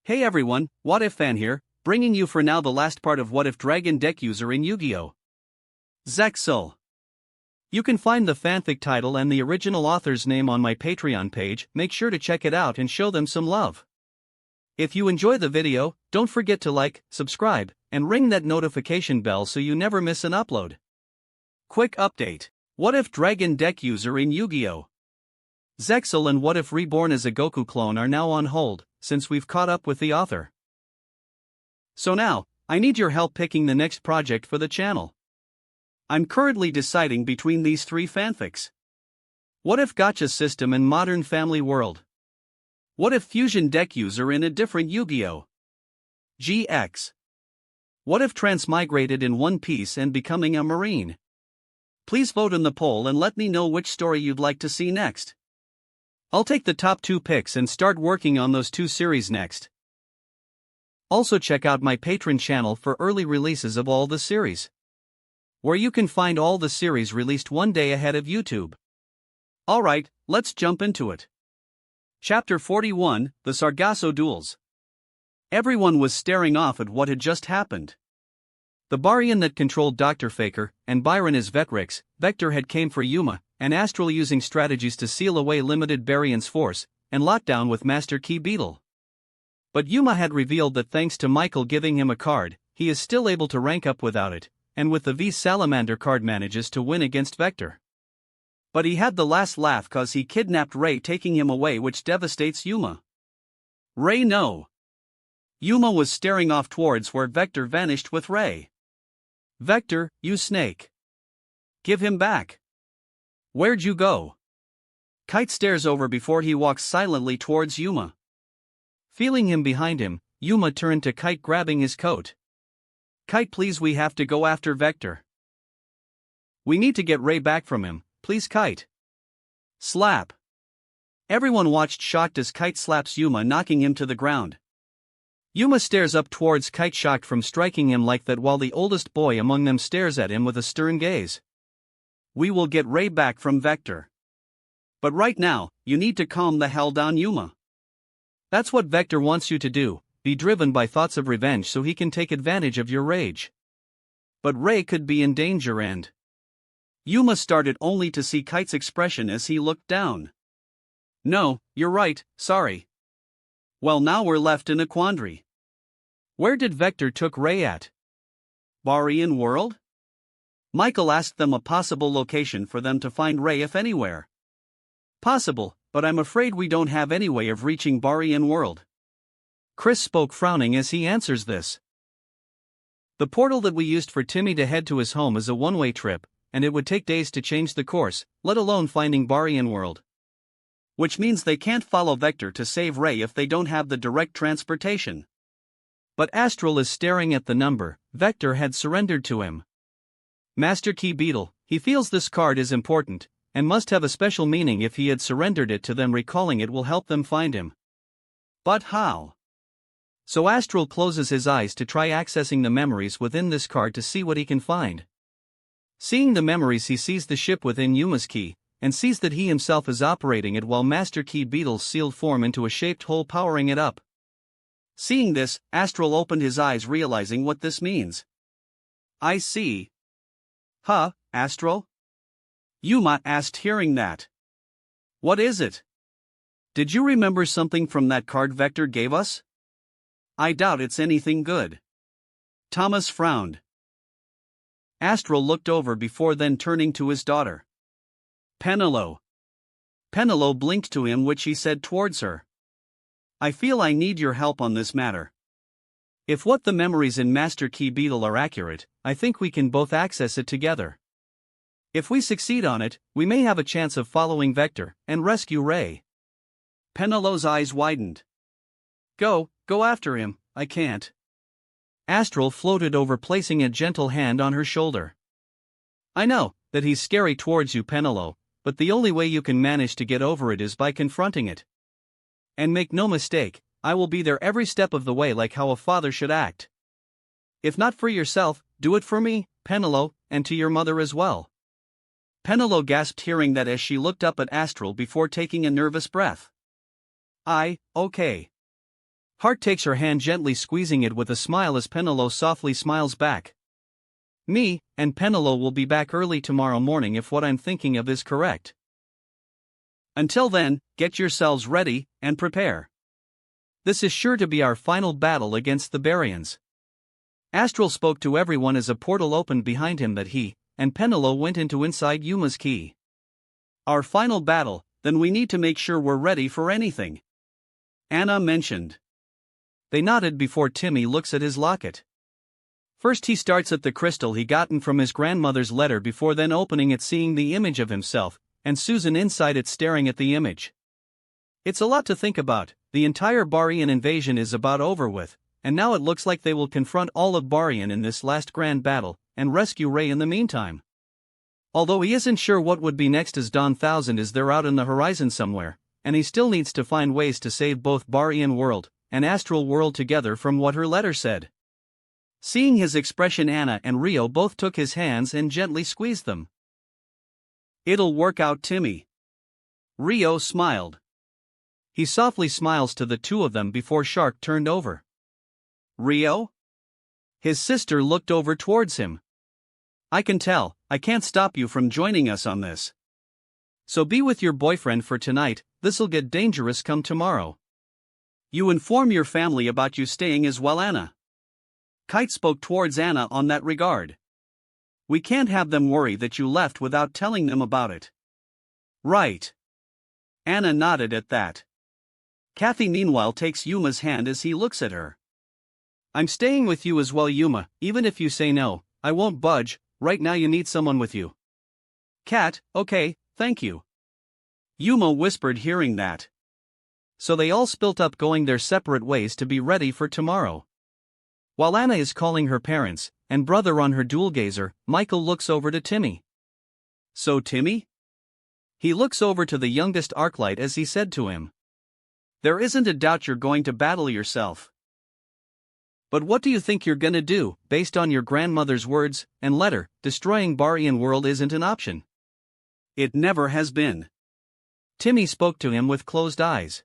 Hey everyone, What If Fan here, bringing you for now the last part of What If Dragon Deck User in Yu-Gi-Oh! Zexal. You can find the fanfic title and the original author's name on my Patreon page. Make sure to check it out and show them some love. If you enjoy the video, don't forget to like, subscribe, and ring that notification bell so you never miss an upload. Quick update. What If Dragon Deck User in Yu-Gi-Oh! Zexal and What If Reborn as a Goku clone are now on hold, since we've caught up with the author. So now, I need your help picking the next project for the channel. I'm currently deciding between these three fanfics. What If Gacha System in Modern Family World? What If Fusion Deck User in a different Yu-Gi-Oh! GX? What If Transmigrated in One Piece and becoming a Marine? Please vote in the poll and let me know which story you'd like to see next. I'll take the top 2 picks and start working on those 2 series next. Also check out my Patreon channel for early releases of all the series, where you can find all the series released one day ahead of YouTube. Alright, let's jump into it. Chapter 41, The Sargasso Duels. Everyone was staring off at what had just happened. The Barian that controlled Dr. Faker, and Byron as Vetrix, Vector had came for Yuma, and Astral using strategies to seal away limited Barian's force, and lockdown with Master Key Beetle. But Yuma had revealed that thanks to Michael giving him a card, he is still able to rank up without it, and with the V Salamander card manages to win against Vector. But he had the last laugh cause he kidnapped Ray, taking him away, which devastates Yuma. Ray no. Yuma was staring off towards where Vector vanished with Ray. Vector, you snake. Give him back. Where'd you go? Kite stares over before he walks silently towards Yuma. Feeling him behind him, Yuma turned to Kite, grabbing his coat. Kite, please, we have to go after Vector. We need to get Ray back from him, please Kite. Slap. Everyone watched shocked as Kite slaps Yuma, knocking him to the ground. Yuma stares up towards Kite, shocked from striking him like that, while the oldest boy among them stares at him with a stern gaze. We will get Ray back from Vector. But right now, you need to calm the hell down, Yuma. That's what Vector wants you to do, be driven by thoughts of revenge so he can take advantage of your rage. But Ray could be in danger and... Yuma started only to see Kite's expression as he looked down. No, you're right, sorry. Well, now we're left in a quandary. Where did Vector took Ray at? Barian World? Michael asked them a possible location for them to find Ray, if anywhere. Possible, but I'm afraid we don't have any way of reaching Barian World. Chris spoke, frowning as he answers this. The portal that we used for Timmy to head to his home is a one-way trip, and it would take days to change the course, let alone finding Barian World. Which means they can't follow Vector to save Ray if they don't have the direct transportation. But Astral is staring at the number Vector had surrendered to him. Master Key Beetle, he feels this card is important, and must have a special meaning if he had surrendered it to them. Recalling it will help them find him. But how? So Astral closes his eyes to try accessing the memories within this card to see what he can find. Seeing the memories, he sees the ship within Yuma's key, and sees that he himself is operating it while Master Key Beetle's sealed form into a shaped hole powering it up. Seeing this, Astral opened his eyes, realizing what this means. I see. Huh, Astral? Yuma asked, hearing that. What is it? Did you remember something from that card Vector gave us? I doubt it's anything good. Thomas frowned. Astral looked over before then turning to his daughter. Penelo. Penelo blinked to him, which he said towards her. I feel I need your help on this matter. If what the memories in Master Key Beetle are accurate, I think we can both access it together. If we succeed on it, we may have a chance of following Vector and rescue Ray. Penelo's eyes widened. Go after him, I can't. Astral floated over, placing a gentle hand on her shoulder. I know that he's scary towards you, Penelo, but the only way you can manage to get over it is by confronting it. And make no mistake, I will be there every step of the way, like how a father should act. If not for yourself, do it for me, Penelo, and to your mother as well. Penelo gasped, hearing that as she looked up at Astral before taking a nervous breath. Okay. Heart takes her hand, gently squeezing it with a smile as Penelo softly smiles back. Me and Penelo will be back early tomorrow morning if what I'm thinking of is correct. Until then, get yourselves ready and prepare. This is sure to be our final battle against the Baryons. Astral spoke to everyone as a portal opened behind him that he and Penelo went into inside Yuma's key. Our final battle, then we need to make sure we're ready for anything, Anna mentioned. They nodded before Timmy looks at his locket. First he starts at the crystal he gotten from his grandmother's letter before then opening it, seeing the image of himself and Susan inside it staring at the image. It's a lot to think about. The entire Baryan invasion is about over with, and now it looks like they will confront all of Baryan in this last grand battle and rescue Ray in the meantime. Although he isn't sure what would be next, as Dawn 1000 is there out in the horizon somewhere, and he still needs to find ways to save both Baryan world and Astral world together from what her letter said. Seeing his expression, Anna and Rio both took his hands and gently squeezed them. It'll work out, Timmy. Rio smiled. He softly smiles to the two of them before Shark turned over. Rio? His sister looked over towards him. I can tell, I can't stop you from joining us on this. So be with your boyfriend for tonight, this'll get dangerous come tomorrow. You inform your family about you staying as well, Anna. Kite spoke towards Anna on that regard. We can't have them worry that you left without telling them about it. Right. Anna nodded at that. Kathy meanwhile takes Yuma's hand as he looks at her. I'm staying with you as well, Yuma, even if you say no, I won't budge. Right now you need someone with you. Kat, okay, thank you. Yuma whispered, hearing that. So they all spilt up, going their separate ways to be ready for tomorrow. While Anna is calling her parents and brother on her dual gazer, Michael looks over to Timmy. So Timmy? He looks over to the youngest Arclight as he said to him. There isn't a doubt you're going to battle yourself. But what do you think you're gonna do? Based on your grandmother's words and letter, destroying Baryan world isn't an option. It never has been. Timmy spoke to him with closed eyes.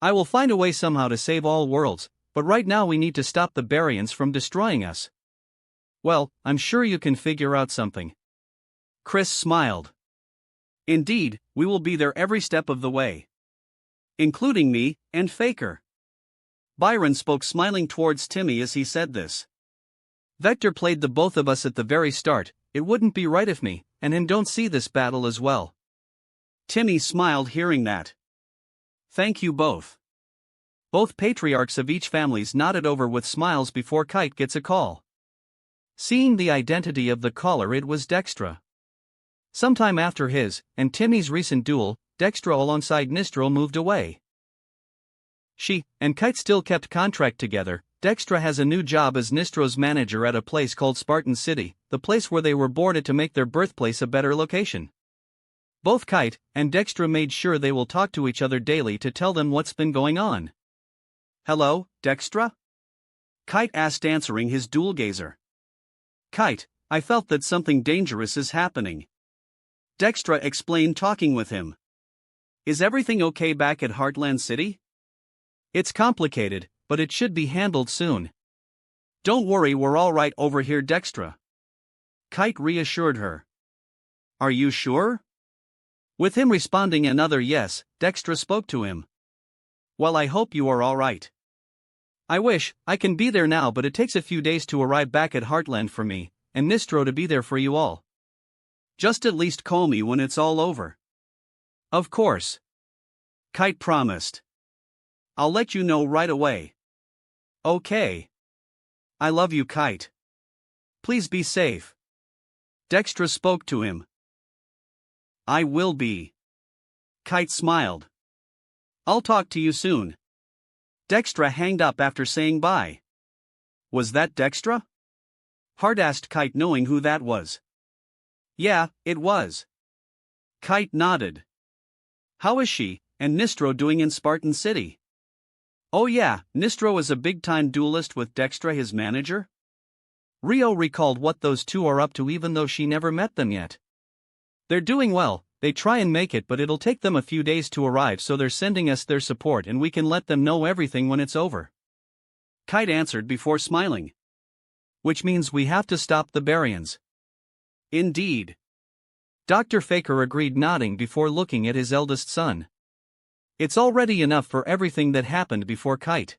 I will find a way somehow to save all worlds, but right now we need to stop the Baryons from destroying us. Well, I'm sure you can figure out something. Chris smiled. Indeed, we will be there every step of the way. Including me and Faker. Byron spoke, smiling towards Timmy as he said this. Vector played the both of us at the very start, it wouldn't be right if me and him don't see this battle as well. Timmy smiled, hearing that. Thank you both. Both patriarchs of each families nodded over with smiles before Kite gets a call. Seeing the identity of the caller, it was Dextra. Sometime after his and Timmy's recent duel, Dextra alongside Nistro moved away. She and Kite still kept contract together. Dextra has a new job as Nistro's manager at a place called Spartan City, the place where they were boarded to make their birthplace a better location. Both Kite and Dextra made sure they will talk to each other daily to tell them what's been going on. Hello, Dextra? Kite asked, answering his dual gazer. Kite, I felt that something dangerous is happening. Dextra explained, talking with him. Is everything okay back at Heartland City? It's complicated, but it should be handled soon. Don't worry, we're all right over here, Dextra. Kite reassured her. Are you sure? With him responding another yes, Dextra spoke to him. Well, I hope you are all right. I wish I can be there now, but it takes a few days to arrive back at Heartland for me and Nistro to be there for you all. Just at least call me when it's all over. Of course. Kite promised. I'll let you know right away. Okay. I love you, Kite. Please be safe. Dextra spoke to him. I will be. Kite smiled. I'll talk to you soon. Dextra hanged up after saying bye. Was that Dextra? Hart asked Kite, knowing who that was. Yeah, it was. Kite nodded. How is she and Nistro doing in Spartan City? Oh yeah, Nistro is a big-time duelist with Dextra, his manager. Rio recalled what those two are up to even though she never met them yet. They're doing well, They try and make it, but it'll take them a few days to arrive, so they're sending us their support and we can let them know everything when it's over. Kite answered before smiling. Which means we have to stop the Baryons. Indeed. Dr. Faker agreed, nodding before looking at his eldest son. It's already enough for everything that happened before, Kite.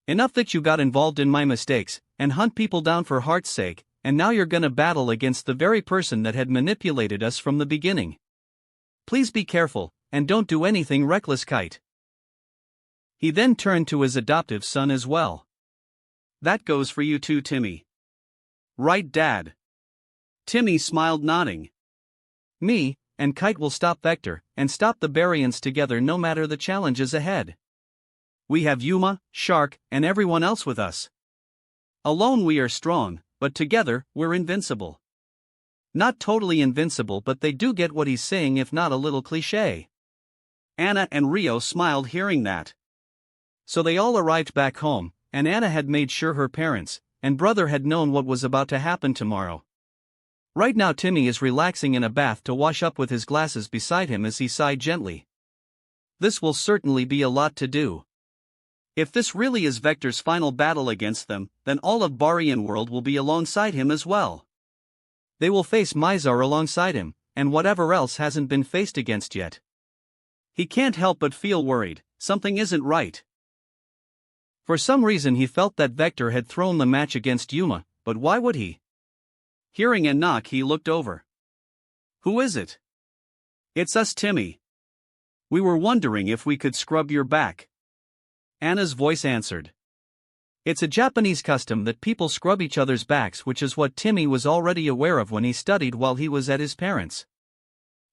Enough that you got involved in my mistakes, and hunt people down for heart's sake, and now you're gonna battle against the very person that had manipulated us from the beginning. Please be careful, and don't do anything reckless, Kite. He then turned to his adoptive son as well. That goes for you too, Timmy. Right, Dad? Timmy smiled, nodding. Me and Kite will stop Vector and stop the Baryons together, no matter the challenges ahead. We have Yuma, Shark, and everyone else with us. Alone we are strong, but together we're invincible. Not totally invincible, but they do get what he's saying, if not a little cliché. Anna and Rio smiled hearing that. So they all arrived back home, and Anna had made sure her parents and brother had known what was about to happen tomorrow. Right now Timmy is relaxing in a bath to wash up with his glasses beside him as he sighed gently. This will certainly be a lot to do. If this really is Vector's final battle against them, then all of Baryon World will be alongside him as well. They will face Mizar alongside him, and whatever else hasn't been faced against yet. He can't help but feel worried. Something isn't right. For some reason he felt that Vector had thrown the match against Yuma, but why would he? Hearing a knock, he looked over. Who is it? It's us, Timmy. We were wondering if we could scrub your back. Anna's voice answered. It's a Japanese custom that people scrub each other's backs, which is what Timmy was already aware of when he studied while he was at his parents'.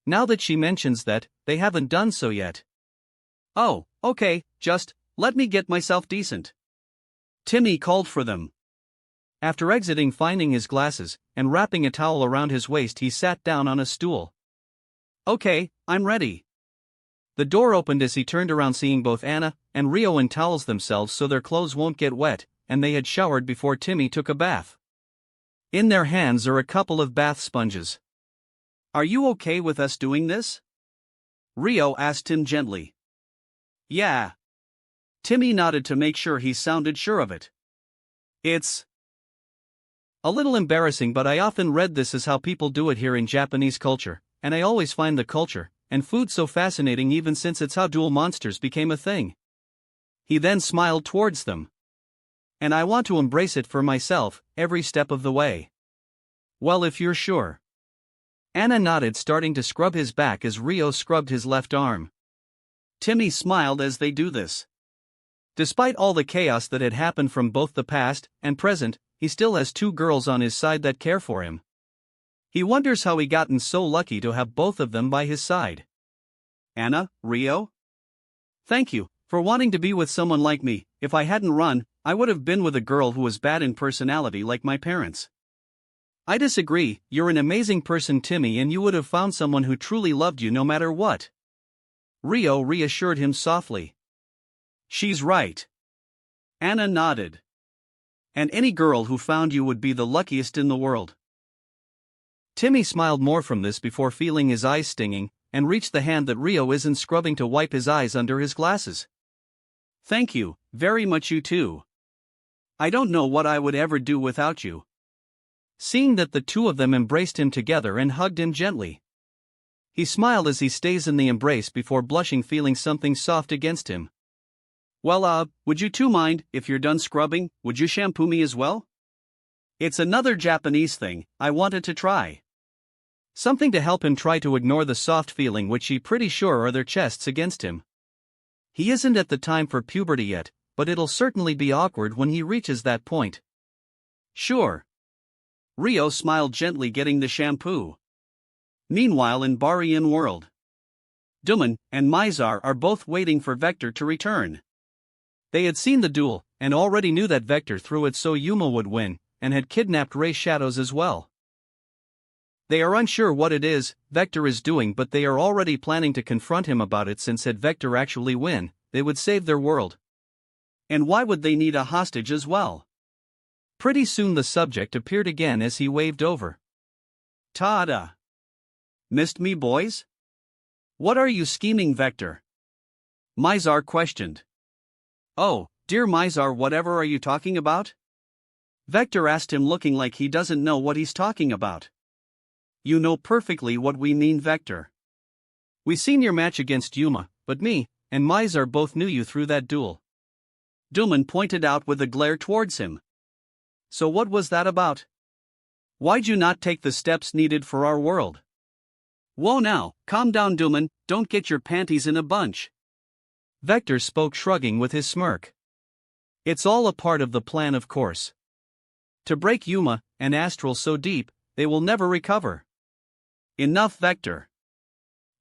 Now that she mentions that, they haven't done so yet. Oh, okay, just let me get myself decent. Timmy called for them. After exiting, finding his glasses, and wrapping a towel around his waist, he sat down on a stool. Okay, I'm ready. The door opened as he turned around, seeing both Anna and Rio in towels themselves so their clothes won't get wet, and they had showered before Timmy took a bath. In their hands are a couple of bath sponges. Are you okay with us doing this? Rio asked him gently. Yeah. Timmy nodded to make sure he sounded sure of it. It's a little embarrassing, but I often read this as how people do it here in Japanese culture, and I always find the culture and food so fascinating, even since it's how dual monsters became a thing. He then smiled towards them. And I want to embrace it for myself, every step of the way. Well, if you're sure. Anna nodded, starting to scrub his back as Rio scrubbed his left arm. Timmy smiled as they do this. Despite all the chaos that had happened from both the past and present, he still has two girls on his side that care for him. He wonders how he gotten so lucky to have both of them by his side. Anna, Rio? Thank you for wanting to be with someone like me. If I hadn't run, I would have been with a girl who was bad in personality like my parents. I disagree, you're an amazing person, Timmy, and you would have found someone who truly loved you no matter what. Rio reassured him softly. She's right. Anna nodded. And any girl who found you would be the luckiest in the world. Timmy smiled more from this before feeling his eyes stinging, and reached the hand that Rio isn't scrubbing to wipe his eyes under his glasses. Thank you, very much, you too. I don't know what I would ever do without you. Seeing that the two of them embraced him together and hugged him gently. He smiled as he stays in the embrace before blushing, feeling something soft against him. Well, would you two mind, if you're done scrubbing, would you shampoo me as well? It's another Japanese thing I wanted to try. Something to help him try to ignore the soft feeling which he pretty sure are their chests against him. He isn't at the time for puberty yet, but it'll certainly be awkward when he reaches that point. Sure. Rio smiled gently, getting the shampoo. Meanwhile, in Baryon World, Duman and Mizar are both waiting for Vector to return. They had seen the duel, and already knew that Vector threw it so Yuma would win, and had kidnapped Ray Shadows as well. They are unsure what it is Vector is doing, but they are already planning to confront him about it, since had Vector actually win, they would save their world. And why would they need a hostage as well? Pretty soon the subject appeared again as he waved over. Ta-da! Missed me, boys? What are you scheming, Vector? Mizar questioned. Oh, dear Mizar, whatever are you talking about? Vector asked him, looking like he doesn't know what he's talking about. You know perfectly what we mean, Vector. We seen your match against Yuma, but me and Mizar both knew you through that duel. Duman pointed out with a glare towards him. So what was that about? Why'd you not take the steps needed for our world? Whoa now, calm down, Duman, don't get your panties in a bunch. Vector spoke, shrugging with his smirk. It's all a part of the plan, of course. To break Yuma and Astral so deep, they will never recover. Enough, Vector.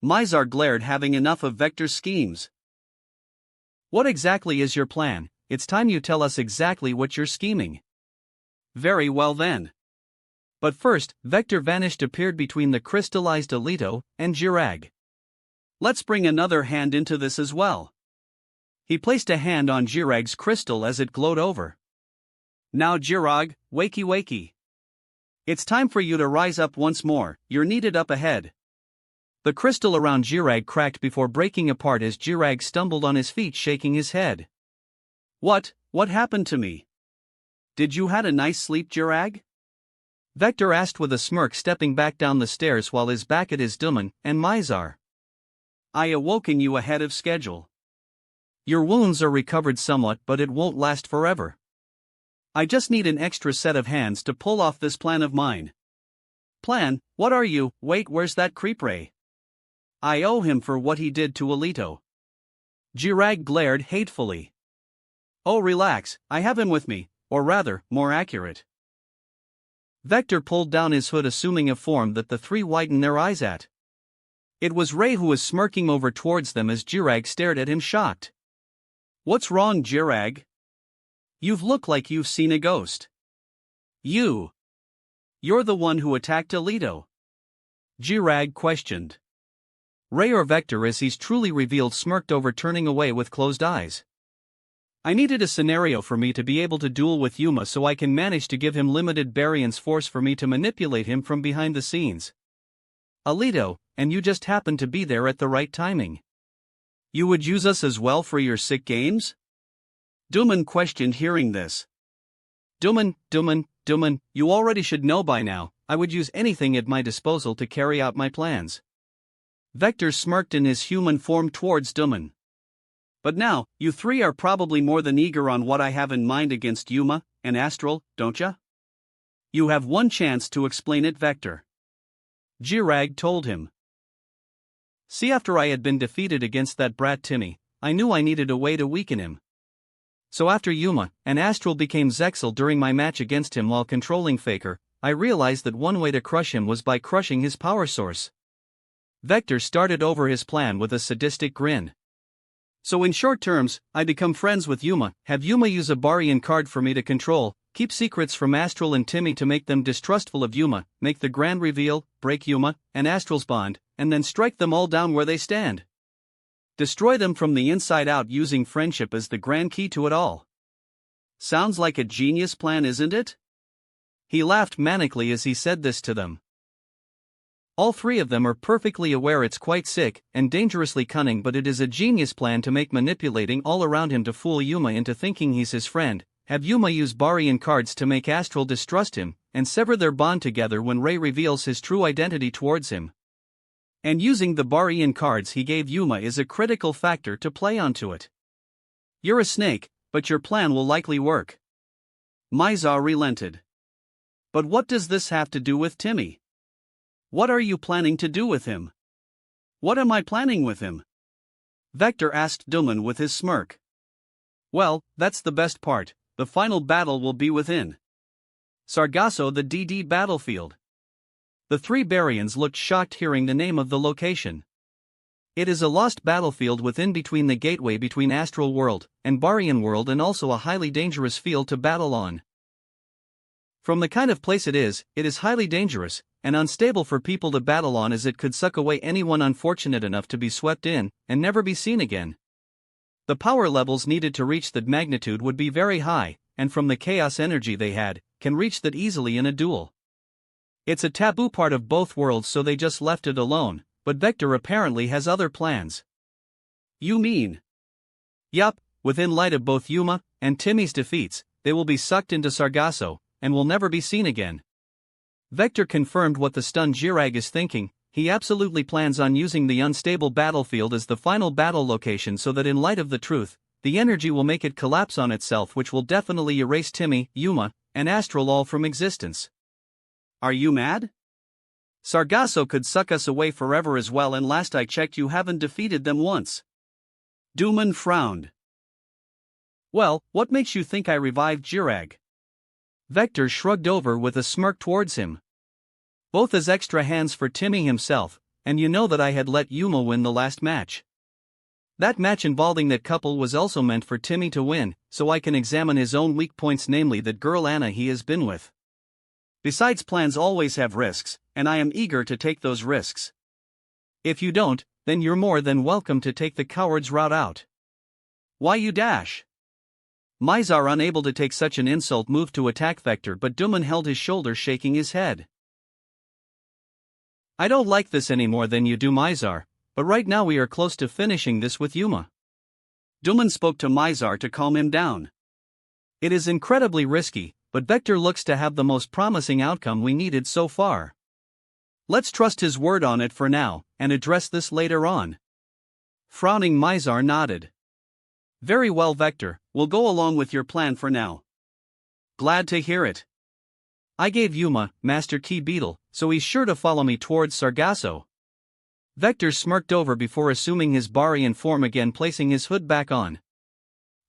Mizar glared, having enough of Vector's schemes. What exactly is your plan? It's time you tell us exactly what you're scheming. Very well then. But first, Vector vanished, appeared between the crystallized Alito and Jirag. Let's bring another hand into this as well. He placed a hand on Jirag's crystal as it glowed over. Now Jirag, wakey wakey. It's time for you to rise up once more, you're needed up ahead. The crystal around Jirag cracked before breaking apart as Jirag stumbled on his feet, shaking his head. What happened to me? Did you had a nice sleep, Jirag? Vector asked with a smirk, stepping back down the stairs while his back at his Duman and Mizar. I awoken you ahead of schedule. Your wounds are recovered somewhat, but it won't last forever. I just need an extra set of hands to pull off this plan of mine. Plan? What are you? Wait, where's that creep Ray? I owe him for what he did to Alito. Jirag glared hatefully. Oh, relax, I have him with me, or rather, more accurate. Vector pulled down his hood, assuming a form that the three widened their eyes at. It was Ray, who was smirking over towards them as Jirag stared at him, shocked. What's wrong, Jirag? You've looked like you've seen a ghost. You're the one who attacked Alito? Jirag questioned. Ray, or Vector as he's truly revealed, smirked over, turning away with closed eyes. I needed a scenario for me to be able to duel with Yuma, so I can manage to give him limited Baryons force for me to manipulate him from behind the scenes. Alito, and you just happened to be there at the right timing. You would use us as well for your sick games? Duman questioned, hearing this. Duman, you already should know by now, I would use anything at my disposal to carry out my plans. Vector smirked in his human form towards Duman. But now, you three are probably more than eager on what I have in mind against Yuma and Astral, don't ya? You have one chance to explain it, Vector. Jirag told him. See, after I had been defeated against that brat Timmy, I knew I needed a way to weaken him. So after Yuma and Astral became Zexal during my match against him while controlling Faker, I realized that one way to crush him was by crushing his power source. Vector started over his plan with a sadistic grin. So in short terms, I become friends with Yuma, have Yuma use a Baryon card for me to control, keep secrets from Astral and Timmy to make them distrustful of Yuma, make the grand reveal, break Yuma and Astral's bond, and then strike them all down where they stand. Destroy them from the inside out using friendship as the grand key to it all. Sounds like a genius plan, isn't it? He laughed manically as he said this to them. All three of them are perfectly aware it's quite sick and dangerously cunning, but it is a genius plan to make manipulating all around him to fool Yuma into thinking he's his friend, have Yuma use Baryon cards to make Astral distrust him, and sever their bond together when Ray reveals his true identity towards him. And using the Baryon cards he gave Yuma is a critical factor to play onto it. You're a snake, but your plan will likely work. Mizar relented. But what does this have to do with Timmy? What are you planning to do with him? What am I planning with him? Vector asked Duman with his smirk. Well, that's the best part, the final battle will be within Sargasso, the DD battlefield. The three Baryons looked shocked hearing the name of the location. It is a lost battlefield within between the gateway between Astral World and Baryon World, and also a highly dangerous field to battle on. From the kind of place it is highly dangerous and unstable for people to battle on, as it could suck away anyone unfortunate enough to be swept in and never be seen again. The power levels needed to reach that magnitude would be very high, and from the chaos energy they had, can reach that easily in a duel. It's a taboo part of both worlds, so they just left it alone, but Vector apparently has other plans. You mean? Yup, within light of both Yuma and Timmy's defeats, they will be sucked into Sargasso, and will never be seen again. Vector confirmed what the stunned Jirag is thinking. He absolutely plans on using the unstable battlefield as the final battle location so that in light of the truth, the energy will make it collapse on itself, which will definitely erase Timmy, Yuma, and Astral all from existence. Are you mad? Sargasso could suck us away forever as well, and last I checked you haven't defeated them once. Dooman frowned. Well, what makes you think I revived Jirag? Vector shrugged over with a smirk towards him. Both as extra hands for Timmy himself, and you know that I had let Yuma win the last match. That match involving that couple was also meant for Timmy to win, so I can examine his own weak points, namely that girl Anna he has been with. Besides, plans always have risks, and I am eager to take those risks. If you don't, then you're more than welcome to take the coward's route out. Why you dash? Mizar, unable to take such an insult, moved to attack Vector, but Dooman held his shoulder, shaking his head. I don't like this any more than you do, Mizar, but right now we are close to finishing this with Yuma. Dooman spoke to Mizar to calm him down. It is incredibly risky, but Vector looks to have the most promising outcome we needed so far. Let's trust his word on it for now, and address this later on. Frowning, Mizar nodded. Very well, Vector, we'll go along with your plan for now. Glad to hear it. I gave Yuma Master Key Beetle, so he's sure to follow me towards Sargasso. Vector smirked over before assuming his Barian form again, placing his hood back on.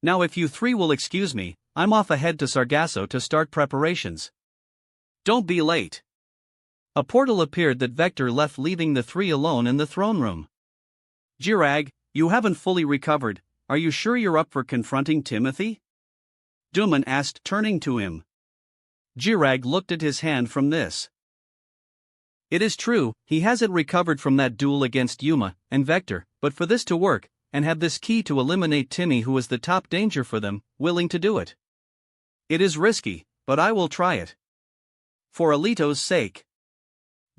Now if you three will excuse me, I'm off ahead to Sargasso to start preparations. Don't be late. A portal appeared that Vector left, leaving the three alone in the throne room. Jirag, you haven't fully recovered. Are you sure you're up for confronting Timothy? Dooman asked, turning to him. Jirag looked at his hand from this. It is true, he hasn't recovered from that duel against Yuma and Vector, but for this to work, and have this key to eliminate Timmy, who is the top danger for them, willing to do it. It is risky, but I will try it. For Alito's sake.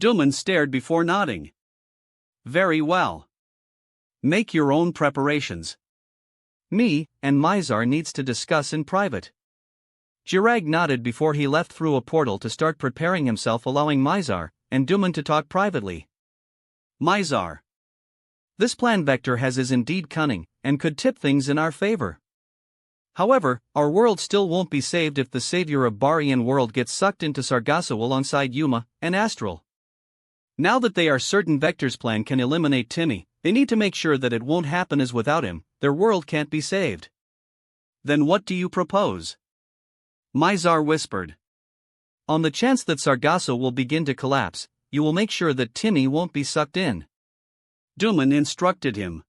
Dooman stared before nodding. Very well. Make your own preparations. Me and Mizar needs to discuss in private. Jirag nodded before he left through a portal to start preparing himself, allowing Mizar and Dooman to talk privately. Mizar. This plan Vector has is indeed cunning, and could tip things in our favor. However, our world still won't be saved if the savior of Barian world gets sucked into Sargasso alongside Yuma and Astral. Now that they are certain Vector's plan can eliminate Timmy, they need to make sure that it won't happen, as without him, their world can't be saved. Then what do you propose? Mizar whispered. On the chance that Sargasso will begin to collapse, you will make sure that Timmy won't be sucked in. Dooman instructed him.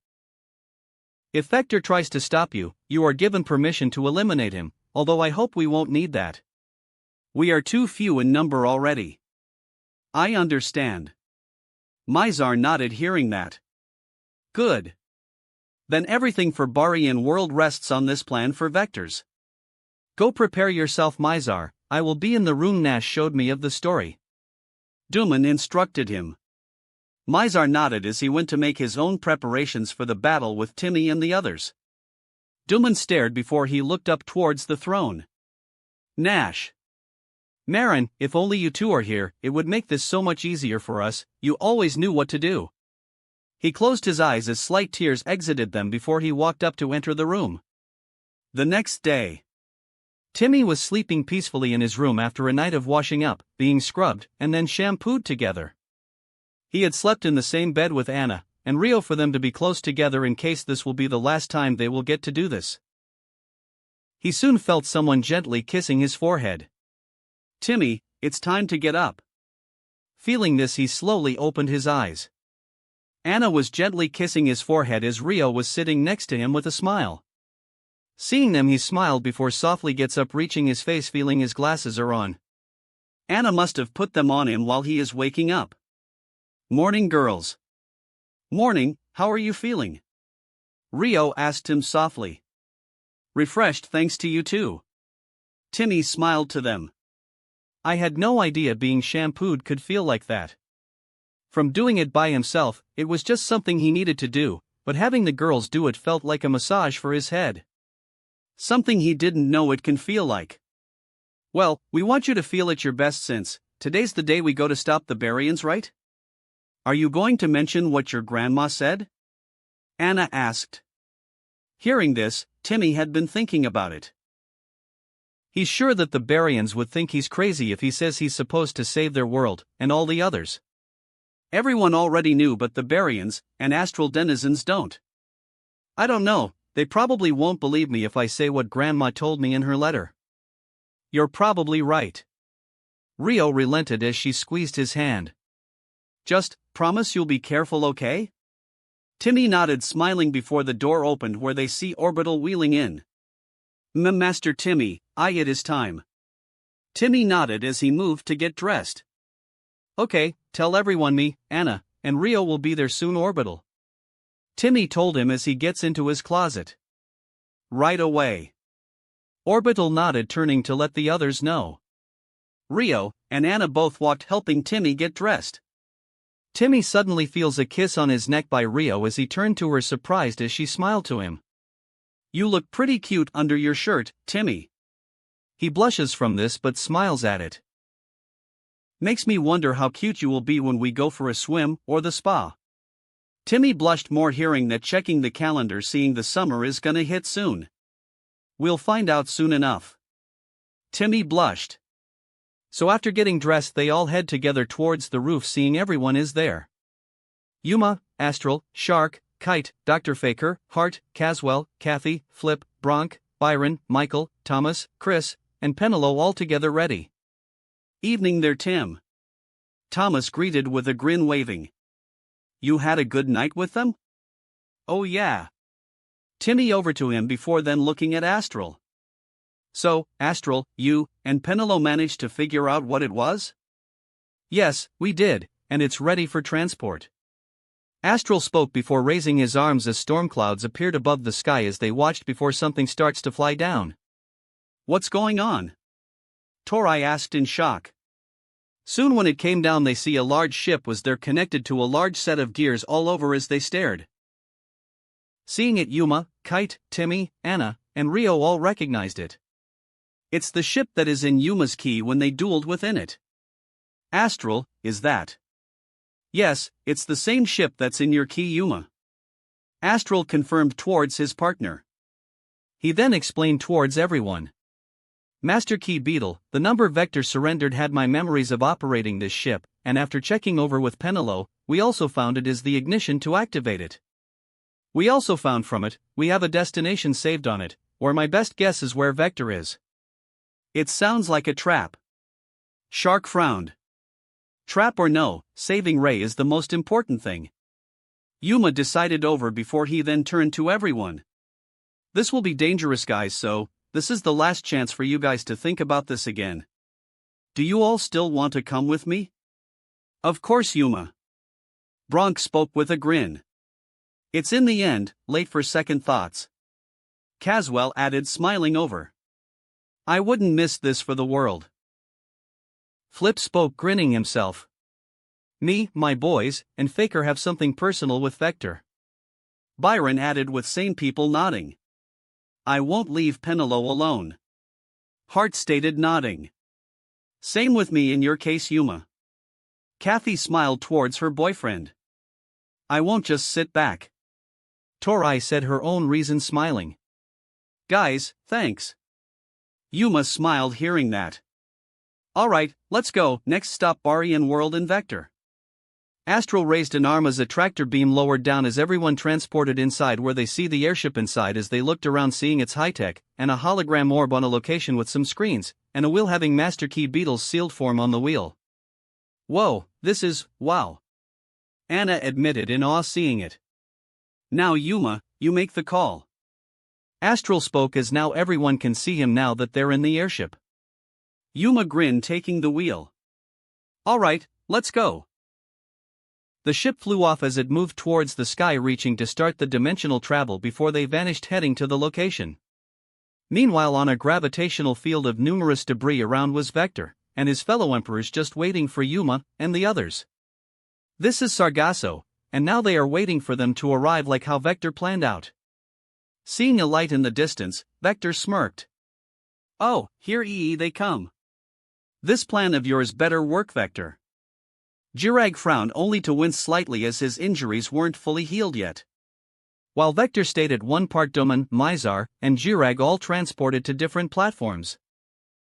If Vector tries to stop you, you are given permission to eliminate him, although I hope we won't need that. We are too few in number already. I understand. Mizar nodded, hearing that. Good. Then everything for Barian world rests on this plan for Vectors. Go prepare yourself, Mizar. I will be in the room Nash showed me of the story. Dooman instructed him. Mizar nodded as he went to make his own preparations for the battle with Timmy and the others. Dooman stared before he looked up towards the throne. Nash. Marin, if only you two are here, it would make this so much easier for us. You always knew what to do. He closed his eyes as slight tears exited them before he walked up to enter the room. The next day, Timmy was sleeping peacefully in his room after a night of washing up, being scrubbed, and then shampooed together. He had slept in the same bed with Anna and Rio for them to be close together in case this will be the last time they will get to do this. He soon felt someone gently kissing his forehead. Timmy, it's time to get up. Feeling this, he slowly opened his eyes. Anna was gently kissing his forehead as Rio was sitting next to him with a smile. Seeing them, he smiled before softly gets up, reaching his face, feeling his glasses are on. Anna must have put them on him while he is waking up. Morning, girls. Morning, how are you feeling? Rio asked him softly. Refreshed, thanks to you too. Timmy smiled to them. I had no idea being shampooed could feel like that. From doing it by himself, it was just something he needed to do, but having the girls do it felt like a massage for his head. Something he didn't know it can feel like. Well, we want you to feel at your best since today's the day we go to stop the Barians, right? Are you going to mention what your grandma said? Anna asked. Hearing this, Timmy had been thinking about it. He's sure that the Barians would think he's crazy if he says he's supposed to save their world, and all the others. Everyone already knew, but the Barians and astral denizens don't. I don't know, they probably won't believe me if I say what Grandma told me in her letter. You're probably right. Rio relented as she squeezed his hand. Just promise you'll be careful, okay? Timmy nodded, smiling before the door opened where they see Orbital wheeling in. Master Timmy, it is time. Timmy nodded as he moved to get dressed. Okay, tell everyone me, Anna, and Rio will be there soon, Orbital. Timmy told him as he gets into his closet. Right away. Orbital nodded, turning to let the others know. Rio and Anna both walked, helping Timmy get dressed. Timmy suddenly feels a kiss on his neck by Rio as he turned to her, surprised as she smiled to him. You look pretty cute under your shirt, Timmy. He blushes from this but smiles at it. Makes me wonder how cute you will be when we go for a swim or the spa. Timmy blushed more hearing that, checking the calendar, seeing the summer is gonna hit soon. We'll find out soon enough. Timmy blushed. So after getting dressed, they all head together towards the roof, seeing everyone is there. Yuma, Astral, Shark, Kite, Dr. Faker, Hart, Caswell, Kathy, Flip, Bronk, Byron, Michael, Thomas, Chris, and Penelo all together ready. Evening there, Tim. Thomas greeted with a grin, waving. You had a good night with them? Oh yeah. Timmy over to him before then looking at Astral. So, Astral, you and Penelo managed to figure out what it was? Yes, we did, and it's ready for transport. Astral spoke before raising his arms as storm clouds appeared above the sky as they watched before something starts to fly down. What's going on? Torai asked in shock. Soon when it came down, they see a large ship was there, connected to a large set of gears all over as they stared. Seeing it, Yuma, Kite, Timmy, Anna, and Rio all recognized it. It's the ship that is in Yuma's key when they dueled within it. Astral, is that? Yes, it's the same ship that's in your key, Yuma. Astral confirmed towards his partner. He then explained towards everyone. Master Key Beetle, the number Vector surrendered had my memories of operating this ship, and after checking over with Penelo, we also found it is the ignition to activate it. We also found from it, we have a destination saved on it, or my best guess is where Vector is. It sounds like a trap. Shark frowned. Trap or no, saving Ray is the most important thing. Yuma decided over before he then turned to everyone. This will be dangerous, guys, so this is the last chance for you guys to think about this again. Do you all still want to come with me? Of course, Yuma. Bronk spoke with a grin. It's in the end, late for second thoughts. Caswell added, smiling over. I wouldn't miss this for the world. Flip spoke, grinning himself. Me, my boys, and Faker have something personal with Vector. Byron added with sane people nodding. I won't leave Penelo alone. Hart stated, nodding. Same with me in your case, Yuma. Kathy smiled towards her boyfriend. I won't just sit back. Torai said her own reason, smiling. Guys, thanks. Yuma smiled hearing that. Alright, let's go. Next stop, Barian World and Vector. Astral raised an arm as a tractor beam lowered down as everyone transported inside, where they see the airship inside as they looked around, seeing its high-tech, and a hologram orb on a location with some screens, and a wheel having Master Key Beetle's sealed form on the wheel. Whoa, this is, wow. Anna admitted in awe seeing it. Now Yuma, you make the call. Astral spoke as now everyone can see him now that they're in the airship. Yuma grinned, taking the wheel. Alright, let's go. The ship flew off as it moved towards the sky, reaching to start the dimensional travel before they vanished, heading to the location. Meanwhile, on a gravitational field of numerous debris around was Vector, and his fellow emperors just waiting for Yuma and the others. This is Sargasso, and now they are waiting for them to arrive like how Vector planned out. Seeing a light in the distance, Vector smirked. Oh, here they come. This plan of yours better work, Vector. Jirag frowned only to wince slightly as his injuries weren't fully healed yet. While Vector stayed at one part, Duman, Mizar, and Jirag all transported to different platforms.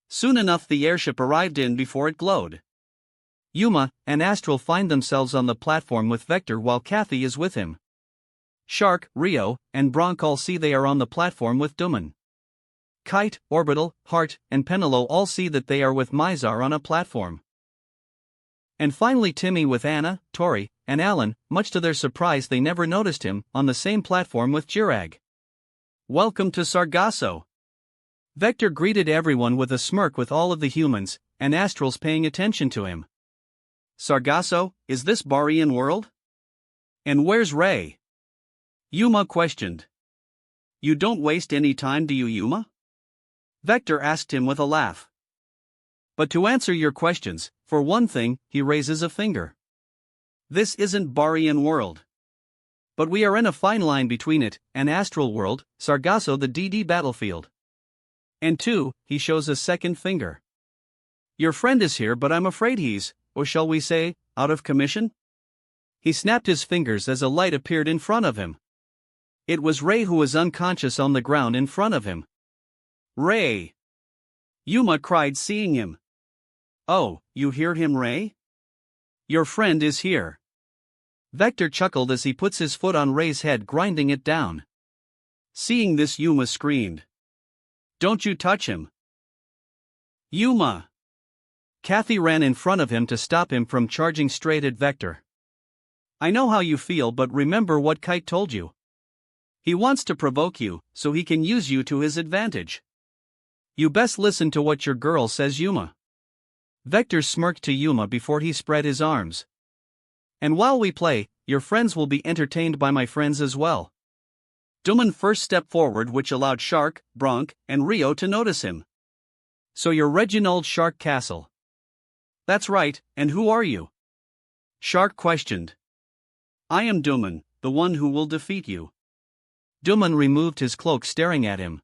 Soon enough the airship arrived in before it glowed. Yuma and Astral find themselves on the platform with Vector while Kathy is with him. Shark, Rio, and Bronk all see they are on the platform with Duman. Kite, Orbital, Heart, and Penelo all see that they are with Mizar on a platform. And finally Timmy with Anna, Tori, and Alan, much to their surprise they never noticed him, on the same platform with Jirag. Welcome to Sargasso. Vector greeted everyone with a smirk with all of the humans, and Astrals paying attention to him. Sargasso, is this Barian world? And where's Ray? Yuma questioned. You don't waste any time, do you, Yuma? Vector asked him with a laugh. But to answer your questions, for one thing, he raises a finger. This isn't Barian world. But we are in a fine line between it and Astral world, Sargasso the DD battlefield. And two, he shows a second finger. Your friend is here, but I'm afraid he's, or shall we say, out of commission? He snapped his fingers as a light appeared in front of him. It was Ray, who was unconscious on the ground in front of him. Ray! Yuma cried, seeing him. Oh, you hear him, Ray? Your friend is here. Vector chuckled as he puts his foot on Ray's head, grinding it down. Seeing this, Yuma screamed. Don't you touch him. Yuma! Kathy ran in front of him to stop him from charging straight at Vector. I know how you feel, but remember what Kite told you. He wants to provoke you, so he can use you to his advantage. You best listen to what your girl says, Yuma. Vector smirked to Yuma before he spread his arms. And while we play, your friends will be entertained by my friends as well. Duman first stepped forward, which allowed Shark, Bronk, and Rio to notice him. So you're Reginald Shark Castle. That's right, and who are you? Shark questioned. I am Duman, the one who will defeat you. Duman removed his cloak, staring at him.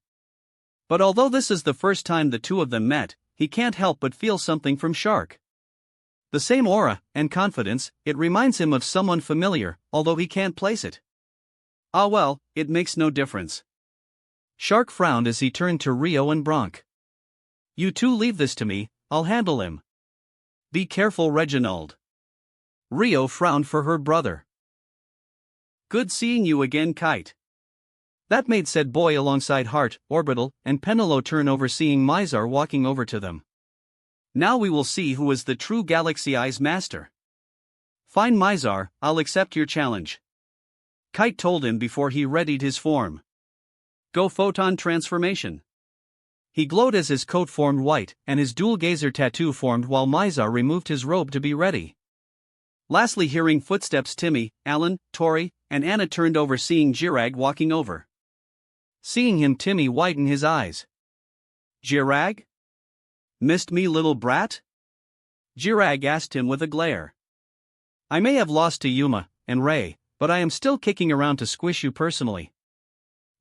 But although this is the first time the two of them met, he can't help but feel something from Shark. The same aura and confidence, it reminds him of someone familiar, although he can't place it. Ah well, it makes no difference. Shark frowned as he turned to Rio and Bronk. You two leave this to me, I'll handle him. Be careful, Reginald. Rio frowned for her brother. Good seeing you again, Kite. That made said boy alongside Heart, Orbital, and Penelo turn over, seeing Mizar walking over to them. Now we will see who is the true Galaxy Eyes master. Fine, Mizar, I'll accept your challenge. Kite told him before he readied his form. Go photon transformation. He glowed as his coat formed white and his dual gazer tattoo formed while Mizar removed his robe to be ready. Lastly, hearing footsteps, Timmy, Alan, Tori, and Anna turned over, seeing Jirag walking over. Seeing him, Timmy widened his eyes. Jirag? Missed me, little brat? Jirag asked him with a glare. I may have lost to Yuma and Ray, but I am still kicking around to squish you personally.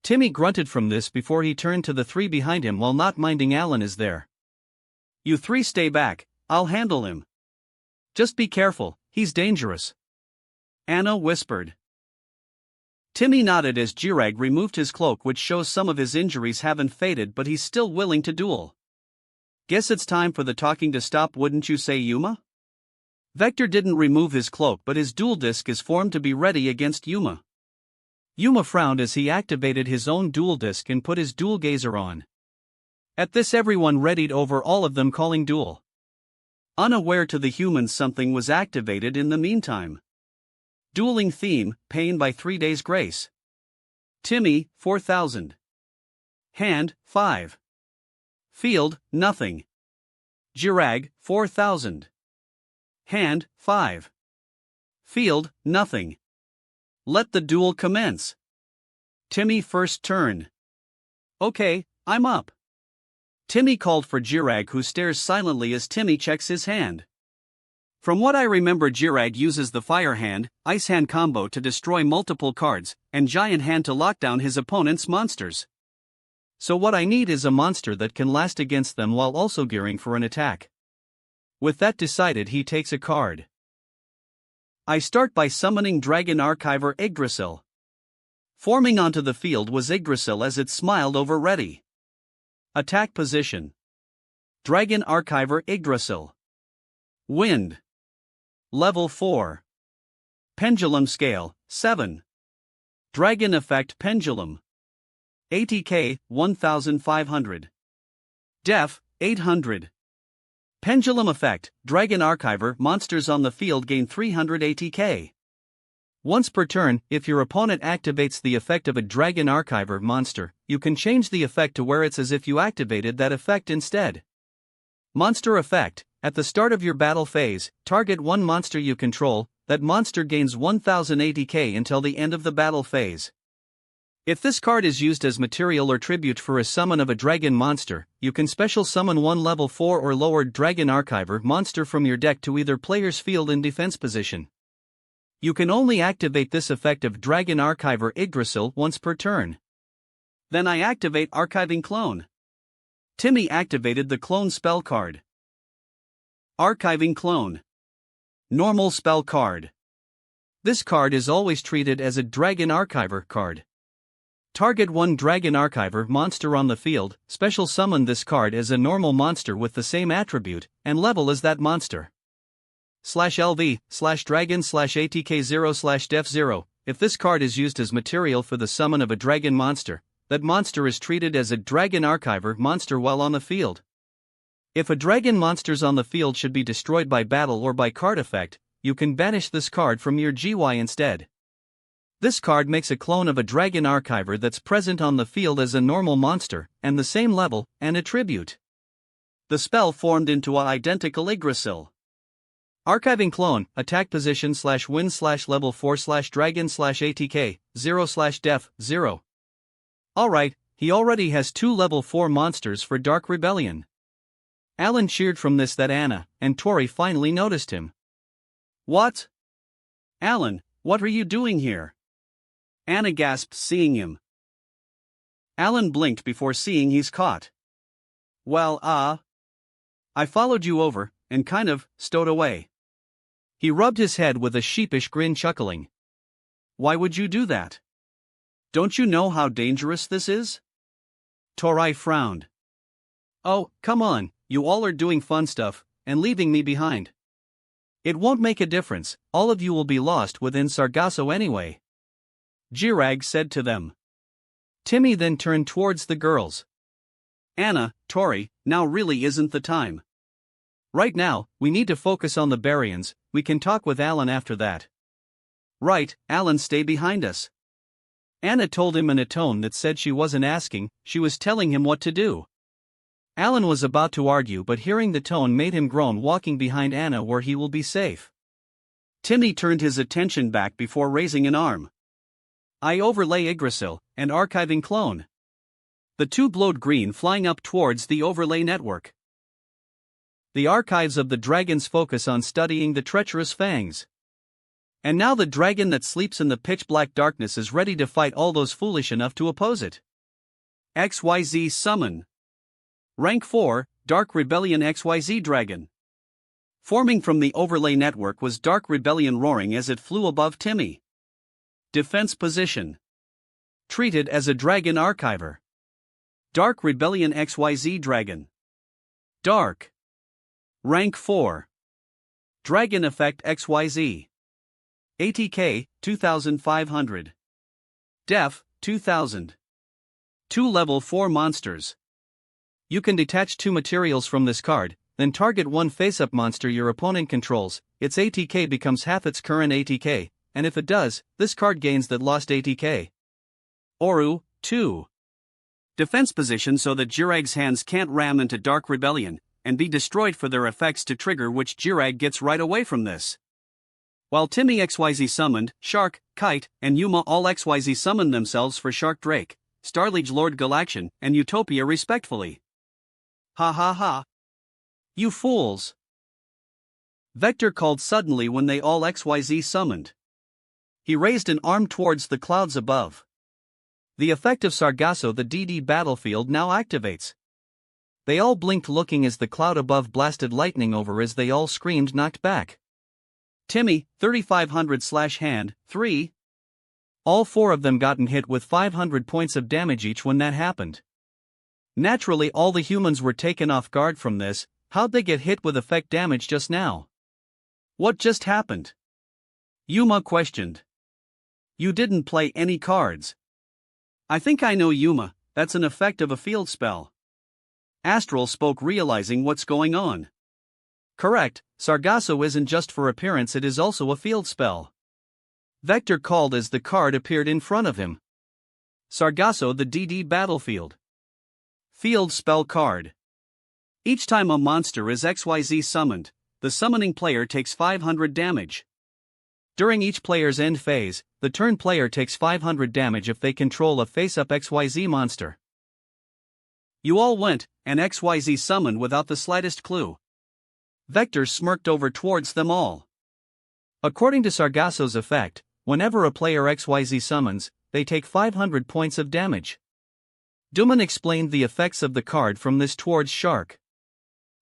Timmy grunted from this before he turned to the three behind him while not minding Alan is there. You three stay back, I'll handle him. Just be careful, he's dangerous. Anna whispered. Timmy nodded as Jirag removed his cloak, which shows some of his injuries haven't faded, but he's still willing to duel. Guess it's time for the talking to stop, wouldn't you say, Yuma? Vector didn't remove his cloak, but his dual disc is formed to be ready against Yuma. Yuma frowned as he activated his own dual disc and put his dual gazer on. At this, everyone readied over, all of them calling duel. Unaware to the humans, something was activated in the meantime. Dueling theme, pain by 3 days grace. Timmy, 4000. Hand, 5. Field, nothing. Jirag, 4000. Hand, 5. Field, nothing. Let the duel commence. Timmy, first turn. Okay, I'm up. Timmy called for Jirag, who stares silently as Timmy checks his hand. From what I remember, Jirag uses the Fire Hand, Ice Hand combo to destroy multiple cards, and Giant Hand to lock down his opponent's monsters. So what I need is a monster that can last against them while also gearing for an attack. With that decided, he takes a card. I start by summoning Dragon Archiver Yggdrasil. Forming onto the field was Yggdrasil as it smiled over ready. Attack position. Dragon Archiver Yggdrasil. Wind. Level 4. Pendulum Scale, 7. Dragon Effect Pendulum. ATK, 1500. Def, 800. Pendulum Effect, Dragon Archiver monsters on the field gain 300 ATK. Once per turn, if your opponent activates the effect of a Dragon Archiver monster, you can change the effect to where it's as if you activated that effect instead. Monster Effect. At the start of your battle phase, target one monster you control. That monster gains 1000 ATK until the end of the battle phase. If this card is used as material or tribute for a summon of a dragon monster, you can special summon one level 4 or lower Dragon Archiver monster from your deck to either player's field in defense position. You can only activate this effect of Dragon Archiver Yggdrasil once per turn. Then I activate Archiving Clone. Timmy activated the Clone spell card. Archiving Clone. Normal spell card. This card is always treated as a Dragon Archiver card. Target one Dragon Archiver monster on the field, special summon this card as a normal monster with the same attribute and level as that monster. /LV/Dragon/ATK0/Def0. If this card is used as material for the summon of a dragon monster, that monster is treated as a Dragon Archiver monster while on the field. If a dragon monster's on the field should be destroyed by battle or by card effect, you can banish this card from your GY instead. This card makes a clone of a Dragon Archiver that's present on the field as a normal monster, and the same level, and attribute. The spell formed into a identical Yggdrasil. Archiving Clone, attack position /win/level 4/dragon/ATK, 0/def, 0. Alright, he already has 2 level 4 monsters for Dark Rebellion. Alan cheered from this that Anna and Tori finally noticed him. What? Alan, what are you doing here? Anna gasped, seeing him. Alan blinked before seeing he's caught. Well, I followed you over, and kind of stowed away. He rubbed his head with a sheepish grin, chuckling. Why would you do that? Don't you know how dangerous this is? Tori frowned. Oh, come on, you all are doing fun stuff, and leaving me behind. It won't make a difference, all of you will be lost within Sargasso anyway. Jirag said to them. Timmy then turned towards the girls. Anna, Tori, now really isn't the time. Right now, we need to focus on the Baryons, we can talk with Alan after that. Right, Alan, stay behind us. Anna told him in a tone that said she wasn't asking, she was telling him what to do. Alan was about to argue, but hearing the tone made him groan, walking behind Anna where he will be safe. Timmy turned his attention back before raising an arm. I overlay Yggdrasil, and Archiving Clone. The two glowed green, flying up towards the overlay network. The archives of the dragons focus on studying the treacherous fangs. And now the dragon that sleeps in the pitch-black darkness is ready to fight all those foolish enough to oppose it. XYZ Summon. Rank 4, Dark Rebellion XYZ Dragon. Forming from the overlay network was Dark Rebellion roaring as it flew above Timmy. Defense position. Treated as a Dragon Archiver. Dark Rebellion XYZ Dragon. Dark. Rank 4. Dragon Effect XYZ. ATK, 2500. Def, 2000. 2 level 4 monsters. You can detach 2 materials from this card, then target one face-up monster your opponent controls, its ATK becomes half its current ATK, and if it does, this card gains that lost ATK. Oru, 2. Defense position so that Jirag's hands can't ram into Dark Rebellion, and be destroyed for their effects to trigger, which Jirag gets right away from this. While Timmy XYZ summoned, Shark, Kite, and Yuma all XYZ summoned themselves for Shark Drake, Starliege Lord Galaction, and Utopia respectfully. Ha ha ha. You fools. Vector called suddenly when they all XYZ summoned. He raised an arm towards the clouds above. The effect of Sargasso the DD battlefield now activates. They all blinked looking as the cloud above blasted lightning over as they all screamed knocked back. Timmy, 3500/hand, 3. All 4 of them gotten hit with 500 points of damage each when that happened. Naturally all the humans were taken off guard from this. How'd they get hit with effect damage just now? What just happened? Yuma questioned. You didn't play any cards. I think I know Yuma, that's an effect of a field spell. Astral spoke realizing what's going on. Correct, Sargasso isn't just for appearance, it is also a field spell. Vector called as the card appeared in front of him. Sargasso the DD battlefield. Field spell card. Each time a monster is XYZ summoned, the summoning player takes 500 damage. During each player's end phase, the turn player takes 500 damage if they control a face-up XYZ monster. You all went, an XYZ summon without the slightest clue. Vector smirked over towards them all. According to Sargasso's effect, whenever a player XYZ summons, they take 500 points of damage. Duman explained the effects of the card from this towards Shark.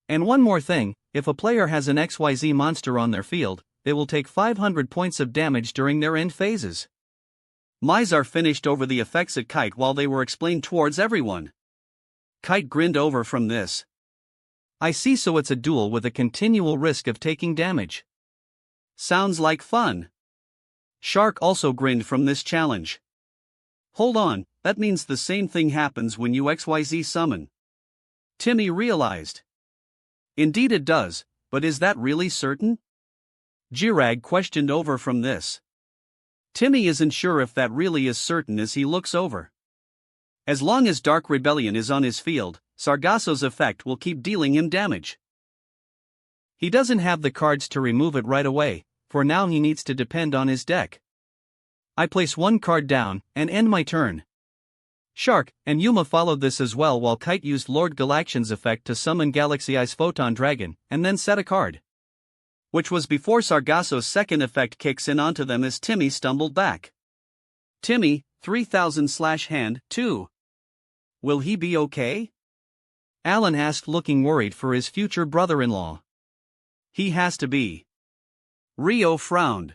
And one more thing, if a player has an XYZ monster on their field, they will take 500 points of damage during their end phases. Mizar finished over the effects at Kite while they were explained towards everyone. Kite grinned over from this. I see, so it's a duel with a continual risk of taking damage. Sounds like fun. Shark also grinned from this challenge. Hold on, that means the same thing happens when you XYZ summon. Timmy realized. Indeed it does, but is that really certain? Jirag questioned over from this. Timmy isn't sure if that really is certain as he looks over. As long as Dark Rebellion is on his field, Sargasso's effect will keep dealing him damage. He doesn't have the cards to remove it right away, for now he needs to depend on his deck. I place one card down, and end my turn. Shark and Yuma followed this as well while Kite used Lord Galaction's effect to summon Galaxy Eyes Photon Dragon, and then set a card. Which was before Sargasso's second effect kicks in onto them as Timmy stumbled back. Timmy, 3000/hand, 2. Will he be okay? Alan asked looking worried for his future brother-in-law. He has to be. Rio frowned.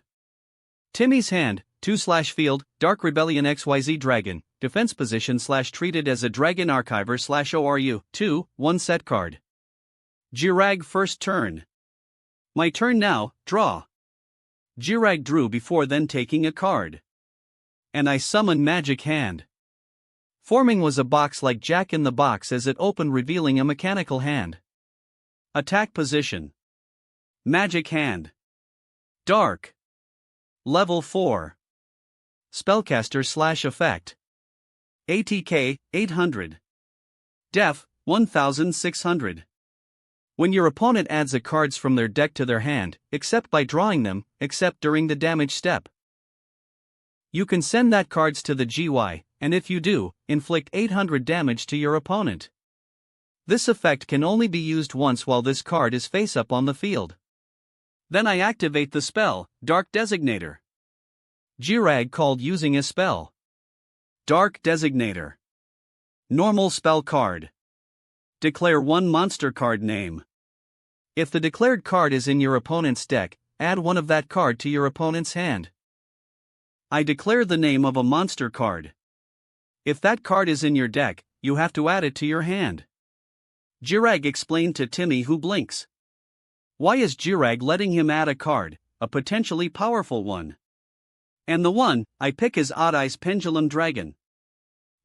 Timmy's hand, 2/field, Dark Rebellion XYZ Dragon, defense position / treated as a Dragon Archiver / ORU, 2, 1 set card. Jirag first turn. My turn now, draw. Jirag drew before then taking a card. And I summon Magic Hand. Forming was a box like Jack in the Box as it opened revealing a mechanical hand. Attack position. Magic Hand. Dark. Level 4. Spellcaster / effect. ATK, 800. Def, 1600. When your opponent adds a cards from their deck to their hand, except by drawing them, except during the damage step. You can send that cards to the GY, and if you do, inflict 800 damage to your opponent. This effect can only be used once while this card is face up on the field. Then I activate the spell, Dark Designator. Jirag called using a spell. Dark Designator. Normal spell card. Declare one monster card name. If the declared card is in your opponent's deck, add one of that card to your opponent's hand. I declare the name of a monster card. If that card is in your deck, you have to add it to your hand. Jirag explained to Timmy, who blinks. Why is Jirag letting him add a card, a potentially powerful one? And the one I pick is Odd Eyes Pendulum Dragon.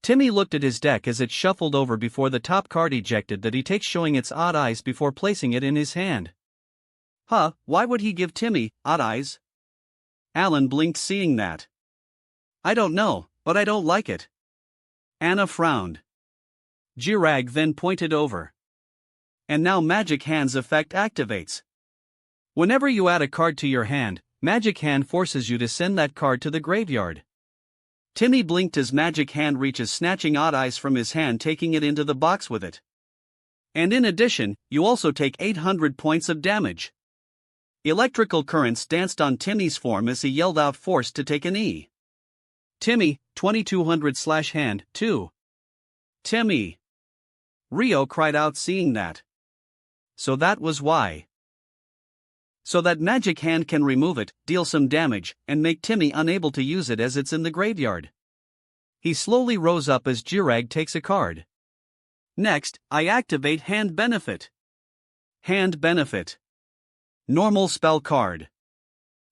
Timmy looked at his deck as it shuffled over before the top card ejected that he takes, showing its odd eyes before placing it in his hand. Huh, why would he give Timmy odd eyes? Alan blinked seeing that. I don't know, but I don't like it. Anna frowned. Jirag then pointed over. And now Magic Hand's effect activates. Whenever you add a card to your hand, Magic Hand forces you to send that card to the graveyard. Timmy blinked as Magic Hand reaches, snatching Odd Eyes from his hand, taking it into the box with it. And in addition, you also take 800 points of damage. Electrical currents danced on Timmy's form as he yelled out forced to take a knee. Timmy, 2200/hand, 2. Timmy! Rio cried out seeing that. So that was why. So that magic hand can remove it, deal some damage, and make Timmy unable to use it as it's in the graveyard. He slowly rose up as Jirag takes a card. Next, I activate Hand Benefit. Hand Benefit. Normal spell card.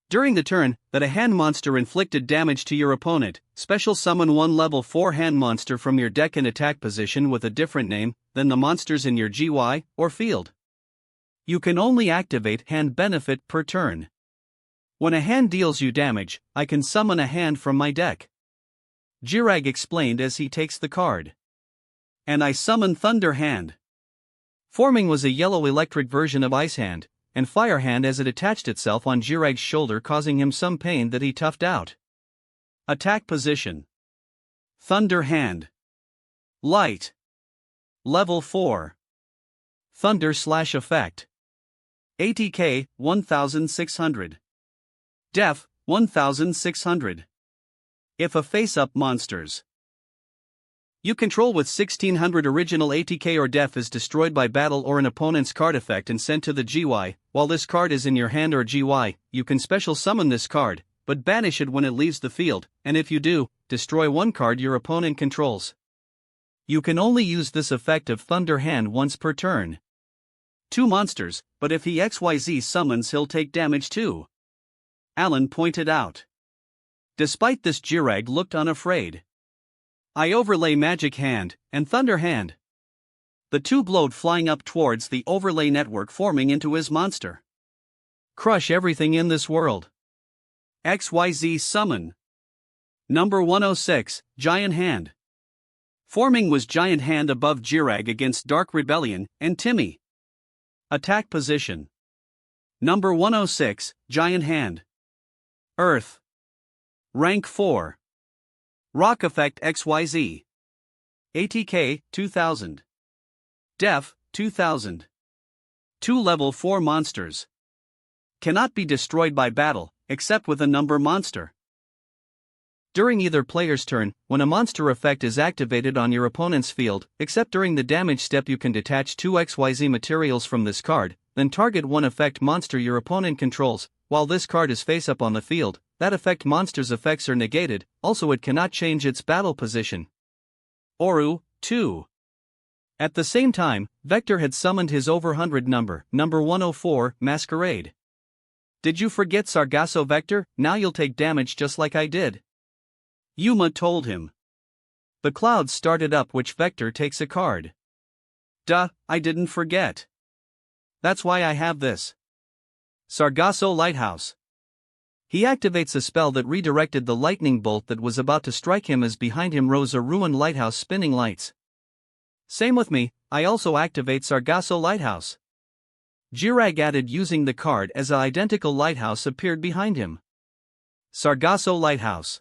During the turn that a hand monster inflicted damage to your opponent, special summon one level 4 hand monster from your deck in attack position with a different name than the monsters in your GY or field. You can only activate Hand Benefit per turn. When a hand deals you damage, I can summon a hand from my deck. Jirag explained as he takes the card. And I summon Thunder Hand. Forming was a yellow electric version of Ice Hand, and Fire Hand as it attached itself on Jirag's shoulder, causing him some pain that he toughed out. Attack position. Thunder Hand. Light. Level 4. Thunder / effect. ATK 1600. Def 1600. If a face-up monsters you control with 1600 original ATK or def is destroyed by battle or an opponent's card effect and sent to the GY, while this card is in your hand or GY, you can special summon this card, but banish it when it leaves the field, and if you do, destroy one card your opponent controls. You can only use this effect of Thunder Hand once per turn. 2 monsters, but if he XYZ summons he'll take damage too. Alan pointed out. Despite this, Jirag looked unafraid. I overlay Magic Hand and Thunder Hand. The two glowed, flying up towards the overlay network, forming into his monster. Crush everything in this world. XYZ summon. Number 106, Giant Hand. Forming was Giant Hand above Jirag against Dark Rebellion and Timmy. Attack position. Number 106, Giant Hand. Earth. Rank 4. Rock effect XYZ. ATK 2000. Def 2000. 2 level 4 monsters. Cannot be destroyed by battle, except with a number monster. During either player's turn, when a monster effect is activated on your opponent's field, except during the damage step, you can detach 2 XYZ materials from this card, then target one effect monster your opponent controls. While this card is face up on the field, that effect monster's effects are negated, also it cannot change its battle position. Oru, 2. At the same time, Vector had summoned his over 100 number 104, Masquerade. Did you forget Sargasso, Vector? Now you'll take damage just like I did. Yuma told him. The clouds started up, which Vector takes a card. Duh, I didn't forget. That's why I have this. Sargasso Lighthouse. He activates a spell that redirected the lightning bolt that was about to strike him as behind him rose a ruined lighthouse spinning lights. Same with me, I also activate Sargasso Lighthouse. Jirag added using the card as an identical lighthouse appeared behind him. Sargasso Lighthouse.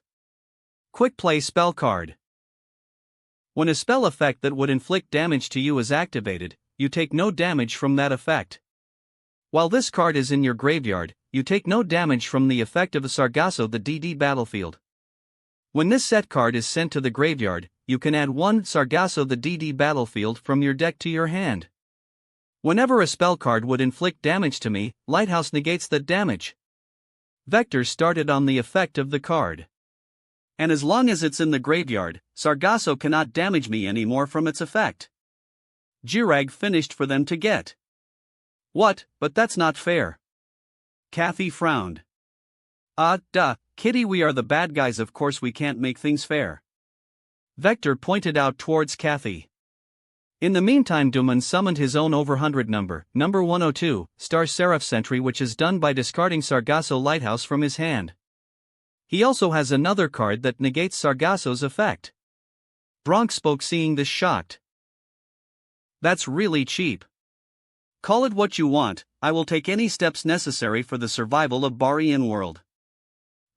Quick play spell card. When a spell effect that would inflict damage to you is activated, you take no damage from that effect. While this card is in your graveyard, you take no damage from the effect of a Sargasso the DD battlefield. When this set card is sent to the graveyard, you can add 1 Sargasso the DD battlefield from your deck to your hand. Whenever a spell card would inflict damage to me, Lighthouse negates that damage. Vector started on the effect of the card. And as long as it's in the graveyard, Sargasso cannot damage me anymore from its effect. Jirag finished for them to get. What? But that's not fair. Kathy frowned. Duh, Kitty, we are the bad guys, of course we can't make things fair. Vector pointed out towards Kathy. In the meantime, Duman summoned his own over 100 number 102, Star Seraph Sentry, which is done by discarding Sargasso Lighthouse from his hand. He also has another card that negates Sargasso's effect. Bronx spoke, seeing this, shocked. That's really cheap. Call it what you want, I will take any steps necessary for the survival of Barian world.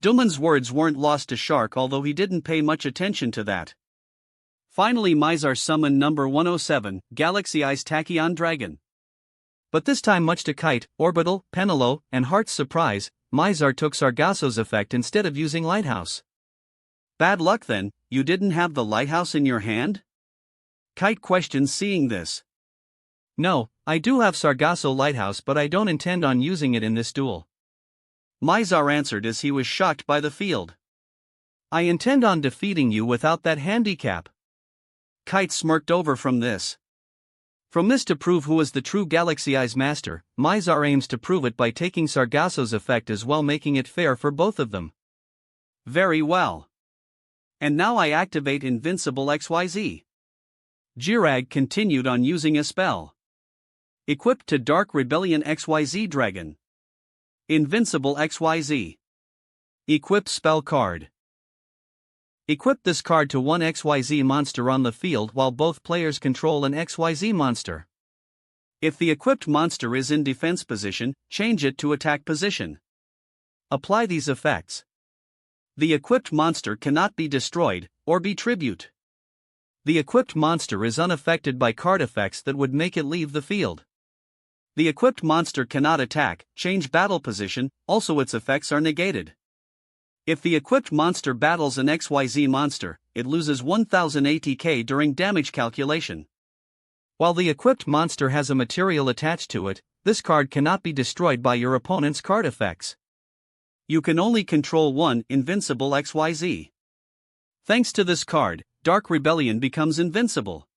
Duman's words weren't lost to Shark, although he didn't pay much attention to that. Finally, Mizar summoned number 107, Galaxy Eyes Tachyon Dragon. But this time, much to Kite, Orbital, Penelo, and Heart's surprise, Mizar took Sargasso's effect instead of using Lighthouse. Bad luck then, you didn't have the Lighthouse in your hand? Kite questioned, seeing this. No, I do have Sargasso Lighthouse, but I don't intend on using it in this duel. Mizar answered as he was shocked by the field. I intend on defeating you without that handicap. Kite smirked over from this. From this to prove who is the true Galaxy Eyes master, Mizar aims to prove it by taking Sargasso's effect as well, making it fair for both of them. Very well. And now I activate Invincible XYZ. Jirag continued on using a spell. Equipped to Dark Rebellion XYZ Dragon. Invincible XYZ. Equip spell card. Equip this card to one XYZ monster on the field while both players control an XYZ monster. If the equipped monster is in defense position, change it to attack position. Apply these effects. The equipped monster cannot be destroyed, or be tribute. The equipped monster is unaffected by card effects that would make it leave the field. The equipped monster cannot attack, change battle position, also its effects are negated. If the equipped monster battles an XYZ monster, it loses 1000 ATK during damage calculation. While the equipped monster has a material attached to it, this card cannot be destroyed by your opponent's card effects. You can only control one Invincible XYZ. Thanks to this card, Dark Rebellion becomes invincible.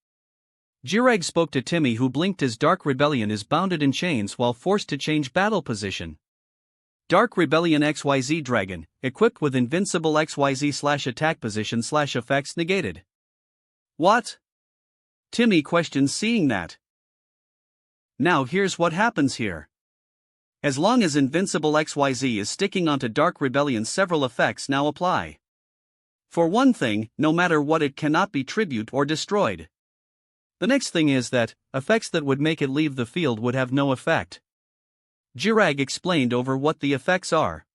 Jirag spoke to Timmy, who blinked as Dark Rebellion is bounded in chains while forced to change battle position. Dark Rebellion XYZ Dragon, equipped with Invincible XYZ / attack position / effects negated. What? Timmy questioned, seeing that. Now here's what happens here. As long as Invincible XYZ is sticking onto Dark Rebellion, several effects now apply. For one thing, no matter what, it cannot be tribute or destroyed. The next thing is that effects that would make it leave the field would have no effect. Jirag explained over what the effects are.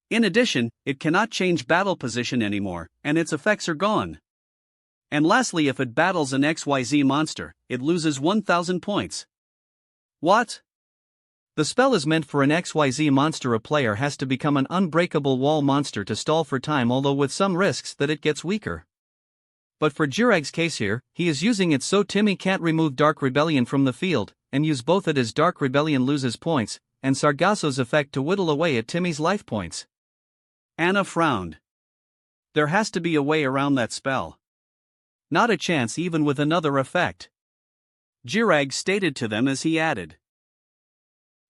In addition, it cannot change battle position anymore, and its effects are gone. And lastly, if it battles an XYZ monster, it loses 1000 points. What? The spell is meant for an XYZ monster. A player has to become an unbreakable wall monster to stall for time, although with some risks that it gets weaker. But for Jirag's case here, he is using it so Timmy can't remove Dark Rebellion from the field, and use both it as Dark Rebellion loses points, and Sargasso's effect to whittle away at Timmy's life points. Anna frowned. There has to be a way around that spell. Not a chance even with another effect. Jirag stated to them as he added.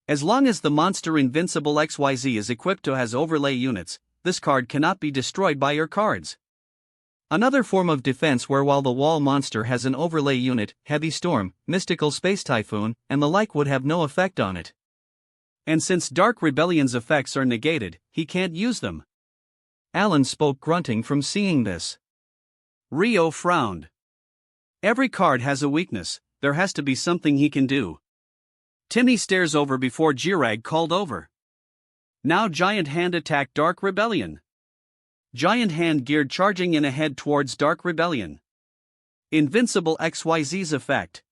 As long as the monster Invincible XYZ is equipped to has overlay units, this card cannot be destroyed by your cards. Another form of defense where while the wall monster has an overlay unit, Heavy Storm, Mystical Space Typhoon, and the like would have no effect on it. And since Dark Rebellion's effects are negated, he can't use them. Alan spoke, grunting from seeing this. Rio frowned. Every card has a weakness, there has to be something he can do. Timmy stares over before Jirag called over. Now Giant Hand attack Dark Rebellion. Giant Hand geared, charging in ahead towards Dark Rebellion. Invincible XYZ's effect.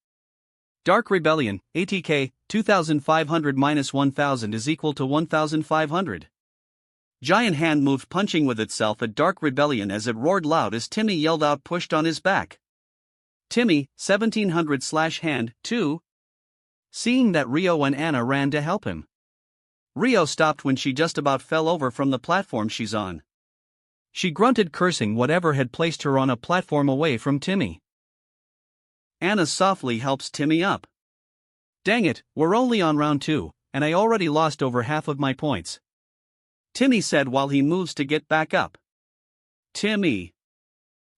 Dark Rebellion, ATK, 2500 minus 1000 is equal to 1500. Giant Hand moved, punching with itself at Dark Rebellion as it roared loud as Timmy yelled out, pushed on his back. Timmy, 1700/hand, 2. Seeing that, Rio and Anna ran to help him. Rio stopped when she just about fell over from the platform she's on. She grunted, cursing whatever had placed her on a platform away from Timmy. Anna softly helps Timmy up. Dang it, we're only on round 2, and I already lost over half of my points. Timmy said while he moves to get back up. Timmy.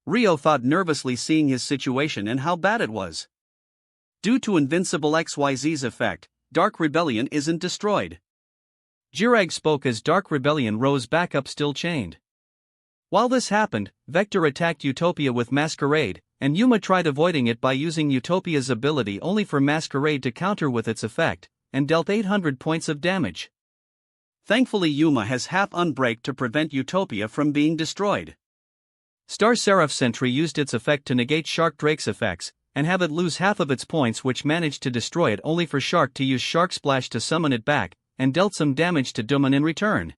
Rio thought nervously, seeing his situation and how bad it was. Due to Invincible XYZ's effect, Dark Rebellion isn't destroyed. Jirag spoke as Dark Rebellion rose back up, still chained. While this happened, Vector attacked Utopia with Masquerade, and Yuma tried avoiding it by using Utopia's ability, only for Masquerade to counter with its effect, and dealt 800 points of damage. Thankfully, Yuma has half Unbreak to prevent Utopia from being destroyed. Star Seraph Sentry used its effect to negate Shark Drake's effects, and have it lose half of its points, which managed to destroy it, only for Shark to use Shark Splash to summon it back, and dealt some damage to Duman in return.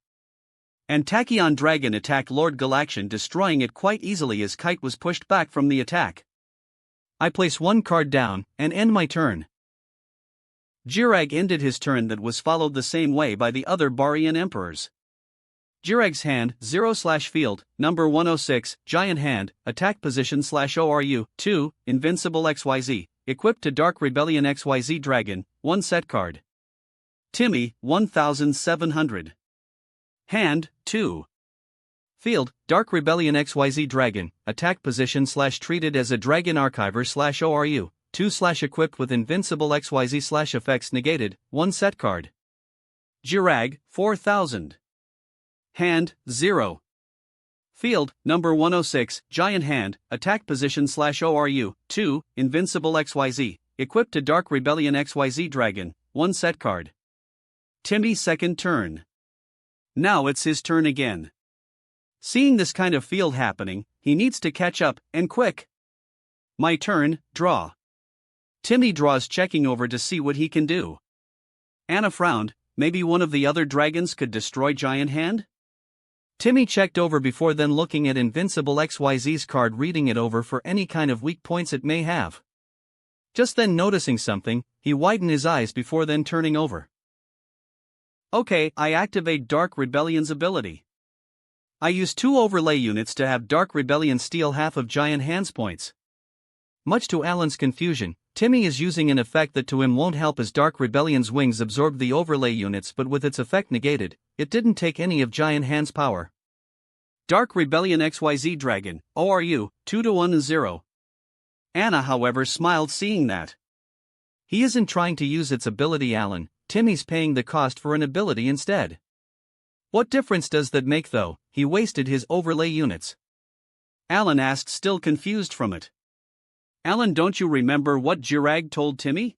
And Tachyon Dragon attacked Lord Galaxian, destroying it quite easily as Kite was pushed back from the attack. I place one card down, and end my turn. Jirag ended his turn, that was followed the same way by the other Barian Emperors. Jirag's hand, 0/field, number 106, Giant Hand, attack position /ORU, 2, Invincible XYZ, equipped to Dark Rebellion XYZ Dragon, 1 set card. Timmy, 1700. Hand, 2. Field, Dark Rebellion XYZ Dragon, attack position /treated as a Dragon Archiver /ORU, 2 equipped with Invincible XYZ effects negated, 1 set card. Jirag, 4000. Hand, 0. Field, number 106, Giant Hand, attack position /ORU, 2, Invincible XYZ, equipped to Dark Rebellion XYZ Dragon, 1 set card. Timmy second turn. Now it's his turn again. Seeing this kind of field happening, he needs to catch up, and quick. My turn, draw. Timmy draws, checking over to see what he can do. Anna frowned, maybe one of the other dragons could destroy Giant Hand? Timmy checked over before then looking at Invincible XYZ's card, reading it over for any kind of weak points it may have. Just then noticing something, he widened his eyes before then turning over. Okay, I activate Dark Rebellion's ability. I use 2 overlay units to have Dark Rebellion steal half of Giant Hand's points. Much to Alan's confusion, Timmy is using an effect that to him won't help, as Dark Rebellion's wings absorbed the overlay units, but with its effect negated, it didn't take any of Giant Hand's power. Dark Rebellion XYZ Dragon, ORU, 2-1-0. Anna, however, smiled seeing that. He isn't trying to use its ability, Alan, Timmy's paying the cost for an ability instead. What difference does that make though? He wasted his overlay units. Alan asked, still confused from it. Alan, don't you remember what Jirag told Timmy?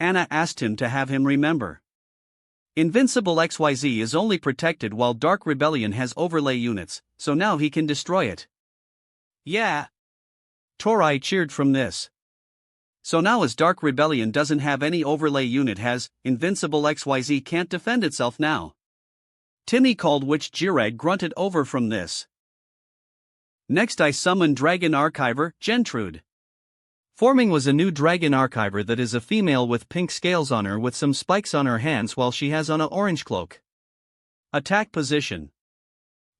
Anna asked him to have him remember. Invincible XYZ is only protected while Dark Rebellion has overlay units, so now he can destroy it. Yeah. Torai cheered from this. So now as Dark Rebellion doesn't have any overlay unit, has Invincible XYZ can't defend itself now. Timmy called, which Jirag grunted over from this. Next I summoned Dragon Archiver, Gentrude. Forming was a new Dragon Archiver that is a female with pink scales on her with some spikes on her hands while she has on an orange cloak. Attack position.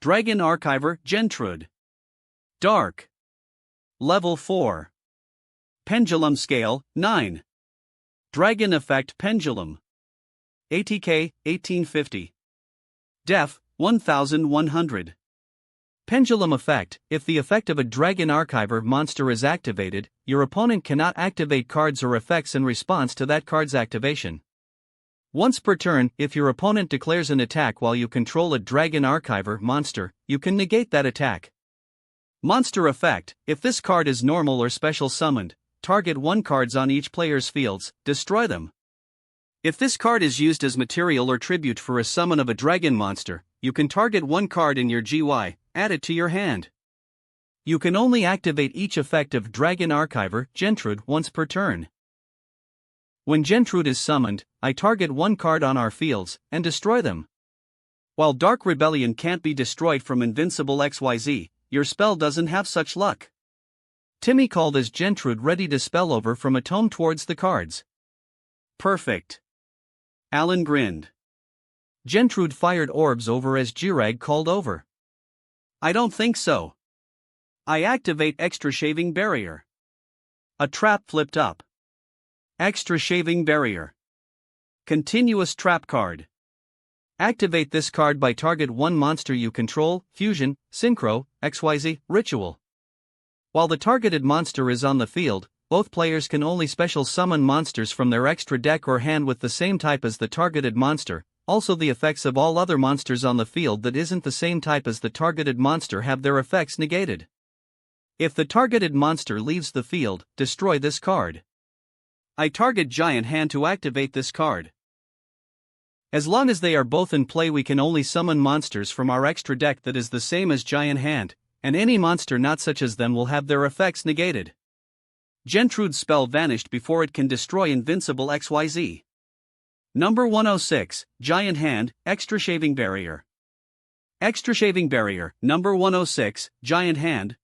Dragon Archiver, Gentrude. Dark. Level 4. Pendulum scale, 9. Dragon effect Pendulum. ATK, 1850. Def, 1100. Pendulum effect: if the effect of a Dragon Archiver monster is activated, your opponent cannot activate cards or effects in response to that card's activation. Once per turn, if your opponent declares an attack while you control a Dragon Archiver monster, you can negate that attack. Monster effect: if this card is normal or special summoned, target 1 cards on each player's fields, destroy them. If this card is used as material or tribute for a summon of a dragon monster, you can target 1 card in your GY, add it to your hand. You can only activate each effect of Dragon Archiver, Gentrude, once per turn. When Gentrude is summoned, I target 1 card on our fields, and destroy them. While Dark Rebellion can't be destroyed from Invincible XYZ, your spell doesn't have such luck. Timmy called as Gentrude ready to spell over from a tome towards the cards. Perfect. Alan grinned. Gentrude fired orbs over as Jirag called over. I don't think so. I activate Extra Shaving Barrier. A trap flipped up. Extra Shaving Barrier. Continuous Trap card. Activate this card by target 1 monster you control, Fusion, Synchro, XYZ, Ritual. While the targeted monster is on the field, both players can only special summon monsters from their extra deck or hand with the same type as the targeted monster. Also, the effects of all other monsters on the field that isn't the same type as the targeted monster have their effects negated. If the targeted monster leaves the field, destroy this card. I target Giant Hand to activate this card. As long as they are both in play, we can only summon monsters from our extra deck that is the same as Giant Hand, and any monster not such as them will have their effects negated. Gentrude's spell vanished before it can destroy invincible XYZ. Number 106, Giant Hand, Extra Shaving Barrier. Extra Shaving Barrier, number 106, Giant Hand.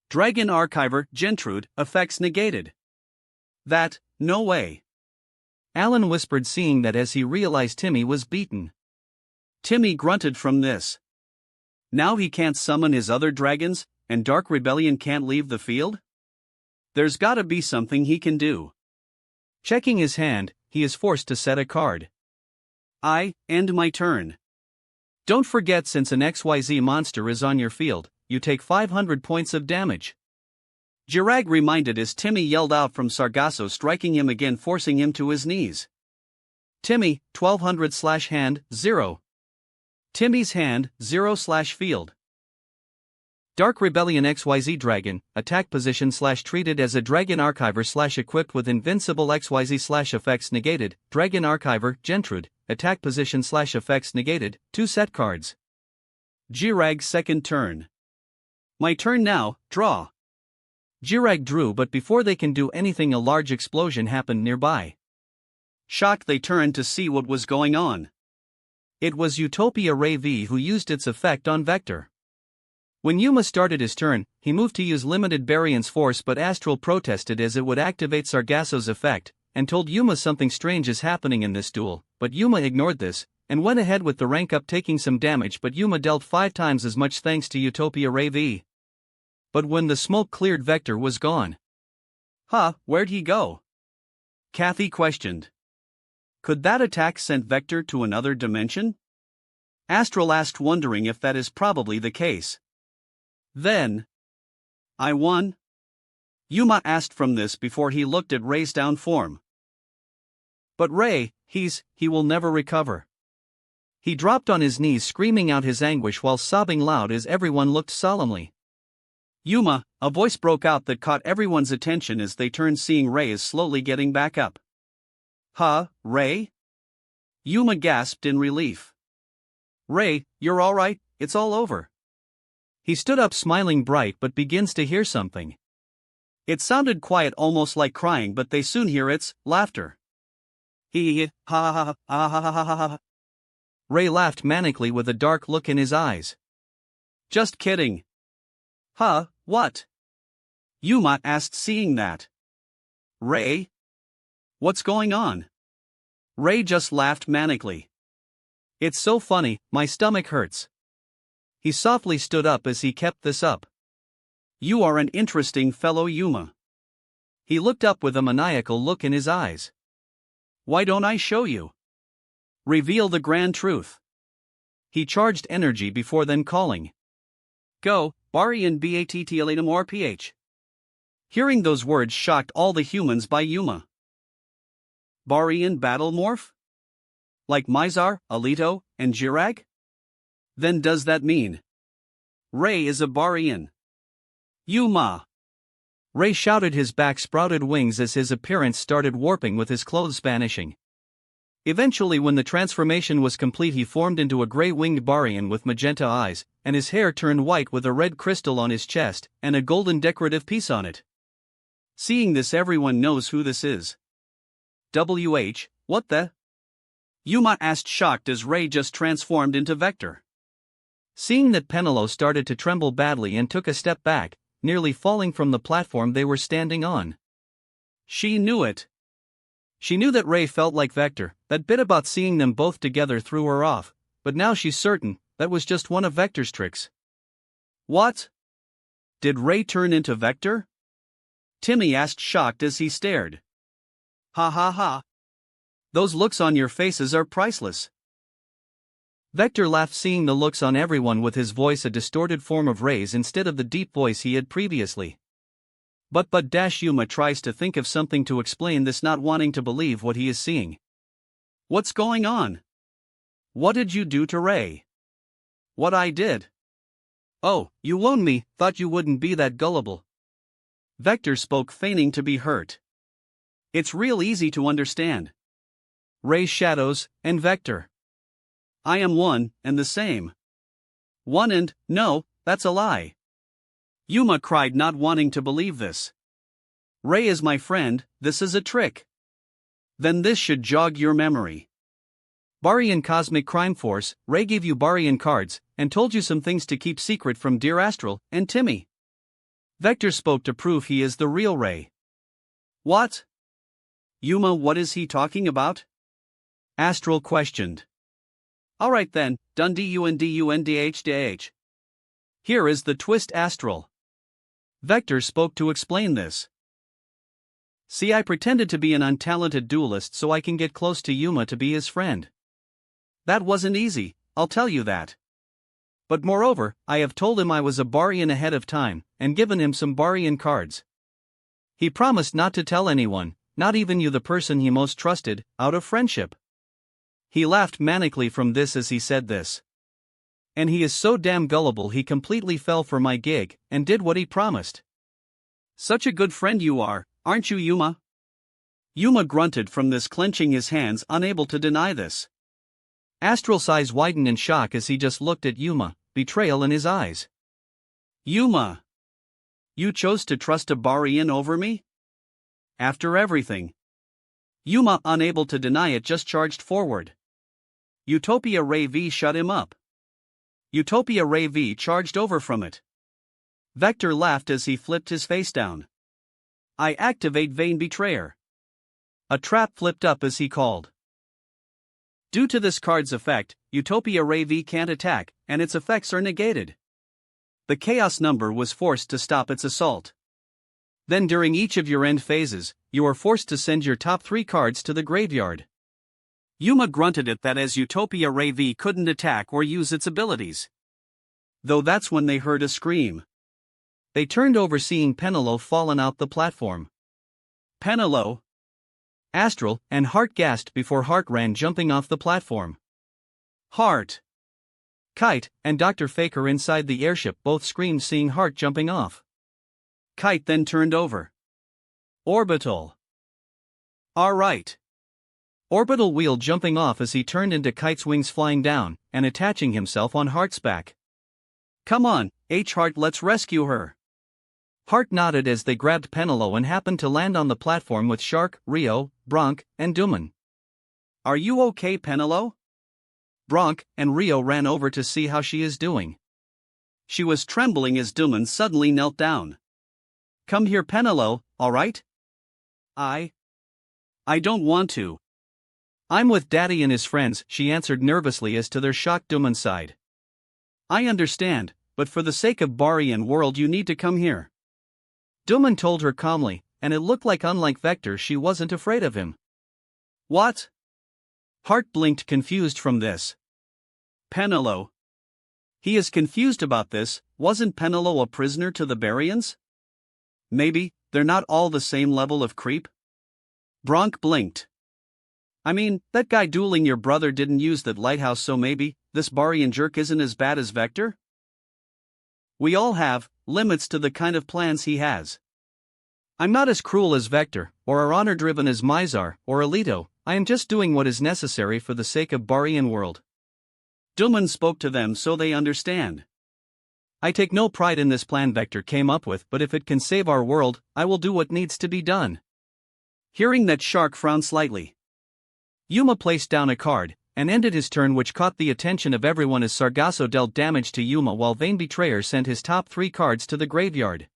Dragon Archiver, Gentrude, effects negated. That, no way. Alan whispered, seeing that as he realized Timmy was beaten. Timmy grunted from this. Now he can't summon his other dragons, and Dark Rebellion can't leave the field? There's gotta be something he can do. Checking his hand, he is forced to set a card. I end my turn. Don't forget, since an XYZ monster is on your field, you take 500 points of damage. Jirag reminded as Timmy yelled out from Sargasso, striking him again, forcing him to his knees. Timmy, 1200/hand, 0. Timmy's hand, 0/field. Dark Rebellion XYZ Dragon, attack position / treated as a Dragon Archiver / equipped with invincible XYZ / effects negated, Dragon Archiver, Gentrude, attack position / effects negated, 2 set cards. Jirag's second turn. My turn now, draw. Jirag drew, but before they can do anything, a large explosion happened nearby. Shocked, they turned to see what was going on. It was Utopia Ray V who used its effect on Vector. When Yuma started his turn, he moved to use limited Variance Force, but Astral protested as it would activate Sargasso's effect, and told Yuma something strange is happening in this duel, but Yuma ignored this, and went ahead with the rank up, taking some damage, but Yuma dealt 5 times as much thanks to Utopia Ray V. But when the smoke cleared, Vector was gone. Where'd he go? Kathy questioned. Could that attack send Vector to another dimension? Astral asked, wondering if that is probably the case. Then, I won? Yuma asked from this before he looked at Ray's down form. But Ray, he will never recover. He dropped on his knees, screaming out his anguish while sobbing loud as everyone looked solemnly. Yuma, a voice broke out that caught everyone's attention as they turned, seeing Ray is slowly getting back up. Ray? Yuma gasped in relief. Ray, you're alright, it's all over. He stood up, smiling bright, but begins to hear something. It sounded quiet, almost like crying, but they soon hear its laughter. Ha ha ha ha ha ha ha. Ray laughed manically with a dark look in his eyes. Just kidding. What? Yuma asked, seeing that. Ray? What's going on? Ray just laughed manically. It's so funny, my stomach hurts. He softly stood up as he kept this up. You are an interesting fellow, Yuma. He looked up with a maniacal look in his eyes. Why don't I show you? Reveal the grand truth. He charged energy before then calling. Go, Barian Battlatum RPH. Hearing those words shocked all the humans by Yuma. Barian Battle Morph? Like Mizar, Alito, and Jirag? Then does that mean Ray is a Barian? Yuma! Ray shouted, his back sprouted wings as his appearance started warping with his clothes vanishing. Eventually, when the transformation was complete, he formed into a gray-winged Barian with magenta eyes, and his hair turned white with a red crystal on his chest and a golden decorative piece on it. Seeing this, everyone knows who this is. What the? Yuma asked, shocked as Ray just transformed into Vector. Seeing that, Penelo started to tremble badly and took a step back, nearly falling from the platform they were standing on. She knew it. She knew that Ray felt like Vector. That bit about seeing them both together threw her off, but now she's certain that was just one of Vector's tricks. What? Did Ray turn into Vector? Timmy asked, shocked as he stared. Ha ha ha. Those looks on your faces are priceless. Vector laughed, seeing the looks on everyone, with his voice a distorted form of Ray's instead of the deep voice he had previously. But Yuma tries to think of something to explain this, not wanting to believe what he is seeing. What's going on? What did you do to Ray? What I did? Oh, you loaned me, thought you wouldn't be that gullible. Vector spoke, feigning to be hurt. It's real easy to understand. Ray, shadows, and Vector. I am one and the same. One and, no, that's a lie. Yuma cried, not wanting to believe this. Ray is my friend, this is a trick. Then this should jog your memory. Barian Cosmic Crime Force, Ray gave you Barian cards, and told you some things to keep secret from Dear Astral and Timmy. Vector spoke to prove he is the real Ray. What? Yuma, what is he talking about? Astral questioned. Alright then, Dundundundh. Here is the twist, Astral. Vector spoke to explain this. See, I pretended to be an untalented duelist so I can get close to Yuma to be his friend. That wasn't easy, I'll tell you that. But moreover, I have told him I was a Barian ahead of time, and given him some Barian cards. He promised not to tell anyone, not even you, the person he most trusted, out of friendship. He laughed manically from this as he said this. And he is so damn gullible he completely fell for my gig, and did what he promised. Such a good friend you are, aren't you, Yuma? Yuma grunted from this, clenching his hands, unable to deny this. Astral's eyes widened in shock as he just looked at Yuma, betrayal in his eyes. Yuma! You chose to trust a Barian over me? After everything. Yuma, unable to deny it, just charged forward. Utopia Ray V shut him up. Utopia Ray V charged over from it. Vector laughed as he flipped his face down. I activate Vain Betrayer. A trap flipped up as he called. Due to this card's effect, Utopia Ray V can't attack, and its effects are negated. The Chaos number was forced to stop its assault. Then during each of your end phases, you are forced to send your top 3 cards to the graveyard. Yuma grunted at that as Utopia Ray V couldn't attack or use its abilities. Though that's when they heard a scream. They turned over, seeing Penelope fallen out the platform. Penelope! Astral and Heart gasped before Heart ran, jumping off the platform. Heart! Kite and Dr. Faker inside the airship both screamed, seeing Heart jumping off. Kite then turned over. Orbital! Alright! Orbital wheeled, jumping off as he turned into Kite's wings, flying down and attaching himself on Heart's back. Come on, Heart, let's rescue her. Heart nodded as they grabbed Penelope and happened to land on the platform with Shark, Rio, Bronk, and Duman. Are you okay, Penelope? Bronk and Rio ran over to see how she is doing. She was trembling as Duman suddenly knelt down. Come here, Penelope, alright? I don't want to. I'm with Daddy and his friends, she answered nervously as to their shocked Duman sighed. I understand, but for the sake of Barian world you need to come here. Duman told her calmly, and it looked like, unlike Vector, she wasn't afraid of him. What? Heart blinked, confused from this. Penelope. He is confused about this. Wasn't Penelope a prisoner to the Barians? Maybe, they're not all the same level of creep? Bronk blinked. I mean, that guy dueling your brother didn't use that lighthouse, so maybe this Barian jerk isn't as bad as Vector? We all have limits to the kind of plans he has. I'm not as cruel as Vector, or are honor-driven as Mizar, or Alito. I am just doing what is necessary for the sake of Barian world. Duman spoke to them so they understand. I take no pride in this plan Vector came up with, but if it can save our world, I will do what needs to be done. Hearing that, Shark frowned slightly. Yuma placed down a card, and ended his turn, which caught the attention of everyone as Sargasso dealt damage to Yuma while Vain Betrayer sent his top 3 cards to the graveyard.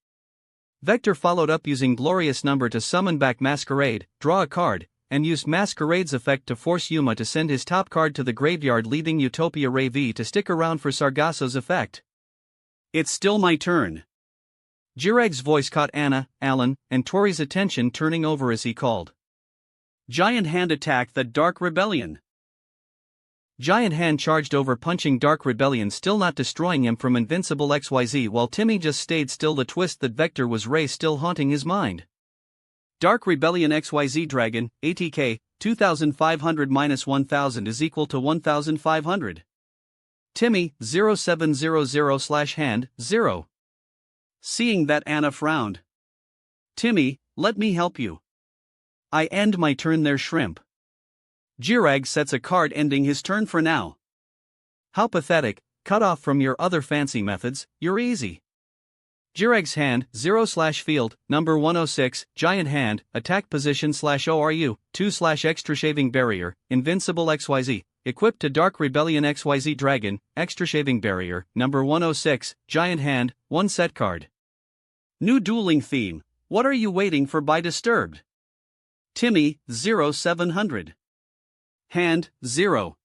Vector followed up using Glorious Number to summon back Masquerade, draw a card, and used Masquerade's effect to force Yuma to send his top card to the graveyard, leaving Utopia Ray V to stick around for Sargasso's effect. It's still my turn. Jirag's voice caught Anna, Alan, and Tori's attention, turning over as he called. Giant Hand attacked the Dark Rebellion. Giant Hand charged over, punching Dark Rebellion, still not destroying him from Invincible XYZ, while Timmy just stayed still. The twist that Vector was Ray still haunting his mind. Dark Rebellion XYZ Dragon, ATK, 2500 minus 1000 is equal to 1500. Timmy, 0700/hand, 0. Seeing that, Anna frowned. Timmy, let me help you. I end my turn there, Shrimp. Jirag sets a card, ending his turn for now. How pathetic, cut off from your other fancy methods, you're easy. Jirag's hand, 0/field, number 106, giant hand, attack position /ORU, 2/ extra shaving barrier, invincible XYZ, equipped to Dark Rebellion XYZ Dragon, extra shaving barrier, number 106, giant hand, 1 set card. New dueling theme, what are you waiting for? By Disturbed. Timmy, 0700. Hand, 0.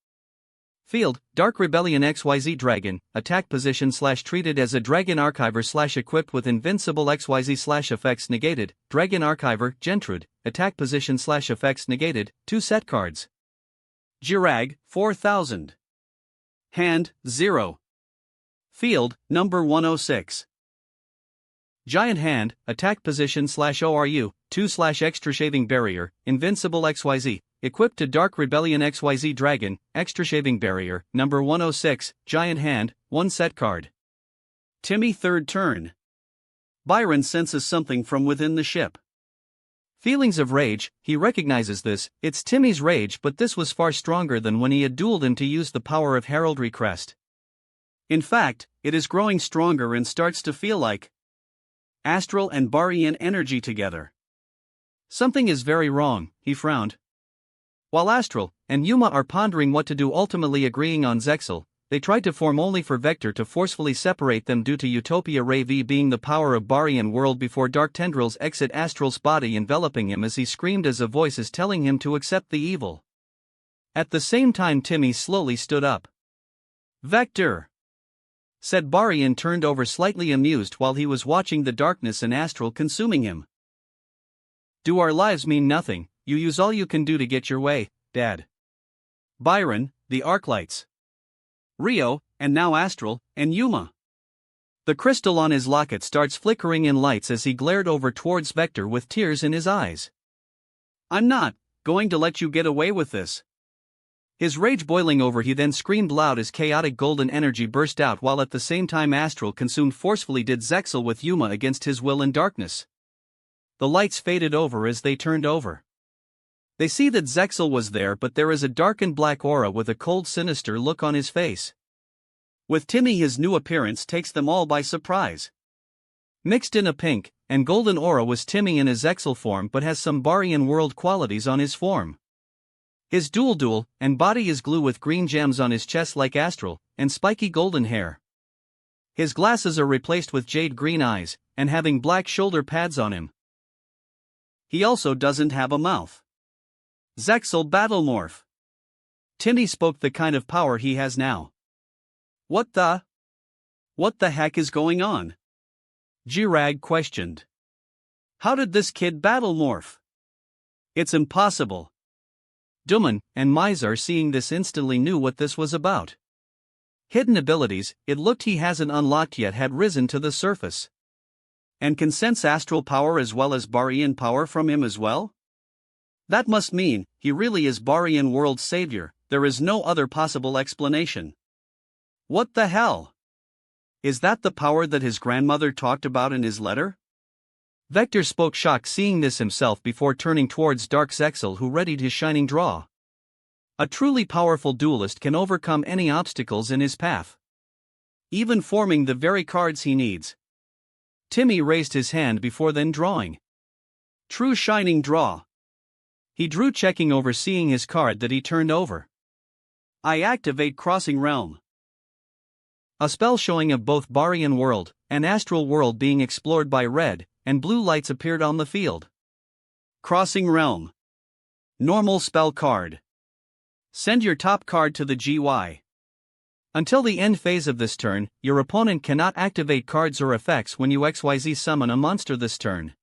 Field, Dark Rebellion XYZ Dragon, attack position / treated as a Dragon Archiver / equipped with invincible XYZ / effects negated, Dragon Archiver, Gentrude, attack position / effects negated, 2 set cards. Jirag, 4000. Hand, 0. Field, number 106. Giant hand, attack position / ORU, 2/ extra shaving barrier, invincible XYZ, equipped to Dark Rebellion XYZ Dragon, extra shaving barrier, number 106, giant hand, 1 set card. Timmy, third turn. Byron senses something from within the ship. Feelings of rage, he recognizes this, it's Timmy's rage, but this was far stronger than when he had dueled him to use the power of Heraldry Crest. In fact, it is growing stronger and starts to feel like astral and Barian energy together. Something is very wrong, he frowned. While Astral and Yuma are pondering what to do, ultimately agreeing on Zexal, they tried to form only for Vector to forcefully separate them due to Utopia Ray V being the power of Barian world before dark tendrils exit Astral's body, enveloping him as he screamed as a voice is telling him to accept the evil. At the same time, Timmy slowly stood up. Vector, said Bari, and turned over slightly amused while he was watching the darkness and Astral consuming him. Do our lives mean nothing? You use all you can do to get your way, Dad. Byron, the Arclights. Rio, and now Astral, and Yuma. The crystal on his locket starts flickering in lights as he glared over towards Vector with tears in his eyes. I'm not going to let you get away with this. His rage boiling over, he then screamed loud as chaotic golden energy burst out, while at the same time Astral consumed forcefully did Zexal with Yuma against his will in darkness. The lights faded over as they turned over. They see that Zexal was there, but there is a darkened black aura with a cold, sinister look on his face. With Timmy, his new appearance takes them all by surprise. Mixed in a pink and golden aura was Timmy in his Zexal form, but has some Barian world qualities on his form. His dual and body is glue with green gems on his chest like Astral, and spiky golden hair. His glasses are replaced with jade green eyes, and having black shoulder pads on him. He also doesn't have a mouth. Zexal Battlemorph. Timmy spoke the kind of power he has now. What the heck is going on? Jirag questioned. How did this kid Battlemorph? It's impossible. Duman and Mizar, seeing this, instantly knew what this was about. Hidden abilities, it looked he hasn't unlocked yet, had risen to the surface. And can sense astral power as well as Barian power from him as well? That must mean he really is Barian world's savior. There is no other possible explanation. What the hell? Is that the power that his grandmother talked about in his letter? Vector spoke, shocked seeing this himself, before turning towards Dark Zexal, who readied his shining draw. A truly powerful duelist can overcome any obstacles in his path, even forming the very cards he needs. Timmy raised his hand before then drawing. True shining draw. He drew, checking over, seeing his card that he turned over. I activate Crossing Realm. A spell showing of both Barian world and Astral world being explored by red and blue lights appeared on the field. Crossing Realm. Normal spell card. Send your top card to the GY. Until the end phase of this turn, your opponent cannot activate cards or effects when you XYZ summon a monster this turn.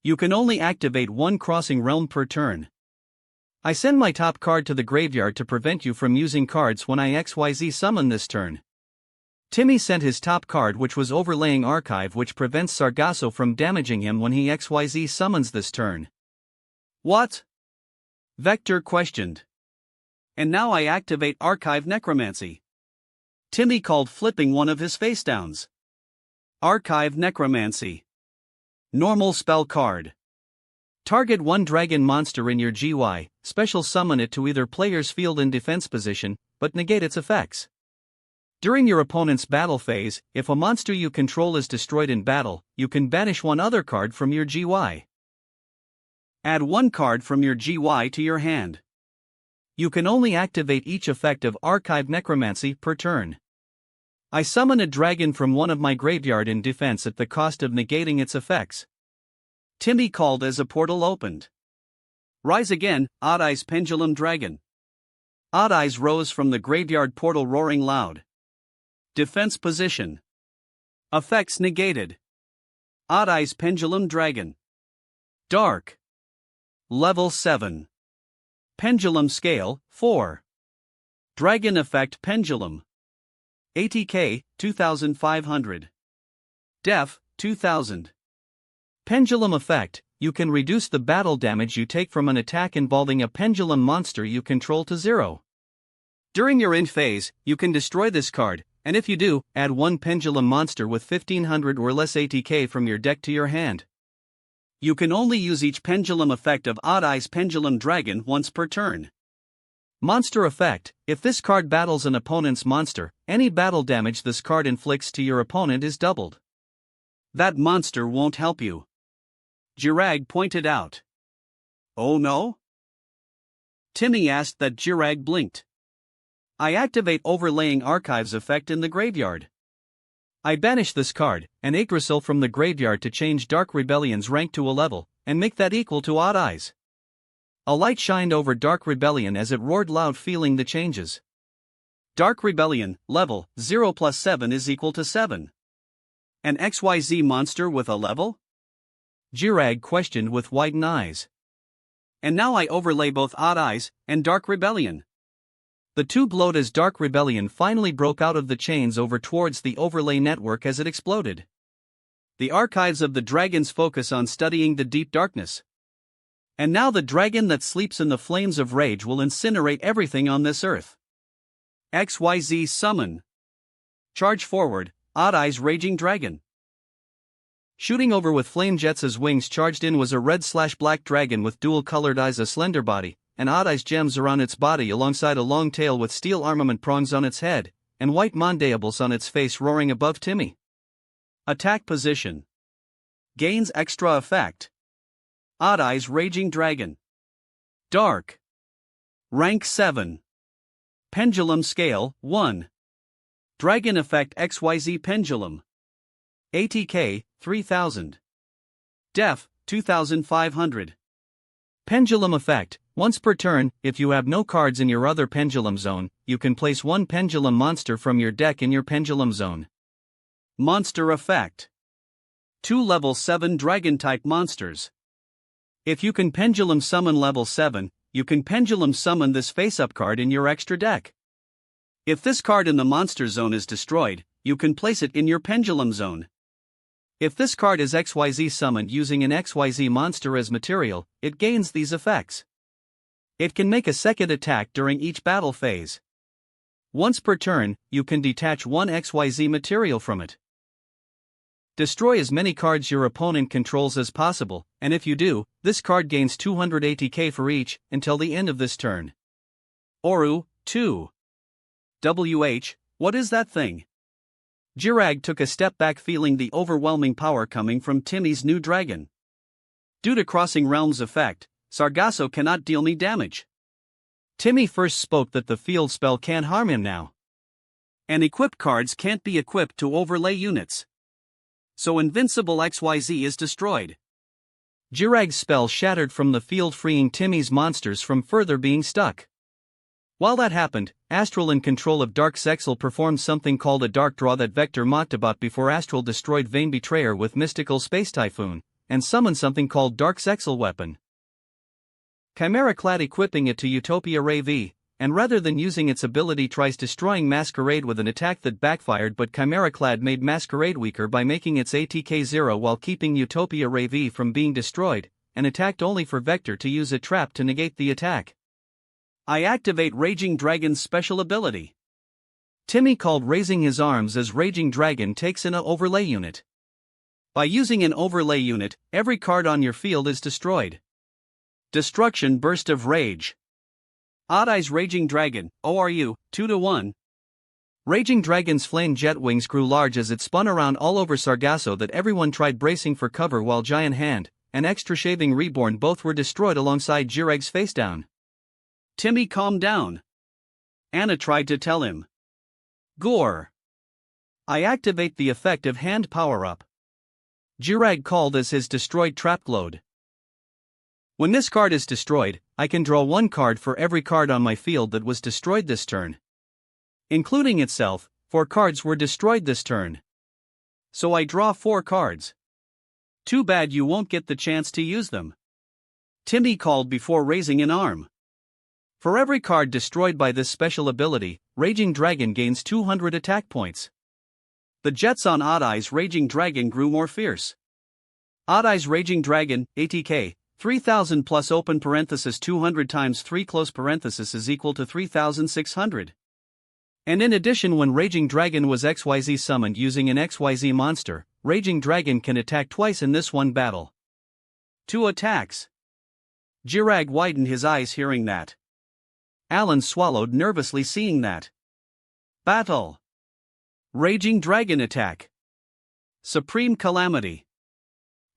You can only activate one Crossing Realm per turn. I send my top card to the graveyard to prevent you from using cards when I XYZ summon this turn. Timmy sent his top card, which was Overlaying Archive, which prevents Sargasso from damaging him when he XYZ summons this turn. What? Vector questioned. And now I activate Archive Necromancy. Timmy called, flipping one of his face downs. Archive Necromancy. Normal spell card. Target one dragon monster in your GY, special summon it to either player's field in defense position, but negate its effects. During your opponent's battle phase, if a monster you control is destroyed in battle, you can banish one other card from your GY. Add one card from your GY to your hand. You can only activate each effect of Archive Necromancy per turn. I summon a dragon from one of my graveyard in defense at the cost of negating its effects. Timmy called as a portal opened. Rise again, Odd Eyes Pendulum Dragon. Odd Eyes rose from the graveyard portal roaring loud. Defense position. Effects negated. Odd Eyes Pendulum Dragon. Dark. Level 7. Pendulum Scale, 4. Dragon Effect Pendulum. ATK, 2500. Def, 2000. Pendulum Effect, you can reduce the battle damage you take from an attack involving a pendulum monster you control to 0. During your end phase, you can destroy this card, and if you do, add one pendulum monster with 1500 or less ATK from your deck to your hand. You can only use each pendulum effect of Odd Eyes Pendulum Dragon once per turn. Monster Effect, if this card battles an opponent's monster, any battle damage this card inflicts to your opponent is doubled. That monster won't help you. Jirag pointed out. Oh no? Timmy asked that Jirag blinked. I activate Overlaying Archives effect in the graveyard. I banish this card, an Yggdrasil from the graveyard to change Dark Rebellion's rank to a level, and make that equal to Odd Eyes. A light shined over Dark Rebellion as it roared loud, feeling the changes. Dark Rebellion, level, 0 plus 7 is equal to 7. An XYZ monster with a level? Jirag questioned with widened eyes. And now I overlay both Odd Eyes and Dark Rebellion. The two glowed as Dark Rebellion finally broke out of the chains over towards the overlay network as it exploded. The archives of the dragons focus on studying the deep darkness. And now the dragon that sleeps in the flames of rage will incinerate everything on this earth. XYZ Summon. Charge forward, Odd Eyes Raging Dragon. Shooting over with flame jets as wings charged in was a red/black dragon with dual-colored eyes, a slender body, and Odd Eyes gems around its body alongside a long tail with steel armament prongs on its head, and white mandibles on its face roaring above Timmy. Attack position. Gains extra effect. Odd Eyes Raging Dragon. Dark. Rank 7. Pendulum Scale, 1. Dragon Effect XYZ Pendulum. ATK, 3000. Def, 2500. Pendulum Effect, once per turn, if you have no cards in your other pendulum zone, you can place one pendulum monster from your deck in your pendulum zone. Monster Effect. 2 level 7 dragon-type monsters. If you can pendulum summon level 7, you can pendulum summon this face-up card in your extra deck. If this card in the monster zone is destroyed, you can place it in your pendulum zone. If this card is XYZ summoned using an XYZ monster as material, it gains these effects. It can make a second attack during each battle phase. Once per turn, you can detach one XYZ material from it. Destroy as many cards your opponent controls as possible, and if you do, this card gains 200 ATK for each, until the end of this turn. Oru, 2. WH, what is that thing? Jirag took a step back, feeling the overwhelming power coming from Timmy's new dragon. Due to Crossing Realms effect, Sargasso cannot deal me damage. Timmy first spoke that the field spell can't harm him now. And equipped cards can't be equipped to overlay units. So Invincible XYZ is destroyed. Jirag's spell shattered from the field, freeing Timmy's monsters from further being stuck. While that happened, Astral in control of Dark Zexal performed something called a Dark Draw that Vector mocked about before Astral destroyed Vain Betrayer with Mystical Space Typhoon, and summoned something called Dark Zexal Weapon. Chimera Clad equipping it to Utopia Ray V, and rather than using its ability tries destroying Masquerade with an attack that backfired, but Chimera Clad made Masquerade weaker by making its ATK 0 while keeping Utopia Ray V from being destroyed, and attacked only for Vector to use a trap to negate the attack. I activate Raging Dragon's special ability. Timmy called raising his arms as Raging Dragon takes in an overlay unit. By using an overlay unit, every card on your field is destroyed. Destruction Burst of Rage. Odd Eyes Raging Dragon, ORU, 2-1. Raging Dragon's flame jet wings grew large as it spun around all over Sargasso that everyone tried bracing for cover while Giant Hand and Extra Shaving Reborn both were destroyed alongside Jireg's face down. Timmy, calm down. Anna tried to tell him. Gore. I activate the effect of hand power-up. Jireg called as his destroyed trap glowed. When this card is destroyed, I can draw one card for every card on my field that was destroyed this turn. Including itself, 4 cards were destroyed this turn. So I draw 4 cards. Too bad you won't get the chance to use them. Timmy called before raising an arm. For every card destroyed by this special ability, Raging Dragon gains 200 attack points. The Jets on Odd Eye's Raging Dragon grew more fierce. Odd Eye's Raging Dragon, ATK, 3000 plus open parenthesis 200 times 3 close parenthesis is equal to 3600. And in addition, when Raging Dragon was XYZ summoned using an XYZ monster, Raging Dragon can attack twice in this one battle. 2 attacks. Jireg widened his eyes hearing that. Alan swallowed nervously seeing that. Battle. Raging Dragon attack. Supreme Calamity.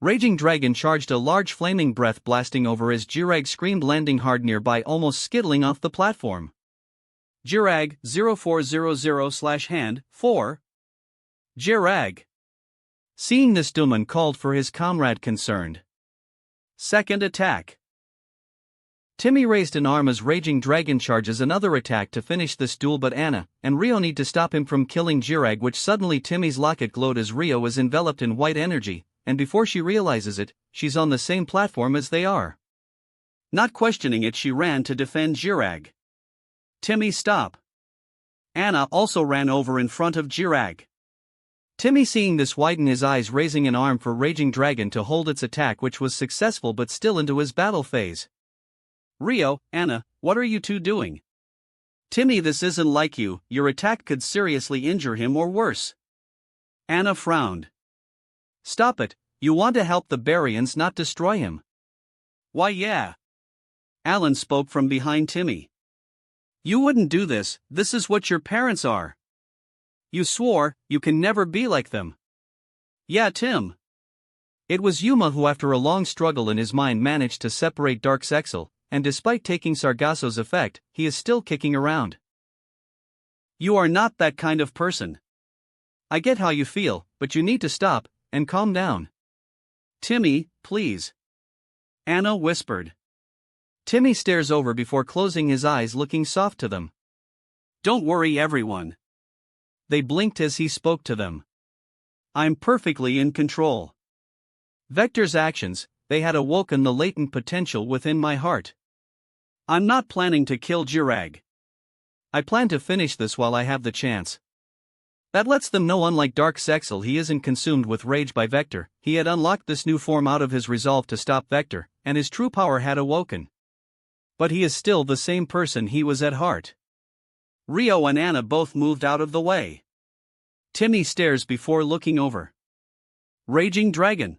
Raging Dragon charged a large flaming breath blasting over as Jireg screamed, landing hard nearby, almost skittling off the platform. Jireg 0400/hand 4. Jireg. Seeing this, Duman called for his comrade concerned. Second attack. Timmy raised an arm as Raging Dragon charges another attack to finish this duel, but Anna and Rio need to stop him from killing Jireg, which suddenly Timmy's locket glowed as Rio is enveloped in white energy, and before she realizes it, she's on the same platform as they are. Not questioning it, she ran to defend Jireg. Timmy, stop. Anna also ran over in front of Jireg. Timmy, seeing this, widened his eyes, raising an arm for Raging Dragon to hold its attack, which was successful but still into his battle phase. Rio, Anna, what are you two doing? Timmy, this isn't like you, your attack could seriously injure him or worse. Anna frowned. Stop it, you want to help the Baryons, not destroy him. Why, yeah. Alan spoke from behind Timmy. You wouldn't do this, this is what your parents are. You swore, you can never be like them. Yeah, Tim. It was Yuma who, after a long struggle in his mind, managed to separate Dark Zexal, and despite taking Sargasso's effect, he is still kicking around. You are not that kind of person. I get how you feel, but you need to stop and calm down. Timmy, please. Anna whispered. Timmy stares over before closing his eyes, looking soft to them. Don't worry, everyone. They blinked as he spoke to them. I'm perfectly in control. Vector's actions, they had awoken the latent potential within my heart. I'm not planning to kill Jireg. I plan to finish this while I have the chance. That lets them know, unlike Dark Zexal, he isn't consumed with rage by Vector. He had unlocked this new form out of his resolve to stop Vector, and his true power had awoken. But he is still the same person he was at heart. Rio and Anna both moved out of the way. Timmy stares before looking over. Raging Dragon.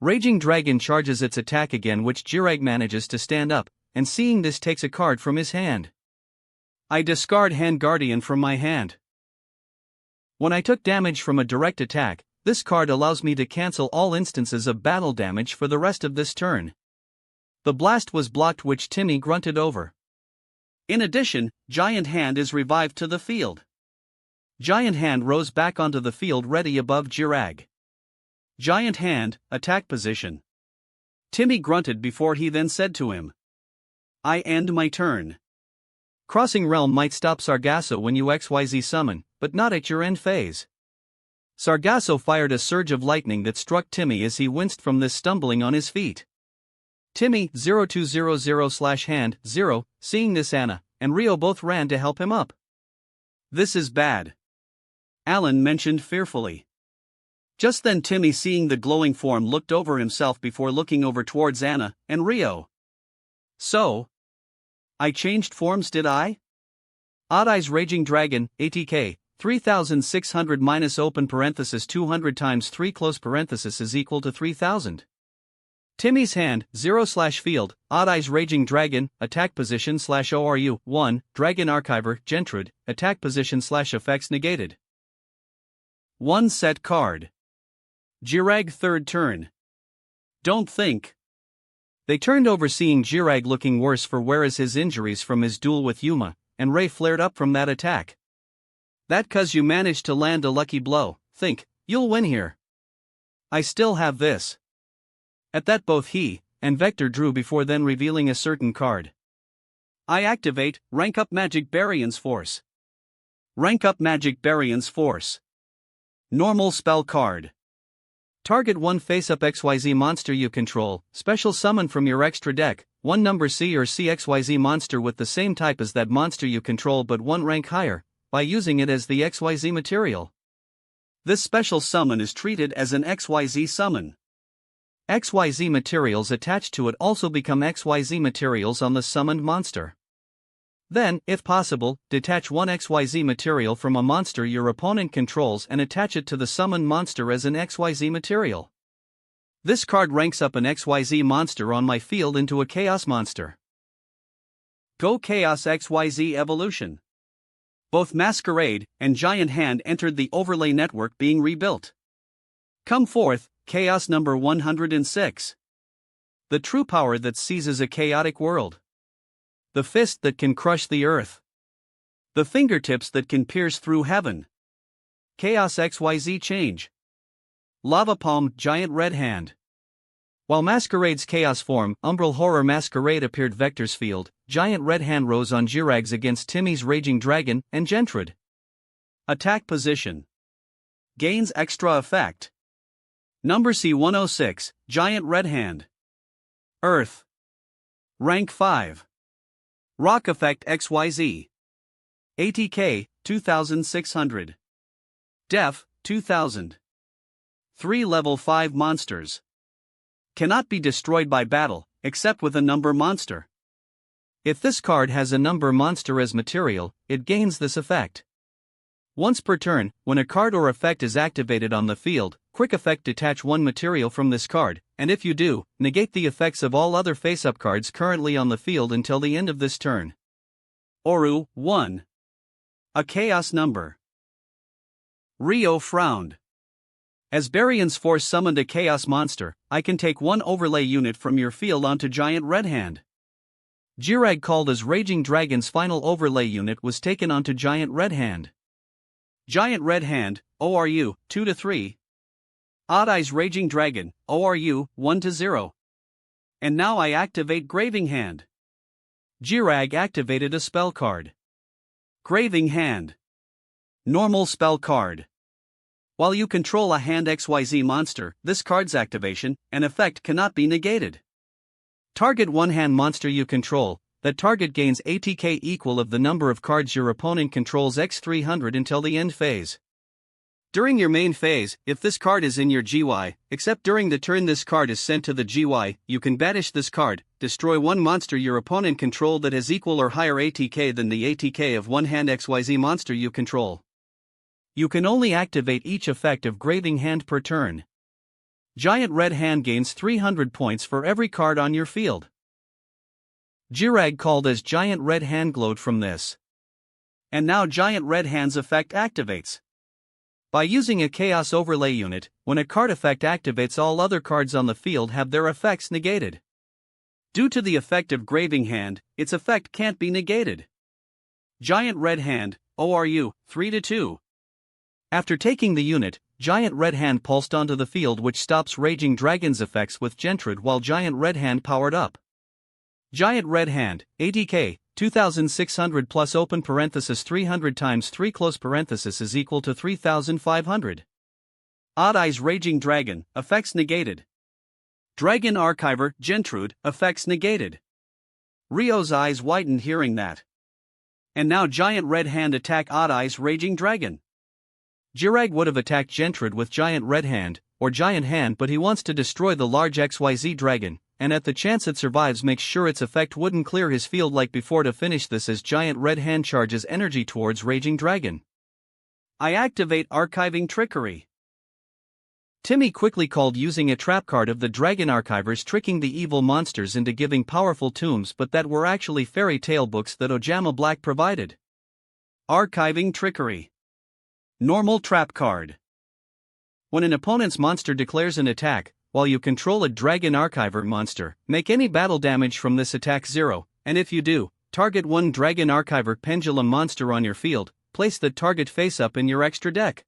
Raging Dragon charges its attack again, which Jireg manages to stand up, and seeing this, takes a card from his hand. I discard Hand Guardian from my hand. When I took damage from a direct attack, this card allows me to cancel all instances of battle damage for the rest of this turn. The blast was blocked, which Timmy grunted over. In addition, Giant Hand is revived to the field. Giant Hand rose back onto the field, ready above Jireg. Giant Hand, attack position. Timmy grunted before he then said to him. I end my turn. Crossing Realm might stop Sargasso when you XYZ summon, but not at your end phase. Sargasso fired a surge of lightning that struck Timmy as he winced from this, stumbling on his feet. Timmy 0200/hand 0, seeing this, Anna and Rio both ran to help him up. This is bad. Alan mentioned fearfully. Just then Timmy, seeing the glowing form, looked over himself before looking over towards Anna and Rio. So? I changed forms, did I? Odd Eye's Raging Dragon, ATK, 3600 minus open parenthesis 200 times 3 close parenthesis is equal to 3000. Timmy's hand, 0/field, Odd Eyes Raging Dragon, attack position /ORU, 1, Dragon Archiver, Gentrude, attack position /effects negated. 1 set card. Jirag third turn. Don't think. They turned over seeing Jirag looking worse for wear as his injuries from his duel with Yuma, and Ray flared up from that attack. That 'cause you managed to land a lucky blow, think, you'll win here. I still have this. At that both he and Vector drew before then revealing a certain card. I activate, rank up Magic Barion's Force. Rank up Magic Barion's Force. Normal spell card. Target one face-up XYZ monster you control, special summon from your extra deck, one number C or CXYZ monster with the same type as that monster you control but one rank higher, by using it as the XYZ material. This special summon is treated as an XYZ summon. XYZ materials attached to it also become XYZ materials on the summoned monster. Then, if possible, detach one XYZ material from a monster your opponent controls and attach it to the summoned monster as an XYZ material. This card ranks up an XYZ monster on my field into a Chaos monster. Go Chaos XYZ Evolution. Both Masquerade and Giant Hand entered the overlay network being rebuilt. Come forth, Chaos number 106. The true power that seizes a chaotic world. The fist that can crush the earth. The fingertips that can pierce through heaven. Chaos XYZ Change. Lava Palm, Giant Red Hand. While Masquerade's Chaos form, Umbral Horror Masquerade appeared Vector's field, Giant Red Hand rose on Jirag's against Timmy's Raging Dragon and Gentrude. Attack position. Gains extra effect. Number C106, Giant Red Hand. Earth. Rank 5. Rock Effect XYZ. ATK, 2600. Def, 2000. 3 level 5 monsters. Cannot be destroyed by battle, except with a number monster. If this card has a number monster as material, it gains this effect. Once per turn, when a card or effect is activated on the field, quick effect detach one material from this card, and if you do, negate the effects of all other face-up cards currently on the field until the end of this turn. Oru, 1. A Chaos number. Rio frowned. As Barion's Force summoned a Chaos monster, I can take one overlay unit from your field onto Giant Red Hand. Jirag called as Raging Dragon's final overlay unit was taken onto Giant Red Hand. Giant Red Hand, ORU, 2-3. Odd Eyes Raging Dragon, ORU, 1-0. And now I activate Graving Hand. Jirag activated a spell card. Graving Hand. Normal spell card. While you control a hand XYZ monster, this card's activation and effect cannot be negated. Target one hand monster you control. That target gains ATK equal of the number of cards your opponent controls x 300 until the end phase. During your main phase, if this card is in your GY, except during the turn this card is sent to the GY, you can banish this card, destroy one monster your opponent controlled that has equal or higher ATK than the ATK of one hand XYZ monster you control. You can only activate each effect of Graving Hand per turn. Giant Red Hand gains 300 points for every card on your field. Jirag called as Giant Red Hand glowed from this. And now Giant Red Hand's effect activates. By using a Chaos Overlay unit, when a card effect activates all other cards on the field have their effects negated. Due to the effect of Graving Hand, its effect can't be negated. Giant Red Hand, ORU, 3-2. After taking the unit, Giant Red Hand pulsed onto the field which stops Raging Dragon's effects with Gentrude while Giant Red Hand powered up. Giant Red Hand, ATK, 2600 plus open parenthesis 300 times 3 close parenthesis is equal to 3500. Odd Eyes Raging Dragon, effects negated. Dragon Archiver, Gentrude, effects negated. Rio's eyes widened hearing that. And now Giant Red Hand attack Odd Eyes Raging Dragon. Jirag would have attacked Gentrude with Giant Red Hand, or Giant Hand, but he wants to destroy the large XYZ dragon, and at the chance it survives makes sure its effect wouldn't clear his field like before to finish this as Giant Red Hand charges energy towards Raging Dragon. I activate Archiving Trickery. Timmy quickly called using a trap card of the Dragon Archivers, tricking the evil monsters into giving powerful tombs, but that were actually fairy tale books that Ojama Black provided. Archiving trickery. Normal trap card. When an opponent's monster declares an attack, while you control a Dragon Archiver monster, make any battle damage from this attack 0, and if you do, target one Dragon Archiver Pendulum monster on your field, place the target face up in your extra deck.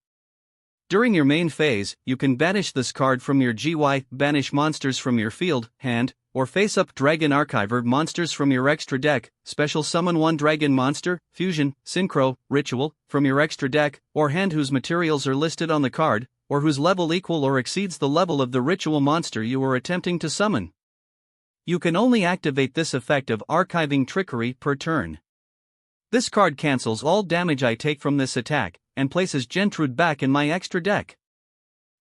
During your main phase, you can banish this card from your GY, banish monsters from your field, hand, or face-up Dragon Archiver monsters from your extra deck, special summon one Dragon monster, fusion, synchro, ritual, from your extra deck, or hand whose materials are listed on the card, or whose level equal or exceeds the level of the ritual monster you are attempting to summon. You can only activate this effect of Archiving Trickery per turn. This card cancels all damage I take from this attack, and places Gentrude back in my extra deck.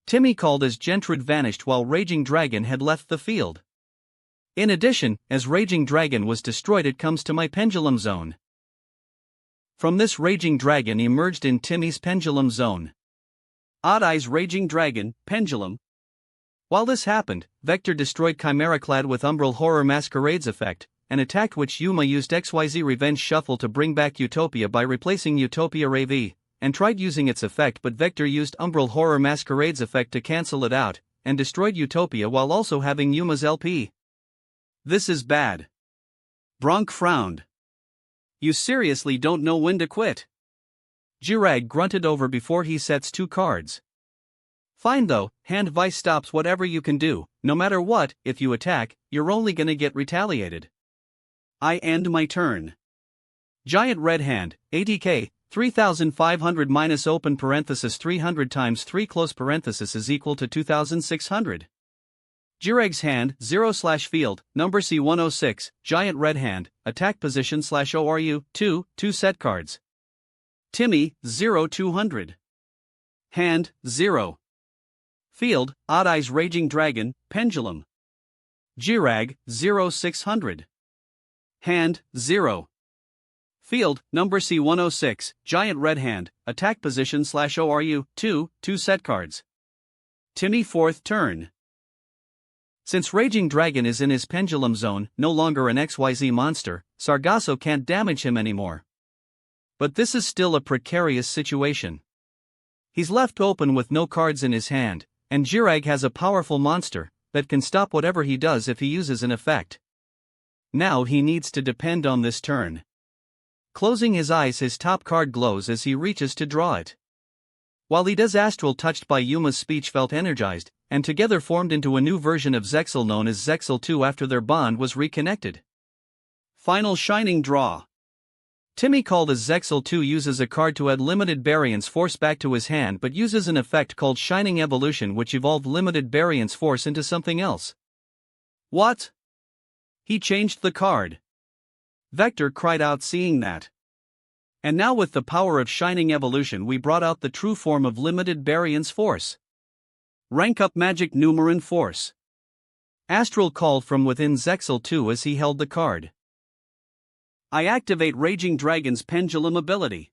Timmy called as Gentrude vanished while Raging Dragon had left the field. In addition, as Raging Dragon was destroyed, it comes to my Pendulum Zone. From this, Raging Dragon emerged in Timmy's Pendulum Zone. Odd Eyes Raging Dragon, Pendulum. While this happened, Vector destroyed Chimera-clad with Umbral Horror Masquerade's effect, an attack which Yuma used XYZ Revenge Shuffle to bring back Utopia by replacing Utopia Ravi, and tried using its effect, but Vector used Umbral Horror Masquerade's effect to cancel it out, and destroyed Utopia while also having Yuma's LP. This is bad. Bronk frowned. You seriously don't know when to quit. Jirag grunted over before he sets 2 cards. Fine though, hand vice stops whatever you can do, no matter what. If you attack, you're only gonna get retaliated. I end my turn. Giant Red Hand, ATK, 3500 minus open parenthesis 300 times 3 close parenthesis is equal to 2600. Jirag's hand, 0/field, number C106, Giant Red Hand, attack position /ORU, 2 set cards. Timmy, 0/200. Hand, 0. Field, Odd Eyes Raging Dragon, Pendulum. Jirag, 0/600. Hand, 0. Field, number C106, Giant Red Hand, attack position /ORU, 2 set cards. Timmy 4th turn. Since Raging Dragon is in his Pendulum Zone, no longer an XYZ monster, Sargasso can't damage him anymore. But this is still a precarious situation. He's left open with no cards in his hand, and Jirag has a powerful monster that can stop whatever he does if he uses an effect. Now he needs to depend on this turn. Closing his eyes, his top card glows as he reaches to draw it. While he does, Astral, touched by Yuma's speech, felt energized, and together formed into a new version of Zexal known as Zexal 2 after their bond was reconnected. Final Shining Draw. Timmy, called as Zexal 2, uses a card to add Limited Variance Force back to his hand, but uses an effect called Shining Evolution which evolved Limited Variance Force into something else. What? He changed the card. Vector cried out seeing that. And now with the power of Shining Evolution we brought out the true form of Limited Variance Force. Rank up Magic Numeron Force. Astral called from within Zexal 2 as he held the card. I activate Raging Dragon's Pendulum ability.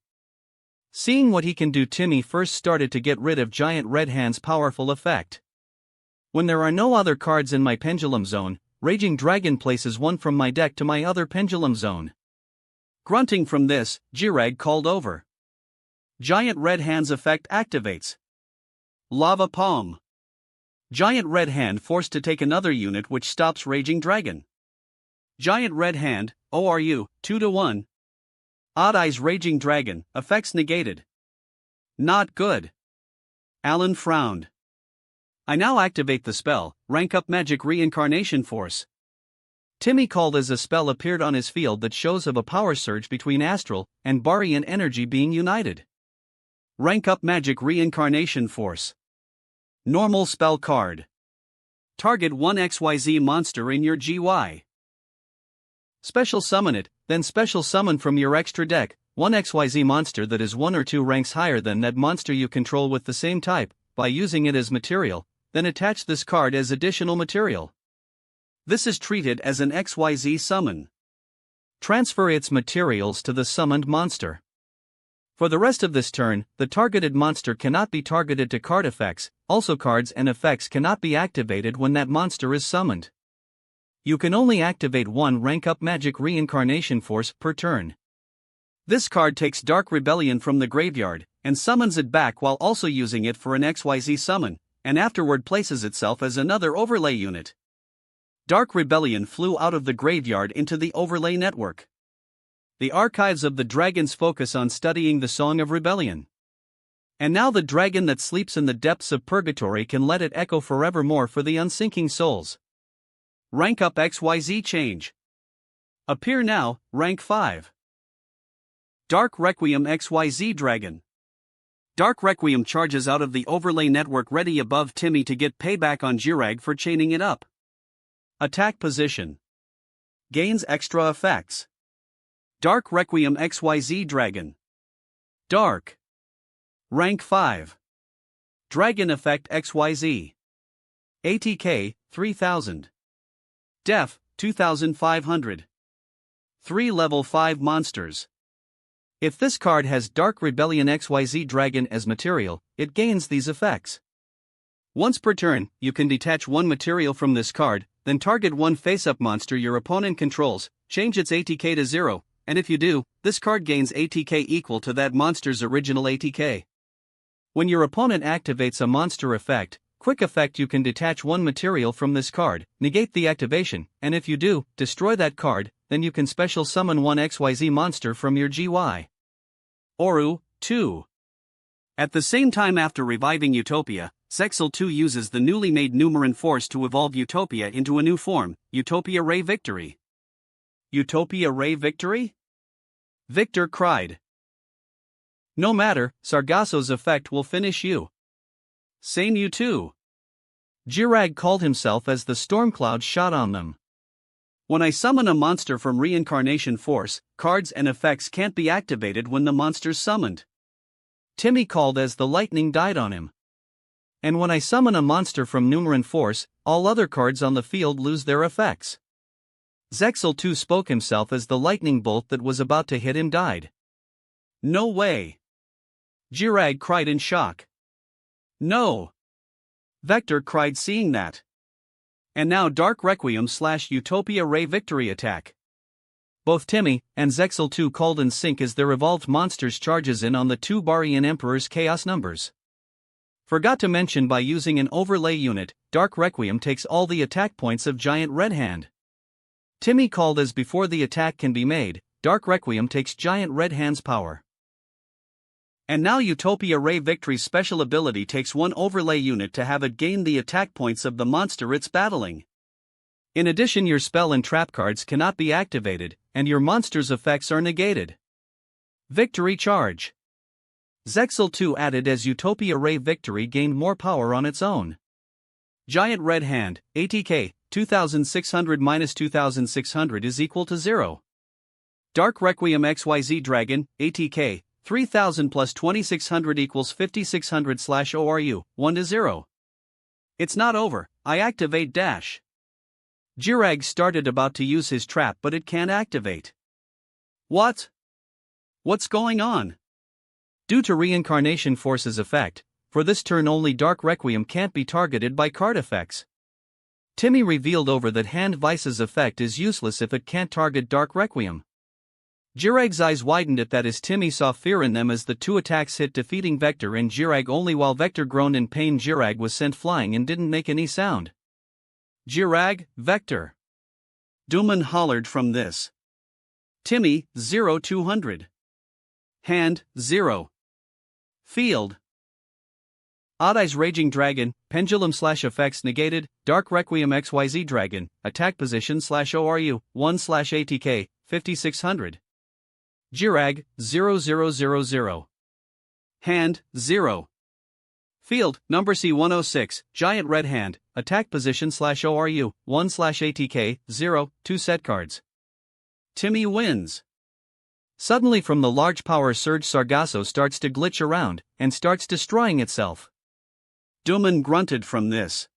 Seeing what he can do, Timmy first started to get rid of Giant Red Hand's powerful effect. When there are no other cards in my Pendulum Zone, Raging Dragon places one from my deck to my other Pendulum Zone. Grunting from this, Jirag called over. Giant Red Hand's effect activates. Lava Palm. Giant Red Hand forced to take another unit which stops Raging Dragon. Giant Red Hand, ORU, 2/1. Odd Eyes Raging Dragon, effects negated. Not good. Alan frowned. I now activate the spell, Rank Up Magic Reincarnation Force. Timmy, called as a spell, appeared on his field that shows of a power surge between Astral and Barian energy being united. Rank Up Magic Reincarnation Force. Normal spell card. Target one XYZ monster in your GY. Special summon it, then special summon from your extra deck, one XYZ monster that is 1 or 2 ranks higher than that monster you control with the same type, by using it as material, then attach this card as additional material. This is treated as an XYZ summon. Transfer its materials to the summoned monster. For the rest of this turn, the targeted monster cannot be targeted to card effects, also cards and effects cannot be activated when that monster is summoned. You can only activate one rank-up magic reincarnation force per turn. This card takes Dark Rebellion from the graveyard, and summons it back while also using it for an XYZ summon, and afterward places itself as another overlay unit. Dark Rebellion flew out of the graveyard into the overlay network. The archives of the dragons focus on studying the Song of Rebellion. And now the dragon that sleeps in the depths of purgatory can let it echo forevermore for the unsinking souls. Rank up XYZ change. Appear now, rank 5. Dark Requiem XYZ Dragon. Dark Requiem charges out of the overlay network ready above Timmy to get payback on Jirag for chaining it up. Attack position. Gains extra effects. Dark Requiem XYZ Dragon. Dark. Rank 5. Dragon Effect XYZ. ATK, 3000. Def, 2500. 3 level 5 monsters. If this card has Dark Rebellion XYZ Dragon as material, it gains these effects. Once per turn, you can detach one material from this card, then target one face-up monster your opponent controls, change its ATK to 0, and if you do, this card gains ATK equal to that monster's original ATK. When your opponent activates a monster effect, quick effect, you can detach one material from this card, negate the activation, and if you do, destroy that card, then you can special summon one XYZ monster from your GY. Oru, 2. At the same time after reviving Utopia, Zexal 2 uses the newly made Numeran Force to evolve Utopia into a new form, Utopia Ray Victory. Utopia Ray Victory? Victor cried. No matter, Sargasso's effect will finish you. Same you too. Jirag called himself as the storm cloud shot on them. When I summon a monster from Reincarnation Force, cards and effects can't be activated when the monster's summoned. Timmy called as the lightning died on him. And when I summon a monster from Numeran Force, all other cards on the field lose their effects. Zexal 2 spoke himself as the lightning bolt that was about to hit him died. No way. Jirag cried in shock. No. Vector cried seeing that. And now Dark Requiem / Utopia Ray Victory attack. Both Timmy and Zexal 2 called in sync as their evolved monsters charges in on the two Barian Emperor's chaos numbers. Forgot to mention, by using an overlay unit, Dark Requiem takes all the attack points of Giant Red Hand. Timmy called as before the attack can be made, Dark Requiem takes Giant Red Hand's power. And now Utopia Ray Victory's special ability takes one overlay unit to have it gain the attack points of the monster it's battling. In addition, your spell and trap cards cannot be activated, and your monster's effects are negated. Victory Charge. Zexal 2 added as Utopia Ray Victory gained more power on its own. Giant Red Hand, ATK, 2600 minus 2600 is equal to 0. Dark Requiem XYZ Dragon, ATK, 3000 plus 2600 equals 5600 / ORU, 1 to 0. It's not over, I activate dash. Jirag started about to use his trap, but it can't activate. What? What's going on? Due to Reincarnation Force's effect, for this turn only Dark Requiem can't be targeted by card effects. Timmy revealed over that Hand Vice's effect is useless if it can't target Dark Requiem. Jirag's eyes widened at that as Timmy saw fear in them as the two attacks hit, defeating Vector and Jirag only while Vector groaned in pain. Jirag was sent flying and didn't make any sound. Jirag, Vector. Duman hollered from this. Timmy, 0-200. Hand, 0. Field. Odd Eyes Raging Dragon, Pendulum / effects negated, Dark Requiem XYZ Dragon, attack position / ORU, 1 / ATK, 5600. Jirag, 0000. Hand, 0. Field, number C106, Giant Red Hand, attack position / ORU, 1 / ATK, 0, 2 set cards. Timmy wins. Suddenly from the large power surge, Sargasso starts to glitch around, and starts destroying itself. Duman grunted from this.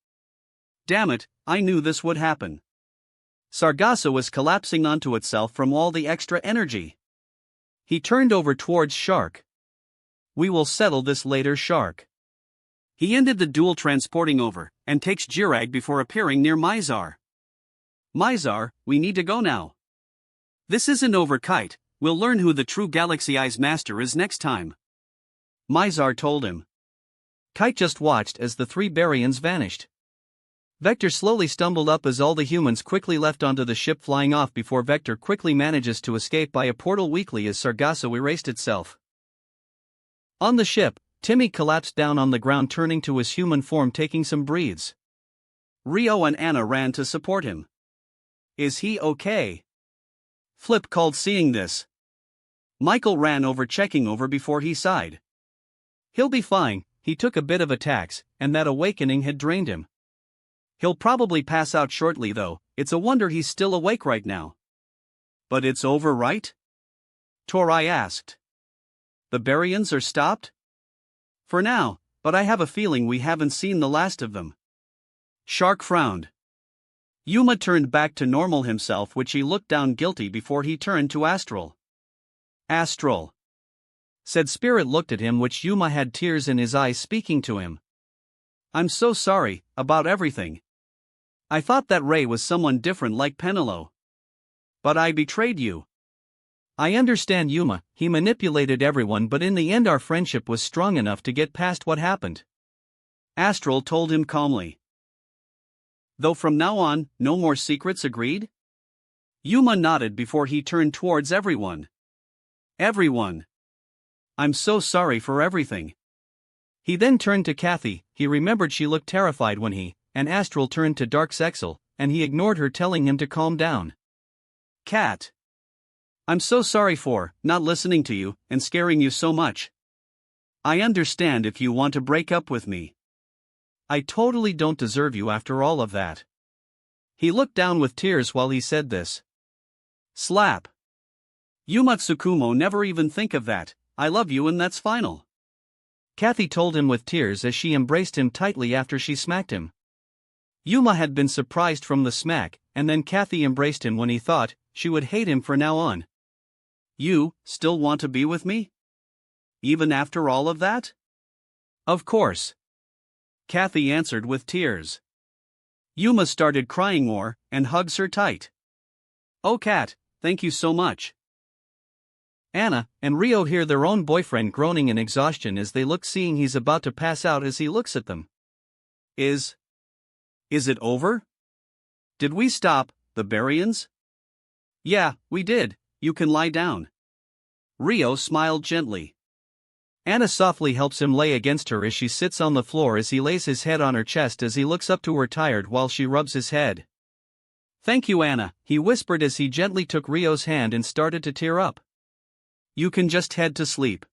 Damn it, I knew this would happen. Sargasso was collapsing onto itself from all the extra energy. He turned over towards Shark. We will settle this later, Shark. He ended the duel transporting over, and takes Jirag before appearing near Mizar. Mizar, we need to go now. This isn't over, Kite, we'll learn who the true Galaxy Eyes Master is next time. Mizar told him. Kite just watched as the three Baryons vanished. Vector slowly stumbled up as all the humans quickly left onto the ship, flying off before Vector quickly manages to escape by a portal weakly as Sargasso erased itself. On the ship, Timmy collapsed down on the ground, turning to his human form, taking some breaths. Rio and Anna ran to support him. Is he okay? Flip called, seeing this. Michael ran over, checking over before he sighed. He'll be fine, he took a bit of a tax, and that awakening had drained him. He'll probably pass out shortly though, it's a wonder he's still awake right now. But it's over, right? Torai asked. The Baryons are stopped? For now, but I have a feeling we haven't seen the last of them. Shark frowned. Yuma turned back to normal himself, which he looked down guilty before he turned to Astral. Astral, said Spirit, looked at him, which Yuma had tears in his eyes, speaking to him. I'm so sorry about everything. I thought that Ray was someone different like Penelo. But I betrayed you. I understand, Yuma, he manipulated everyone, but in the end our friendship was strong enough to get past what happened. Astral told him calmly. Though from now on, no more secrets, agreed? Yuma nodded before he turned towards everyone. Everyone. I'm so sorry for everything. He then turned to Kathy. He remembered she looked terrified when he and Astral turned to Dark Zexal, and he ignored her, telling him to calm down. Kat. I'm so sorry for not listening to you and scaring you so much. I understand if you want to break up with me. I totally don't deserve you after all of that. He looked down with tears while he said this. Slap. Yuma Tsukumo, never even think of that. I love you and that's final. Kathy told him with tears as she embraced him tightly after she smacked him. Yuma had been surprised from the smack, and then Kathy embraced him when he thought she would hate him for now on. You still want to be with me? Even after all of that? Of course. Kathy answered with tears. Yuma started crying more, and hugs her tight. Oh Kat, thank you so much. Anna and Rio hear their own boyfriend groaning in exhaustion as they look, seeing he's about to pass out as he looks at them. Is it over? Did we stop the Baryons? Yeah, we did. You can lie down. Rio smiled gently. Anna softly helps him lay against her as she sits on the floor as he lays his head on her chest as he looks up to her tired while she rubs his head. Thank you, Anna, he whispered as he gently took Rio's hand and started to tear up. You can just head to sleep.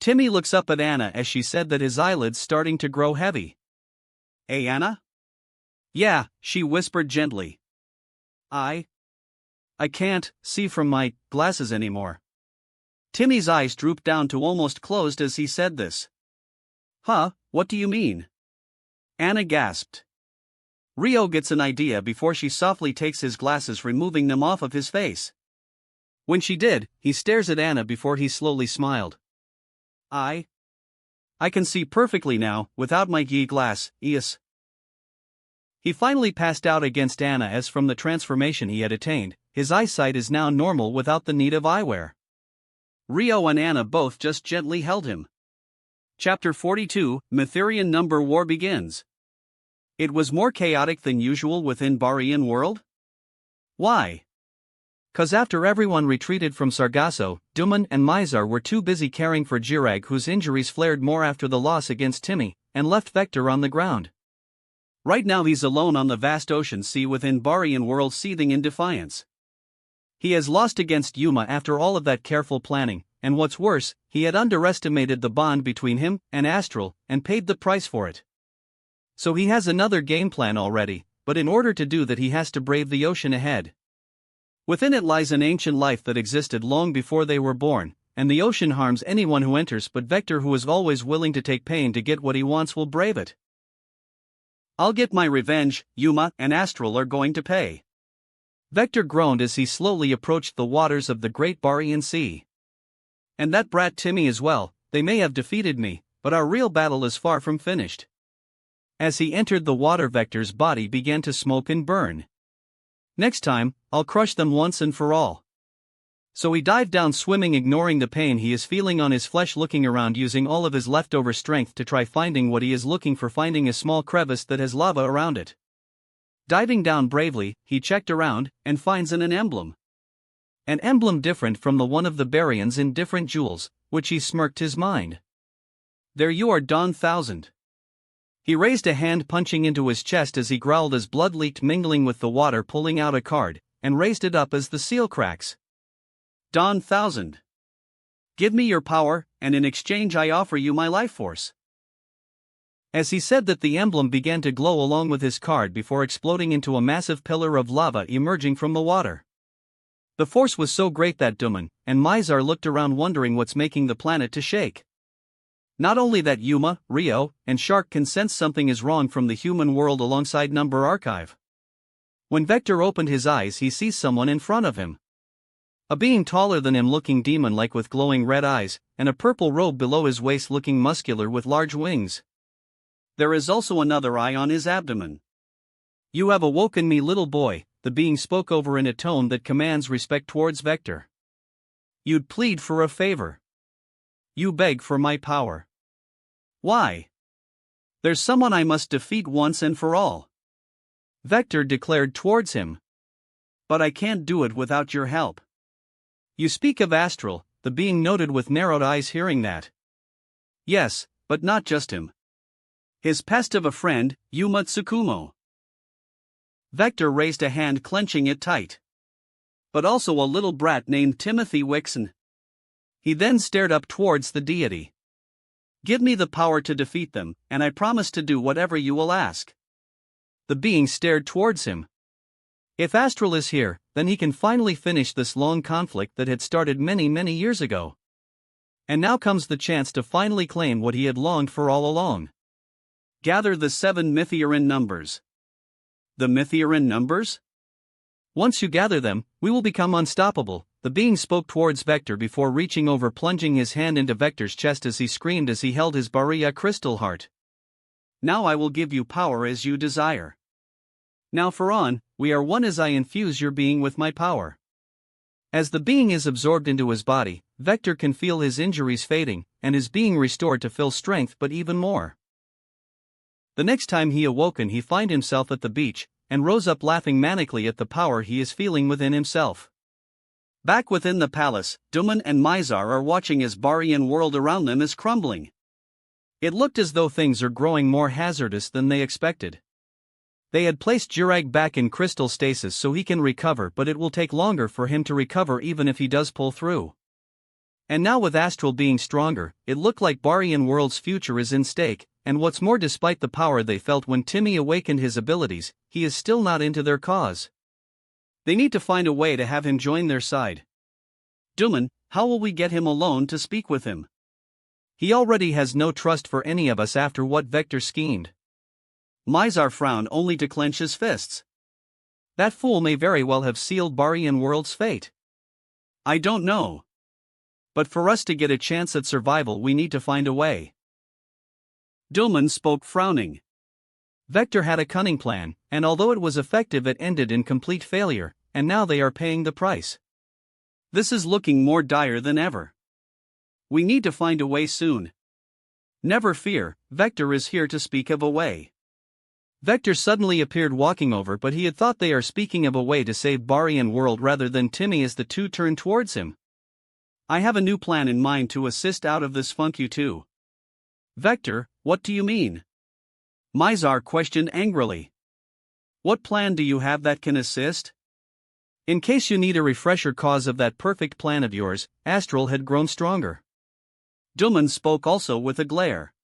Timmy looks up at Anna as she said that, his eyelids starting to grow heavy. Hey Anna? Yeah, she whispered gently. I can't see from my glasses anymore. Timmy's eyes drooped down to almost closed as he said this. Huh, what do you mean? Anna gasped. Rio gets an idea before she softly takes his glasses, removing them off of his face. When she did, he stares at Anna before he slowly smiled. I can see perfectly now, without my glass, yes. He finally passed out against Anna as from the transformation he had attained, his eyesight is now normal without the need of eyewear. Rio and Anna both just gently held him. Chapter 42, Mytherian Number War begins. It was more chaotic than usual within Baryan world? Why? 'Cause after everyone retreated from Sargasso, Duman and Mizar were too busy caring for Jirag, whose injuries flared more after the loss against Timmy, and left Vector on the ground. Right now he's alone on the vast ocean sea within Baryan world, seething in defiance. He has lost against Yuma after all of that careful planning, and what's worse, he had underestimated the bond between him and Astral, and paid the price for it. So he has another game plan already, but in order to do that he has to brave the ocean ahead. Within it lies an ancient life that existed long before they were born, and the ocean harms anyone who enters, but Vector, who is always willing to take pain to get what he wants, will brave it. I'll get my revenge, Yuma and Astral are going to pay. Vector groaned as he slowly approached the waters of the Great Baryan Sea. And that brat Timmy as well, they may have defeated me, but our real battle is far from finished. As he entered the water, Vector's body began to smoke and burn. Next time, I'll crush them once and for all. So he dived down swimming, ignoring the pain he is feeling on his flesh, looking around, using all of his leftover strength to try finding what he is looking for, finding a small crevice that has lava around it. Diving down bravely, he checked around, and finds an emblem. An emblem different from the one of the Baryons in different jewels, which he smirked his mind. There you are, Don Thousand. He raised a hand, punching into his chest as he growled as blood leaked, mingling with the water, pulling out a card, and raised it up as the seal cracks. Don Thousand. Give me your power, and in exchange I offer you my life force. As he said that, the emblem began to glow along with his card before exploding into a massive pillar of lava emerging from the water. The force was so great that Duman and Mizar looked around, wondering what's making the planet to shake. Not only that, Yuma, Rio, and Shark can sense something is wrong from the human world alongside Number Archive. When Vector opened his eyes, he sees someone in front of him. A being taller than him, looking demon-like with glowing red eyes, and a purple robe below his waist, looking muscular with large wings. There is also another eye on his abdomen. You have awoken me, little boy, the being spoke over in a tone that commands respect towards Vector. You'd plead for a favor. You beg for my power. Why? There's someone I must defeat once and for all. Vector declared towards him. But I can't do it without your help. You speak of Astral, the being noted with narrowed eyes, hearing that. Yes, but not just him. His pest of a friend, Yuma Tsukumo. Vector raised a hand, clenching it tight. But also a little brat named Timothy Wixon. He then stared up towards the deity. Give me the power to defeat them, and I promise to do whatever you will ask. The being stared towards him. If Astral is here, then he can finally finish this long conflict that had started many years ago. And now comes the chance to finally claim what he had longed for all along. Gather the 7 Mythiaran numbers. The Mythiaran numbers? Once you gather them, we will become unstoppable, the being spoke towards Vector before reaching over, plunging his hand into Vector's chest as he screamed as he held his Baria crystal heart. Now I will give you power as you desire. Now for on, we are one as I infuse your being with my power. As the being is absorbed into his body, Vector can feel his injuries fading, and his being restored to full strength, but even more. The next time he awoken, he find himself at the beach, and rose up laughing manically at the power he is feeling within himself. Back within the palace, Duman and Mizar are watching as Barian world around them is crumbling. It looked as though things are growing more hazardous than they expected. They had placed Jurag back in crystal stasis so he can recover, but it will take longer for him to recover even if he does pull through. And now with Astral being stronger, it looked like Barian world's future is in stake, and what's more, despite the power they felt when Timmy awakened his abilities, he is still not into their cause. They need to find a way to have him join their side. Duman, how will we get him alone to speak with him? He already has no trust for any of us after what Vector schemed. Mizar frowned only to clench his fists. That fool may very well have sealed Barian world's fate. I don't know. But for us to get a chance at survival, we need to find a way. Duman spoke, frowning. Vector had a cunning plan, and although it was effective, it ended in complete failure, and now they are paying the price. This is looking more dire than ever. We need to find a way soon. Never fear, Vector is here to speak of a way. Vector suddenly appeared walking over, but he had thought they are speaking of a way to save Barian world rather than Timmy as the two turned towards him. I have a new plan in mind to assist out of this funk, you two. Vector, what do you mean? Mizar questioned angrily. What plan do you have that can assist? In case you need a refresher cause of that perfect plan of yours, Astral had grown stronger. Duman spoke also with a glare.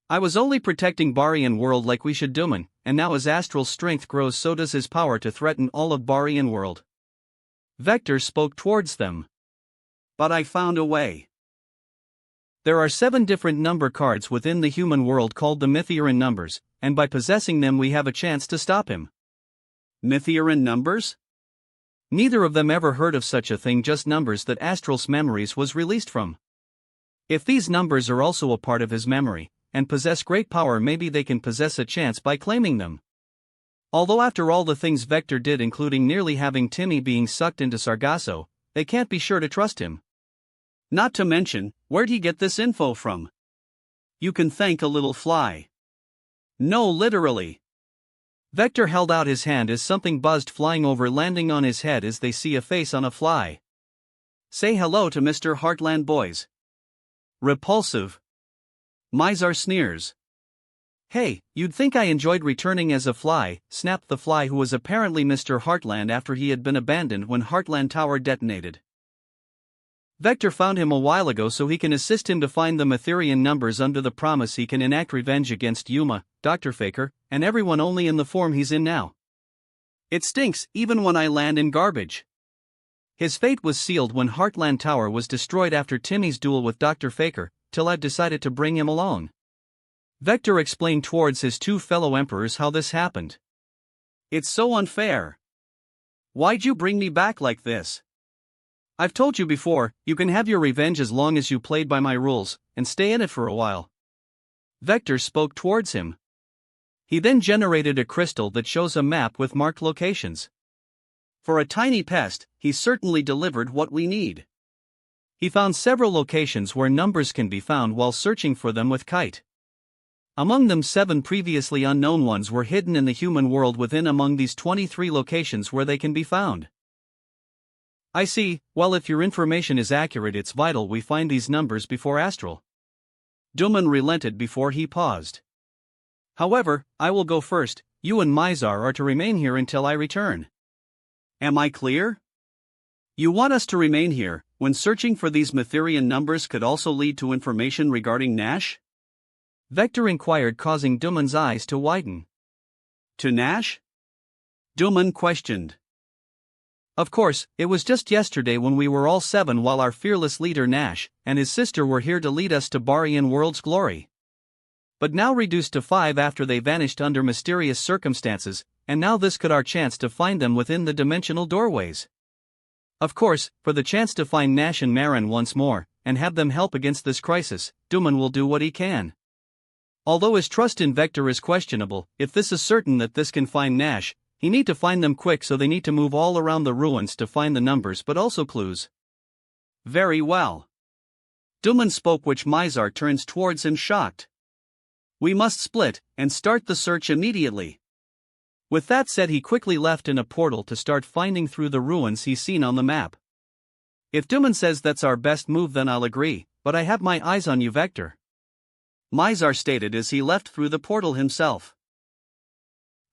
I was only protecting Barian world like we should, Duman, and now as Astral's strength grows so does his power to threaten all of Barian world. Vector spoke towards them. But I found a way. There are 7 different number cards within the human world called the Mythiaran numbers, and by possessing them we have a chance to stop him. Mythiaran numbers? Neither of them ever heard of such a thing, just numbers that Astral's memories was released from. If these numbers are also a part of his memory, and possess great power, maybe they can possess a chance by claiming them. Although after all the things Vector did, including nearly having Timmy being sucked into Sargasso, they can't be sure to trust him. Not to mention, where'd he get this info from? You can thank a little fly. No, literally. Vector held out his hand as something buzzed, flying over, landing on his head as they see a face on a fly. Say hello to Mr. Heartland, boys. Repulsive. Mizar sneers. Hey, you'd think I enjoyed returning as a fly, snapped the fly, who was apparently Mr. Heartland after he had been abandoned when Heartland Tower detonated. Vector found him a while ago so he can assist him to find the Matherian numbers under the promise he can enact revenge against Yuma, Dr. Faker, and everyone, only in the form he's in now. It stinks, even when I land in garbage. His fate was sealed when Heartland Tower was destroyed after Timmy's duel with Dr. Faker, till I'd decided to bring him along. Vector explained towards his two fellow emperors how this happened. It's so unfair. Why'd you bring me back like this? I've told you before, you can have your revenge as long as you played by my rules, and stay in it for a while. Vector spoke towards him. He then generated a crystal that shows a map with marked locations. For a tiny pest, he certainly delivered what we need. He found several locations where numbers can be found while searching for them with Kite. Among them, 7 previously unknown ones were hidden in the human world within among these 23 locations where they can be found. I see. Well, if your information is accurate, it's vital we find these numbers before Astral. Duman relented before he paused. However, I will go first. You and Mizar are to remain here until I return. Am I clear? You want us to remain here, when searching for these Matherian numbers could also lead to information regarding Nash? Vector inquired, causing Duman's eyes to widen. To Nash? Duman questioned. Of course, it was just yesterday when we were all 7 while our fearless leader Nash and his sister were here to lead us to Barian World's glory. But now reduced to 5 after they vanished under mysterious circumstances, and now this could our chance to find them within the dimensional doorways. Of course, for the chance to find Nash and Marin once more, and have them help against this crisis, Duman will do what he can. Although his trust in Vector is questionable, if this is certain that this can find Nash, he need to find them quick, so they need to move all around the ruins to find the numbers but also clues. Very well. Duman spoke, which Mizar turns towards him shocked. We must split, and start the search immediately. With that said, he quickly left in a portal to start finding through the ruins he's seen on the map. If Duman says that's our best move, then I'll agree, but I have my eyes on you, Vector. Mizar stated as he left through the portal himself.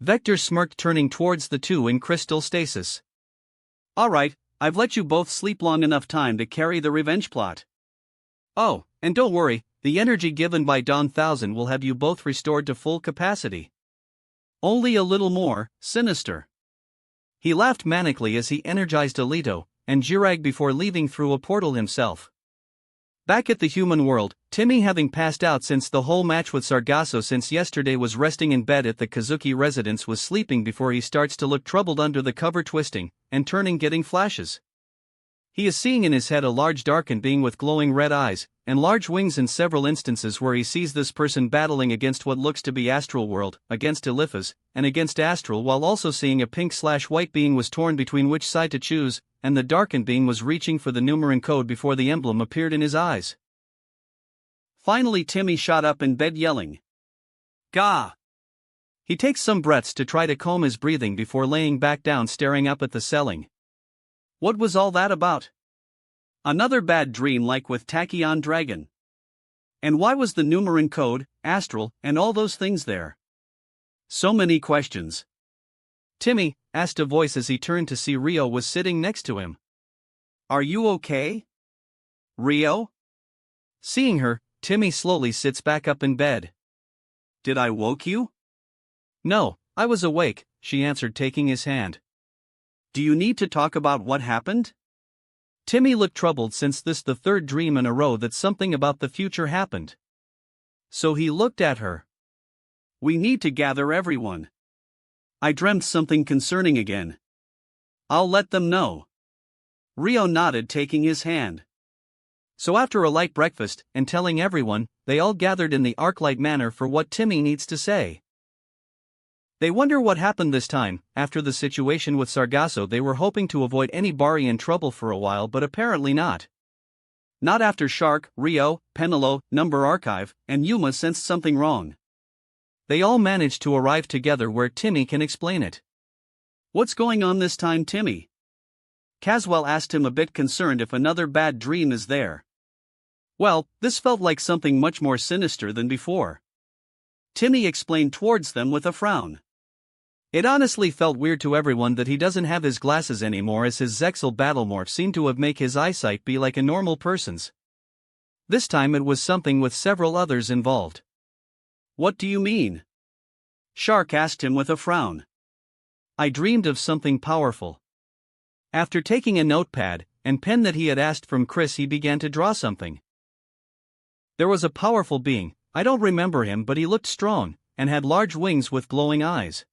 Vector smirked, turning towards the two in crystal stasis. Alright, I've let you both sleep long enough time to carry the revenge plot. Oh, and don't worry, the energy given by Dawn 1000 will have you both restored to full capacity. Only a little more, sinister. He laughed manically as he energized Alito and Jirag before leaving through a portal himself. Back at the human world, Timmy, having passed out since the whole match with Sargasso since yesterday, was resting in bed at the Kazuki residence, was sleeping before he starts to look troubled under the cover, twisting and turning, getting flashes. He is seeing in his head a large darkened being with glowing red eyes and large wings in several instances where he sees this person battling against what looks to be Astral World, against Eliphas, and against Astral, while also seeing a pink/white being was torn between which side to choose, and the darkened being was reaching for the numeron code before the emblem appeared in his eyes. Finally, Timmy shot up in bed yelling, "Gah!" He takes some breaths to try to calm his breathing before laying back down, staring up at the ceiling. What was all that about? Another bad dream like with Tachyon Dragon. And why was the numeron code, Astral, and all those things there? So many questions. Timmy asked a voice as he turned to see Rio was sitting next to him. Are you okay? Rio? Seeing her, Timmy slowly sits back up in bed. Did I woke you? No, I was awake, she answered, taking his hand. Do you need to talk about what happened? Timmy looked troubled, since this the third dream in a row that something about the future happened. So he looked at her. We need to gather everyone. I dreamt something concerning again. I'll let them know. Rio nodded, taking his hand. So after a light breakfast, and telling everyone, they all gathered in the Arclight Manor for what Timmy needs to say. They wonder what happened this time. After the situation with Sargasso, they were hoping to avoid any Barian trouble for a while, but apparently not. Not after Shark, Rio, Penelo, Number Archive, and Yuma sensed something wrong. They all managed to arrive together where Timmy can explain it. "What's going on this time, Timmy?" Caswell asked him, a bit concerned if another bad dream is there. Well, this felt like something much more sinister than before. Timmy explained towards them with a frown. It honestly felt weird to everyone that he doesn't have his glasses anymore, as his Zexal battlemorph seemed to have make his eyesight be like a normal person's. This time it was something with several others involved. "What do you mean?" Shark asked him with a frown. "I dreamed of something powerful." After taking a notepad and pen that he had asked from Chris, he began to draw something. There was a powerful being, I don't remember him, but he looked strong, and had large wings with glowing eyes.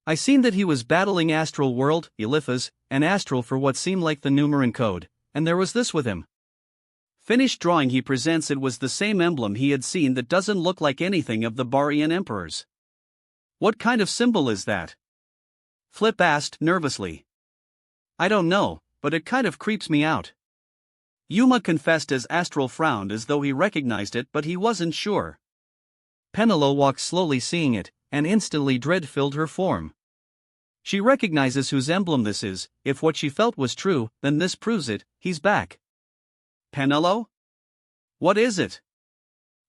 I seen that he was battling Astral World, Eliphaz, and Astral for what seemed like the Numeran code, and there was this with him. Finished drawing, he presents. It was the same emblem he had seen that doesn't look like anything of the Barian emperors. "What kind of symbol is that?" Flip asked nervously. "I don't know, but it kind of creeps me out." Yuma confessed as Astral frowned as though he recognized it, but he wasn't sure. Penelo walked slowly, seeing it, and instantly dread filled her form. She recognizes whose emblem this is. If what she felt was true, then this proves it. He's back. "Penelo? What is it?"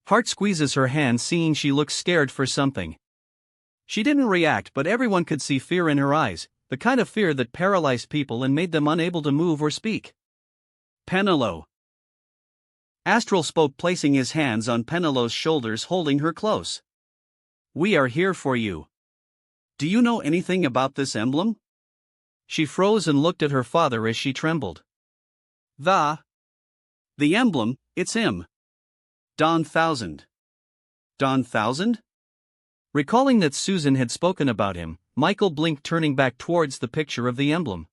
Heart squeezes her hand, seeing she looks scared for something. She didn't react, but everyone could see fear in her eyes, the kind of fear that paralyzed people and made them unable to move or speak. "Penelo." Astral spoke, placing his hands on Penelo's shoulders, holding her close. "We are here for you. Do you know anything about this emblem?" She froze and looked at her father as she trembled. The emblem, it's him. Don Thousand." "Don Thousand?" Recalling that Susan had spoken about him, Michael blinked, turning back towards the picture of the emblem.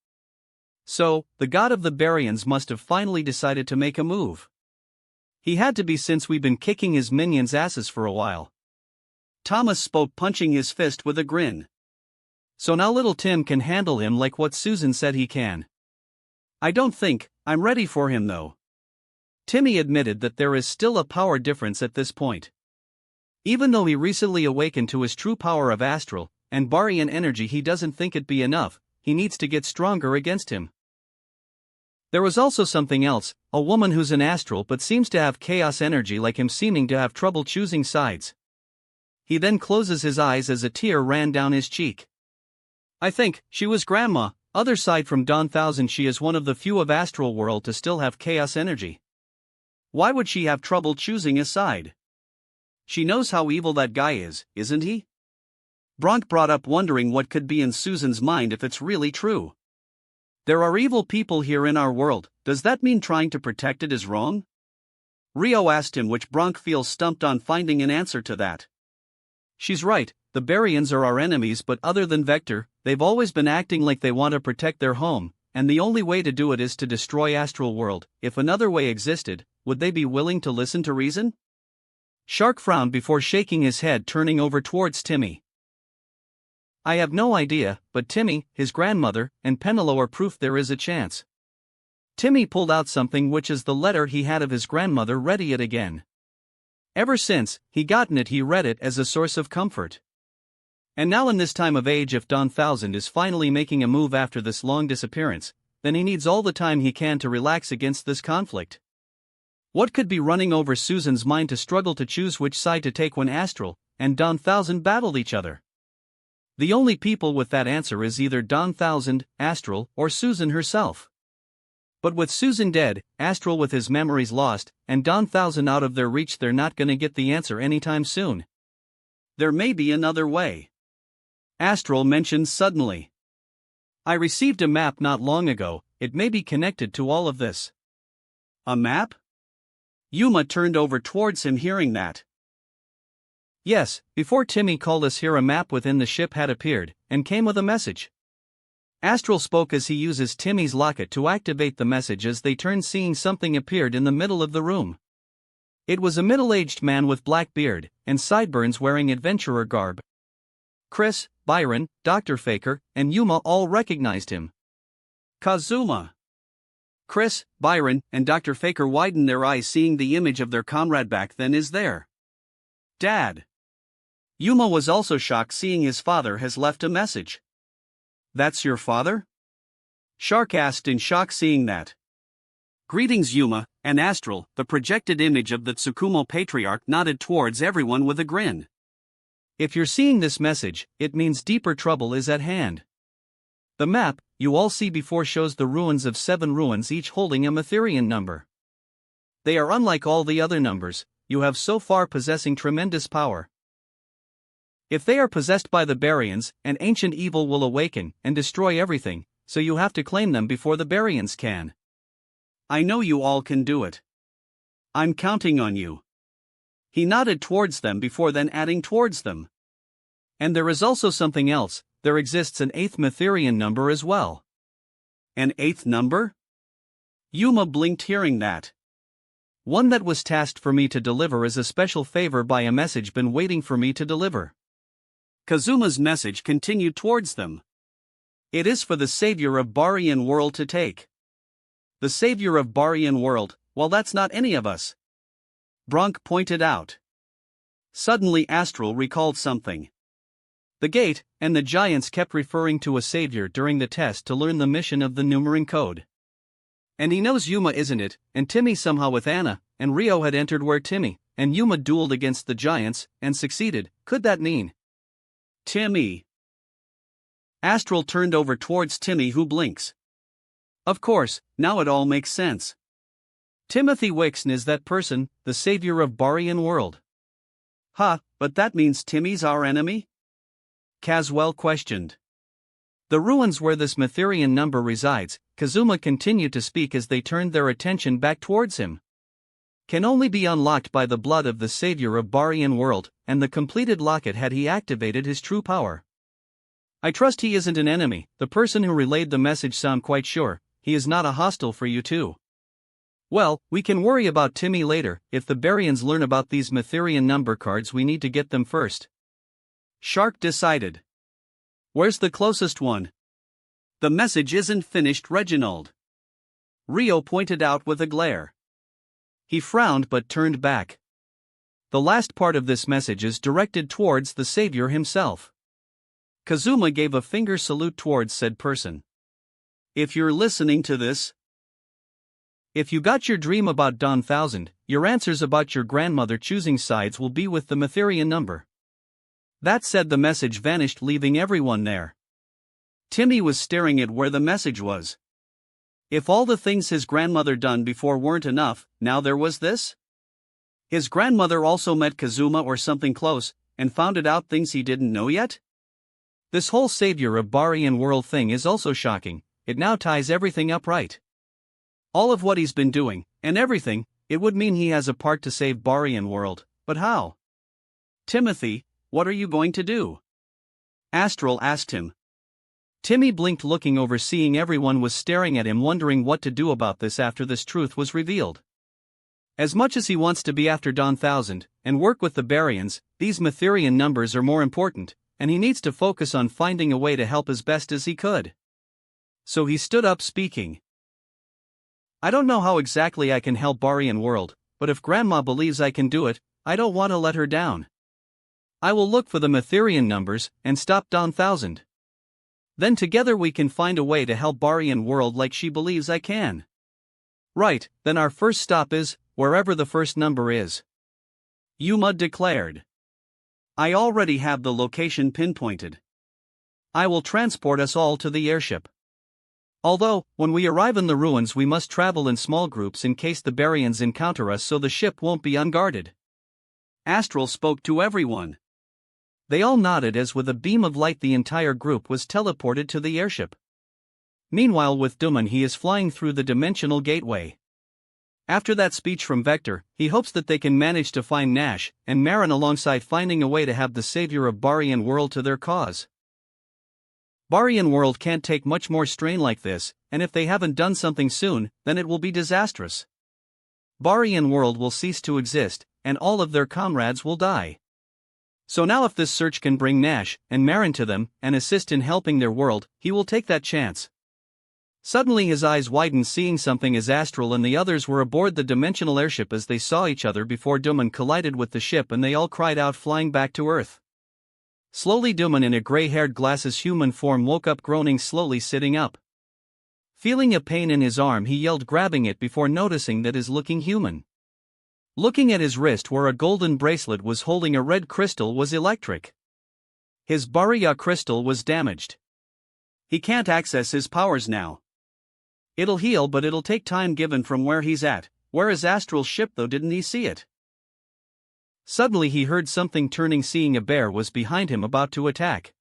So, the god of the Barians must have finally decided to make a move. He had to be, since we've been kicking his minions' asses for a while. Thomas spoke, punching his fist with a grin. So now little Tim can handle him like what Susan said he can. "I don't think I'm ready for him though." Timmy admitted that there is still a power difference at this point. Even though he recently awakened to his true power of Astral and Barian energy, he doesn't think it be enough. He needs to get stronger against him. There was also something else, a woman who's an Astral but seems to have chaos energy like him, seeming to have trouble choosing sides. He then closes his eyes as a tear ran down his cheek. "I think she was Grandma. Other side from Don Thousand, she is one of the few of Astral World to still have chaos energy. Why would she have trouble choosing a side? She knows how evil that guy is, isn't he?" Bronk brought up, wondering what could be in Susan's mind if it's really true. "There are evil people here in our world. Does that mean trying to protect it is wrong?" Rio asked him, which Bronk feels stumped on finding an answer to that. She's right, the Barians are our enemies, but other than Vector, they've always been acting like they want to protect their home, and the only way to do it is to destroy Astral World. If another way existed, would they be willing to listen to reason? Shark frowned before shaking his head, turning over towards Timmy. "I have no idea, but Timmy, his grandmother, and Penelo are proof there is a chance." Timmy pulled out something, which is the letter he had of his grandmother, ready it again. Ever since he gotten it, he read it as a source of comfort. And now in this time of age, if Don Thousand is finally making a move after this long disappearance, then he needs all the time he can to relax against this conflict. What could be running over Susan's mind to struggle to choose which side to take when Astral and Don Thousand battled each other? The only people with that answer is either Don Thousand, Astral, or Susan herself. But with Susan dead, Astral with his memories lost, and Don Thousand out of their reach, they're not gonna get the answer anytime soon. There may be another way. Astral mentioned suddenly. "I received a map not long ago. It may be connected to all of this." "A map?" Yuma turned over towards him, hearing that. "Yes, before Timmy called us here, a map within the ship had appeared, and came with a message." Astral spoke as he uses Timmy's locket to activate the message. As they turned, seeing something appeared in the middle of the room. It was a middle-aged man with black beard and sideburns wearing adventurer garb. Chris, Byron, Dr. Faker, and Yuma all recognized him. Kazuma. Chris, Byron, and Dr. Faker widened their eyes, seeing the image of their comrade back then. Is there? Dad. Yuma was also shocked, seeing his father has left a message. That's your father? Shark asked in shock, seeing that. Greetings, Yuma, and Astral. The projected image of the Tsukumo patriarch nodded towards everyone with a grin. If you're seeing this message, it means deeper trouble is at hand. The map you all see before shows the ruins of 7 ruins, each holding a Matherian number. They are unlike all the other numbers you have so far, possessing tremendous power. If they are possessed by the Baryons, an ancient evil will awaken and destroy everything, so you have to claim them before the Baryons can. I know you all can do it. I'm counting on you. He nodded towards them before then adding towards them. And there is also something else. There exists an 8th Matherian number as well. An 8th number? Yuma blinked hearing that. One that was tasked for me to deliver as a special favor by a message been waiting for me to deliver. Kazuma's message continued towards them. It is for the savior of Baryan world to take. The savior of Baryan world, well, that's not any of us. Bronk pointed out. Suddenly Astral recalled something. The gate and the giants kept referring to a savior during the test to learn the mission of the numbering code. And he knows Yuma, isn't it? And Timmy somehow with Anna, and Rio had entered where Timmy and Yuma dueled against the giants and succeeded. Could that mean Timmy? Astral turned over towards Timmy, who blinks. Of course, now it all makes sense. Timothy Wixon is that person, the savior of Baryan world. Huh, but that means Timmy's our enemy? Caswell questioned. The ruins where this Matherian number resides, Kazuma continued to speak as they turned their attention back towards him, can only be unlocked by the blood of the savior of Baryan world, and the completed locket had he activated his true power. I trust he isn't an enemy. The person who relayed the message sound quite sure he is not a hostile for you too. Well, we can worry about Timmy later. If the Baryons learn about these Matherian number cards, we need to get them first. Shark decided. Where's the closest one? The message isn't finished, Reginald. Rio pointed out with a glare. He frowned but turned back. The last part of this message is directed towards the savior himself. Kazuma gave a finger salute towards said person. If you're listening to this, if you got your dream about Dawn 1000, your answers about your grandmother choosing sides will be with the Matherian number. That said, the message vanished, leaving everyone there. Timmy was staring at where the message was. If all the things his grandmother done before weren't enough, now there was this? His grandmother also met Kazuma or something close, and found out things he didn't know yet? This whole savior of Baryan world thing is also shocking. It now ties everything up right. All of what he's been doing, and everything, it would mean he has a part to save Baryan world, but how? Timothy, what are you going to do? Astral asked him. Timmy blinked, looking over, seeing everyone was staring at him, wondering what to do about this after this truth was revealed. As much as he wants to be after Dawn 1000 and work with the Baryons, these Matherian numbers are more important, and he needs to focus on finding a way to help as best as he could. So he stood up, speaking. I don't know how exactly I can help Baryan world, but if Grandma believes I can do it, I don't want to let her down. I will look for the Matherian numbers and stop Dawn 1000. Then together we can find a way to help Baryan world like she believes I can. Right, then our first stop is wherever the first number is. Yuma declared. I already have the location pinpointed. I will transport us all to the airship. Although, when we arrive in the ruins we must travel in small groups in case the Baryons encounter us, so the ship won't be unguarded. Astral spoke to everyone. They all nodded as with a beam of light the entire group was teleported to the airship. Meanwhile with Duman, he is flying through the dimensional gateway. After that speech from Vector, he hopes that they can manage to find Nash and Marin alongside finding a way to have the savior of Baryan world to their cause. Barian world can't take much more strain like this, and if they haven't done something soon, then it will be disastrous. Barian world will cease to exist, and all of their comrades will die. So now if this search can bring Nash and Marin to them, and assist in helping their world, he will take that chance. Suddenly his eyes widened, seeing something as Astral and the others were aboard the dimensional airship as they saw each other before Duman collided with the ship, and they all cried out, flying back to Earth. Slowly Duman in a grey-haired glasses human form woke up, groaning, slowly sitting up. Feeling a pain in his arm, he yelled, grabbing it before noticing that is looking human. Looking at his wrist where a golden bracelet was holding a red crystal was electric. His Barya crystal was damaged. He can't access his powers now. It'll heal, but it'll take time given from where he's at. Where is Astral's ship though? Didn't he see it? Suddenly he heard something turning, seeing a bear was behind him about to attack.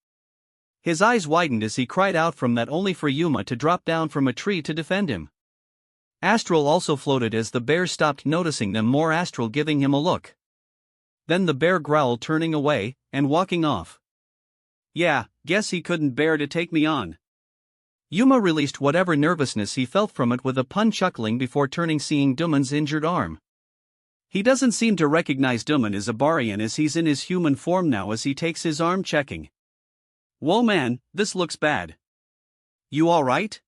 His eyes widened as he cried out from that, only for Yuma to drop down from a tree to defend him. Astral also floated as the bear stopped, noticing them more, Astral giving him a look. Then the bear growled, turning away and walking off. Yeah, guess he couldn't bear to take me on. Yuma released whatever nervousness he felt from it with a pun, chuckling before turning, seeing Duman's injured arm. He doesn't seem to recognize Duman as a Barian as he's in his human form now, as he takes his arm, checking. Whoa man, this looks bad. You alright?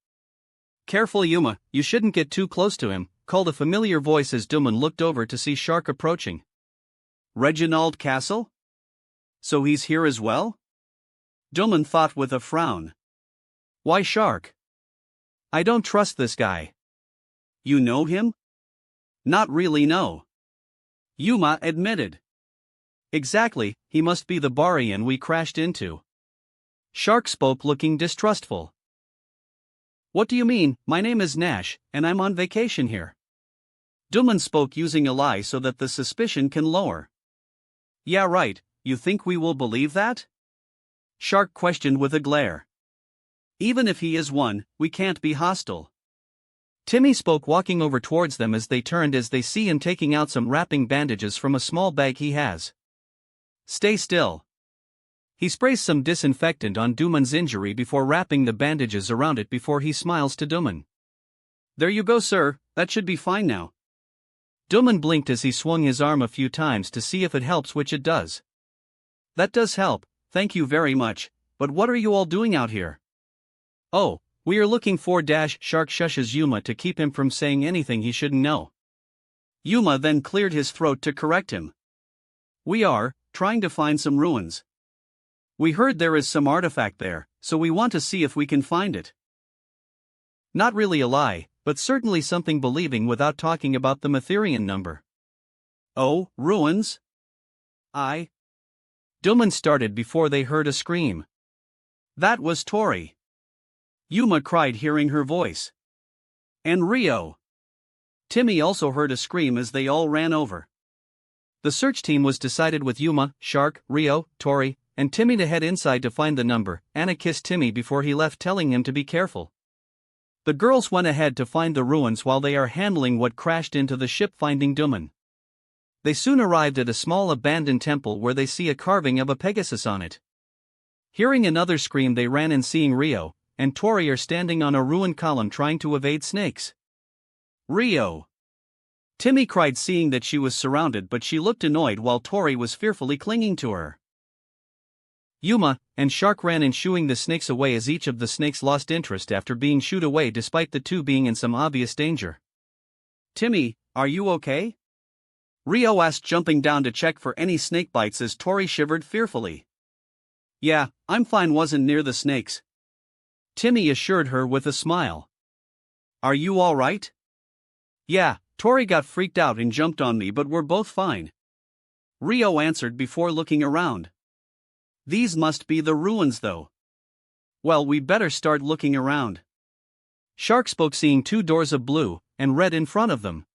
Careful Yuma, you shouldn't get too close to him, called a familiar voice as Duman looked over to see Shark approaching. Reginald Castle? So he's here as well? Duman thought with a frown. Why Shark? I don't trust this guy. You know him? Not really, no. Yuma admitted. Exactly, he must be the Barian we crashed into. Shark spoke, looking distrustful. What do you mean? My name is Nash, and I'm on vacation here. Duman spoke, using a lie so that the suspicion can lower. Yeah right, you think we will believe that? Shark questioned with a glare. Even if he is one, we can't be hostile. Timmy spoke, walking over towards them as they turned, as they see him taking out some wrapping bandages from a small bag he has. Stay still. He sprays some disinfectant on Duman's injury before wrapping the bandages around it before he smiles to Duman. There you go sir, that should be fine now. Duman blinked as he swung his arm a few times to see if it helps, which it does. That does help, thank you very much, but what are you all doing out here? Oh, we are looking for Shark shushes Yuma to keep him from saying anything he shouldn't know. Yuma then cleared his throat to correct him. We are trying to find some ruins. We heard there is some artifact there, so we want to see if we can find it. Not really a lie, but certainly something believing without talking about the Matherian number. Oh, ruins? Duman started before they heard a scream. That was Tori. Yuma cried, hearing her voice. And Rio. Timmy also heard a scream as they all ran over. The search team was decided with Yuma, Shark, Rio, Tori, and Timmy to head inside to find the number. Anna kissed Timmy before he left, telling him to be careful. The girls went ahead to find the ruins while they are handling what crashed into the ship, finding Duman. They soon arrived at a small abandoned temple where they see a carving of a Pegasus on it. Hearing another scream, they ran in, seeing Rio and Tori are standing on a ruined column trying to evade snakes. Rio! Timmy cried, seeing that she was surrounded, but she looked annoyed while Tori was fearfully clinging to her. Yuma and Shark ran in, shooing the snakes away as each of the snakes lost interest after being shooed away, despite the two being in some obvious danger. Timmy, are you okay? Rio asked, jumping down to check for any snake bites as Tori shivered fearfully. Yeah, I'm fine, wasn't near the snakes. Timmy assured her with a smile. Are you alright? Yeah, Tori got freaked out and jumped on me, but we're both fine. Rio answered before looking around. These must be the ruins though. Well, we better start looking around. Shark spoke, seeing two doors of blue and red in front of them.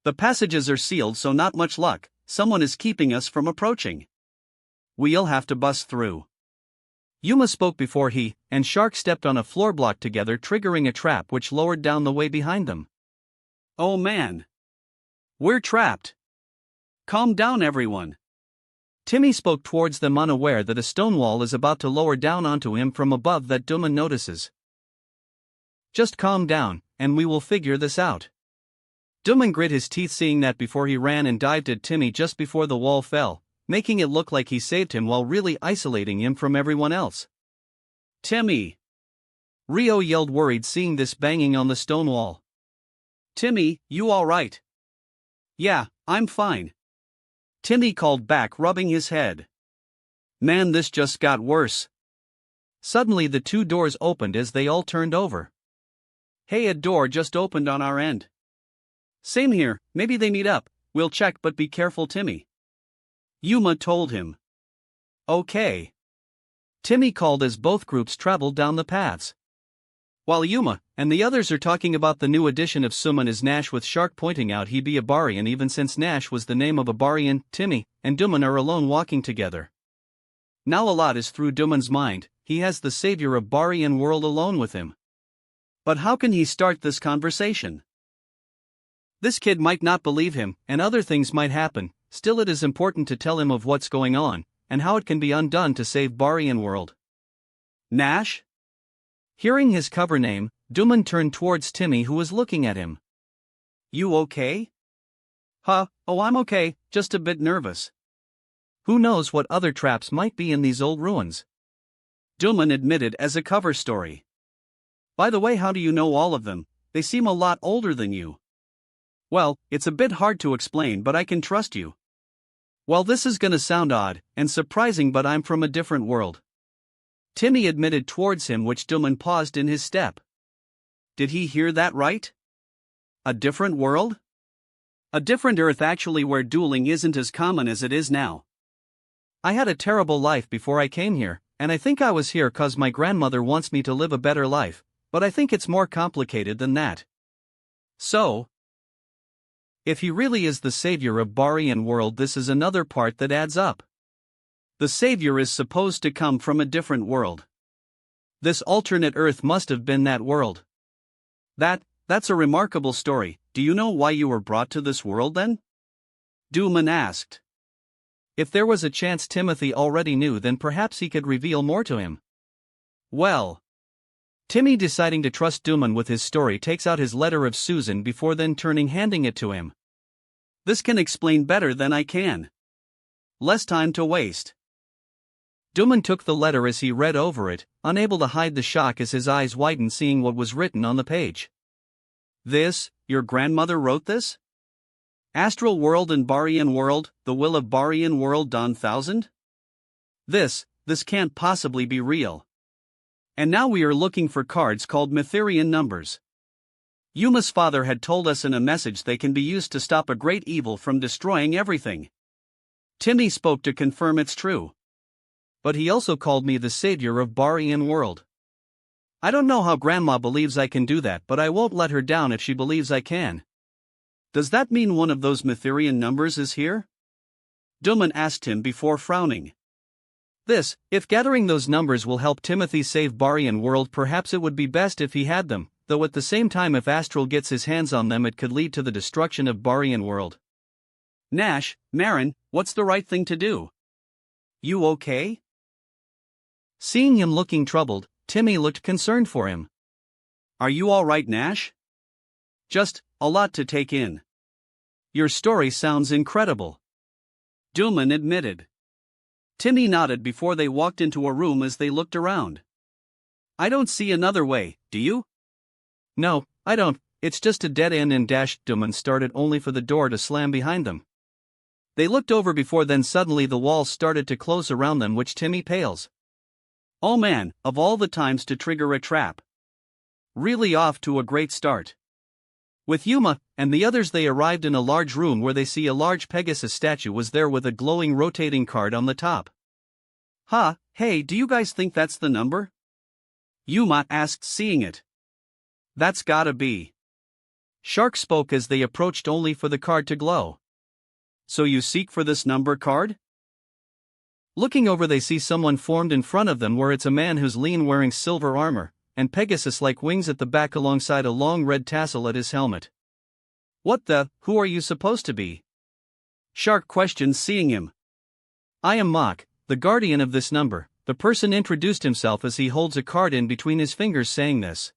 The passages are sealed, so not much luck, someone is keeping us from approaching. We'll have to bust through. Yuma spoke before he and Shark stepped on a floor block together, triggering a trap which lowered down the way behind them. Oh man! We're trapped! Calm down everyone! Timmy spoke towards them, unaware that a stone wall is about to lower down onto him from above that Duman notices. Just calm down, and we will figure this out. Duman grit his teeth, seeing that before he ran and dived at Timmy just before the wall fell, making it look like he saved him while really isolating him from everyone else. Timmy! Rio yelled, worried, seeing this banging on the stone wall. Timmy, you alright? Yeah, I'm fine. Timmy called back, rubbing his head. Man, this just got worse. Suddenly the two doors opened as they all turned over. Hey, a door just opened on our end. Same here, maybe they meet up, we'll check, but be careful, Timmy. Yuma told him. Okay. Timmy called as both groups traveled down the paths. While Yuma and the others are talking about the new addition of Suman as Nash, with Shark pointing out he'd be a Barian even since Nash was the name of a Barian, Timmy and Duman are alone walking together. Now a lot is through Duman's mind. He has the savior of Barian world alone with him. But how can he start this conversation? This kid might not believe him, and other things might happen. Still, it is important to tell him of what's going on, and how it can be undone to save Barian world. Nash? Hearing his cover name, Duman turned towards Timmy, who was looking at him. You okay? Huh, oh, I'm okay, just a bit nervous. Who knows what other traps might be in these old ruins? Duman admitted as a cover story. By the way, how do you know all of them? They seem a lot older than you. Well, it's a bit hard to explain, but I can trust you. Well, this is gonna sound odd and surprising, but I'm from a different world. Timmy admitted towards him, which Duman paused in his step. Did he hear that right? A different world? A different Earth, actually, where dueling isn't as common as it is now. I had a terrible life before I came here, and I think I was here 'cause my grandmother wants me to live a better life, but I think it's more complicated than that. So, if he really is the savior of Barian world, this is another part that adds up. The savior is supposed to come from a different world. This alternate Earth must have been that world. That's a remarkable story. Do you know why you were brought to this world then? Duman asked. If there was a chance Timothy already knew, then perhaps he could reveal more to him. Well, Timmy, deciding to trust Duman with his story, takes out his letter of Susan before then handing it to him. This can explain better than I can. Less time to waste. Duman took the letter as he read over it, unable to hide the shock as his eyes widened, seeing what was written on the page. This, your grandmother wrote this? Astral world and Barian world, the will of Barian world Don 1000? This can't possibly be real. And now we are looking for cards called Mytherian numbers. Yuma's father had told us in a message they can be used to stop a great evil from destroying everything. Timmy spoke to confirm it's true. But he also called me the savior of Barian world. I don't know how Grandma believes I can do that, but I won't let her down if she believes I can. Does that mean one of those Mytherian numbers is here? Duman asked him before frowning. If gathering those numbers will help Timothy save Barian world, perhaps it would be best if he had them, though at the same time if Astral gets his hands on them it could lead to the destruction of Barian world. Nash, Marin, what's the right thing to do? You okay? Seeing him looking troubled, Timmy looked concerned for him. Are you alright, Nash? Just a lot to take in. Your story sounds incredible. Duman admitted. Timmy nodded before they walked into a room as they looked around. I don't see another way, do you? No, I don't, it's just a dead end and dash. Duman started, only for the door to slam behind them. They looked over before then suddenly the walls started to close around them, which Timmy pales. Oh man, of all the times to trigger a trap. Really off to a great start. With Yuma and the others they arrived in a large room where they see a large Pegasus statue was there with a glowing rotating card on the top. Hey, do you guys think that's the number? Yuma asked, seeing it. That's gotta be. Shark spoke as they approached, only for the card to glow. So you seek for this number card? Looking over they see someone formed in front of them, where it's a man who's lean, wearing silver armor and Pegasus-like wings at the back alongside a long red tassel at his helmet. Who are you supposed to be? Shark questioned, seeing him. I am Mach, the guardian of this number. The person introduced himself as he holds a card in between his fingers saying this.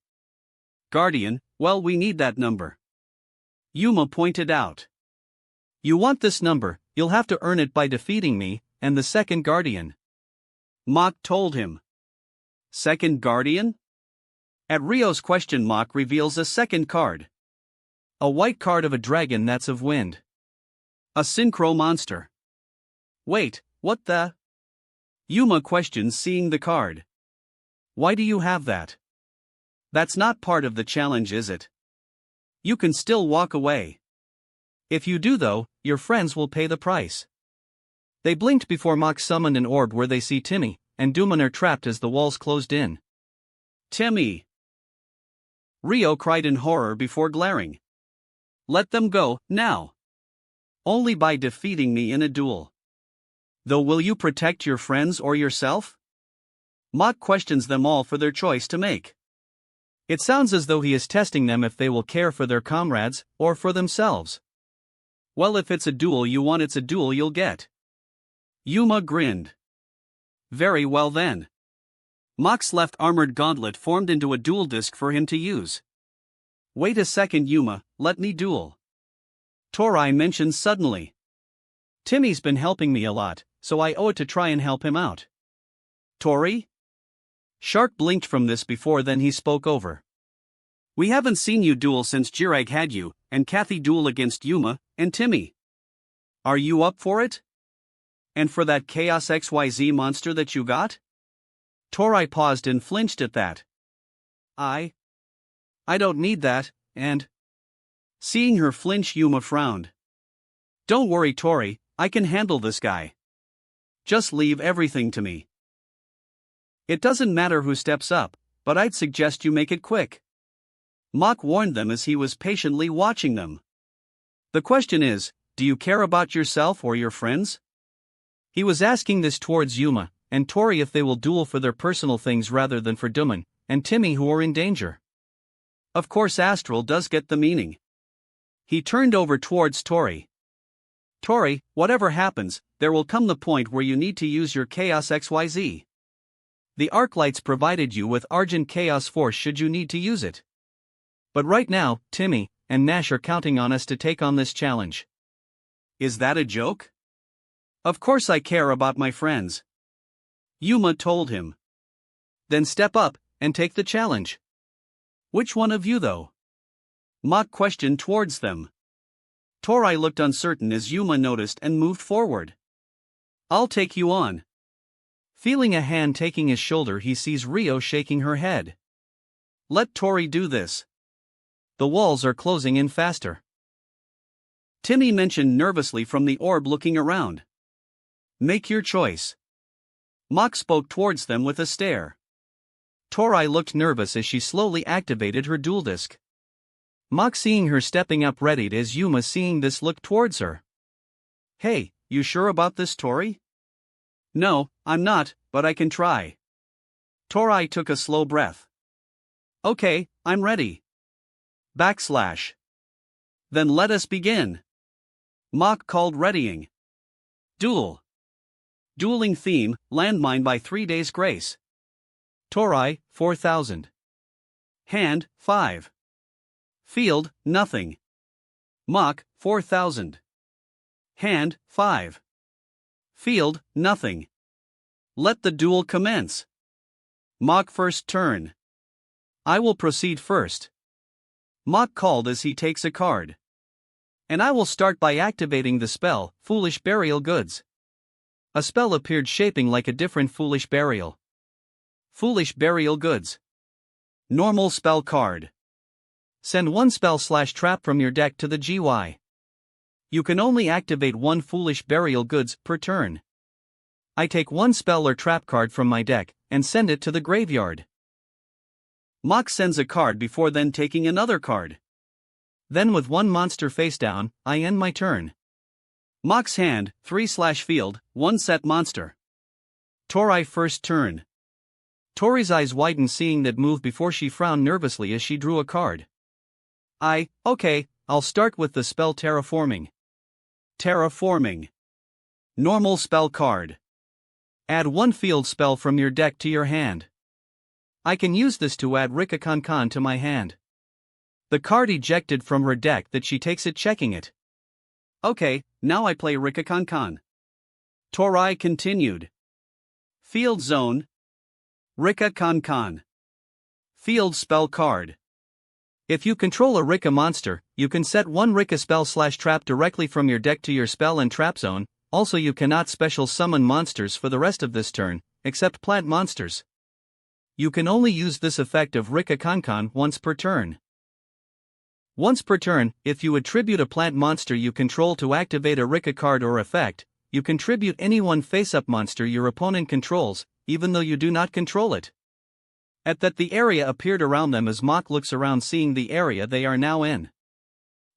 Guardian, well, we need that number. Yuma pointed out. You want this number, you'll have to earn it by defeating me, and the second guardian. Mach told him. Second guardian? At Rio's question, Mach reveals a second card. A white card of a dragon that's of wind. A synchro monster. Wait, what the? Yuma questions seeing the card. Why do you have that? That's not part of the challenge, is it? You can still walk away. If you do though, your friends will pay the price. They blinked before Mach summoned an orb where they see Timmy and Duman are trapped as the walls closed in. Timmy! Rio cried in horror before glaring. Let them go, now. Only by defeating me in a duel. Though will you protect your friends or yourself? Mach questions them all for their choice to make. It sounds as though he is testing them if they will care for their comrades, or for themselves. Well, if it's a duel you want, it's a duel you'll get. Yuma grinned. Very well then. Mach's left armored gauntlet formed into a duel disc for him to use. Wait a second, Yuma, let me duel. Torai mentions suddenly. Timmy's been helping me a lot, so I owe it to try and help him out. Tori? Shark blinked from this before then he spoke over. We haven't seen you duel since Jirag had you, and Kathy duel against Yuma, and Timmy. Are you up for it? And for that Chaos XYZ monster that you got? Torai paused and flinched at that. I don't need that, and... Seeing her flinch, Yuma frowned. Don't worry, Tori, I can handle this guy. Just leave everything to me. It doesn't matter who steps up, but I'd suggest you make it quick. Mach warned them as he was patiently watching them. The question is, do you care about yourself or your friends? He was asking this towards Yuma and Tori if they will duel for their personal things rather than for Duman and Timmy who are in danger. Of course Astral does get the meaning. He turned over towards Tori. Tori, whatever happens, there will come the point where you need to use your Chaos XYZ. The arc lights provided you with Argent Chaos Force should you need to use it. But right now, Timmy and Nash are counting on us to take on this challenge. Is that a joke? Of course I care about my friends. Yuma told him. Then step up and take the challenge. Which one of you though? Mach questioned towards them. Torai looked uncertain as Yuma noticed and moved forward. I'll take you on. Feeling a hand taking his shoulder, he sees Rio shaking her head. Let Tori do this. The walls are closing in faster. Timmy mentioned nervously from the orb, looking around. Make your choice. Mach spoke towards them with a stare. Torai looked nervous as she slowly activated her dual disc. Mach seeing her stepping up readied as Yuma seeing this looked towards her. Hey, you sure about this, Tori? No, I'm not, but I can try. Torai took a slow breath. Okay, I'm ready. \. Then let us begin. Mach called, readying. Duel. Dueling theme, landmine by 3 days grace. Torai, 4000. Hand, 5. Field, nothing. Mach, 4000. Hand, 5. Field, nothing. Let the duel commence. Mach first turn. I will proceed first. Mach called as he takes a card. And I will start by activating the spell, Foolish Burial Goods. A spell appeared shaping like a different Foolish Burial. Foolish Burial Goods. Normal spell card. Send one spell/trap from your deck to the GY. You can only activate one Foolish Burial Goods per turn. I take one spell or trap card from my deck and send it to the graveyard. Mach sends a card before then taking another card. Then with one monster face down, I end my turn. Mach's hand, 3/field, 1 set monster. Torai first turn. Tori's eyes widened seeing that move before she frowned nervously as she drew a card. Okay, I'll start with the spell Terraforming. Terraforming. Normal spell card. Add one field spell from your deck to your hand. I can use this to add Rika-kan to my hand. The card ejected from her deck that she takes it checking it. Okay, now I play Rika-kan. Torai continued. Field zone. Rika-kan. Field spell card. If you control a Rika monster, you can set one Rika spell/trap directly from your deck to your spell and trap zone. Also, you cannot special summon monsters for the rest of this turn, except plant monsters. You can only use this effect of Rika-kan once per turn. Once per turn, if you attribute a plant monster you control to activate a Rika card or effect, you contribute any one face-up monster your opponent controls, even though you do not control it. At that the area appeared around them as Mach looks around seeing the area they are now in.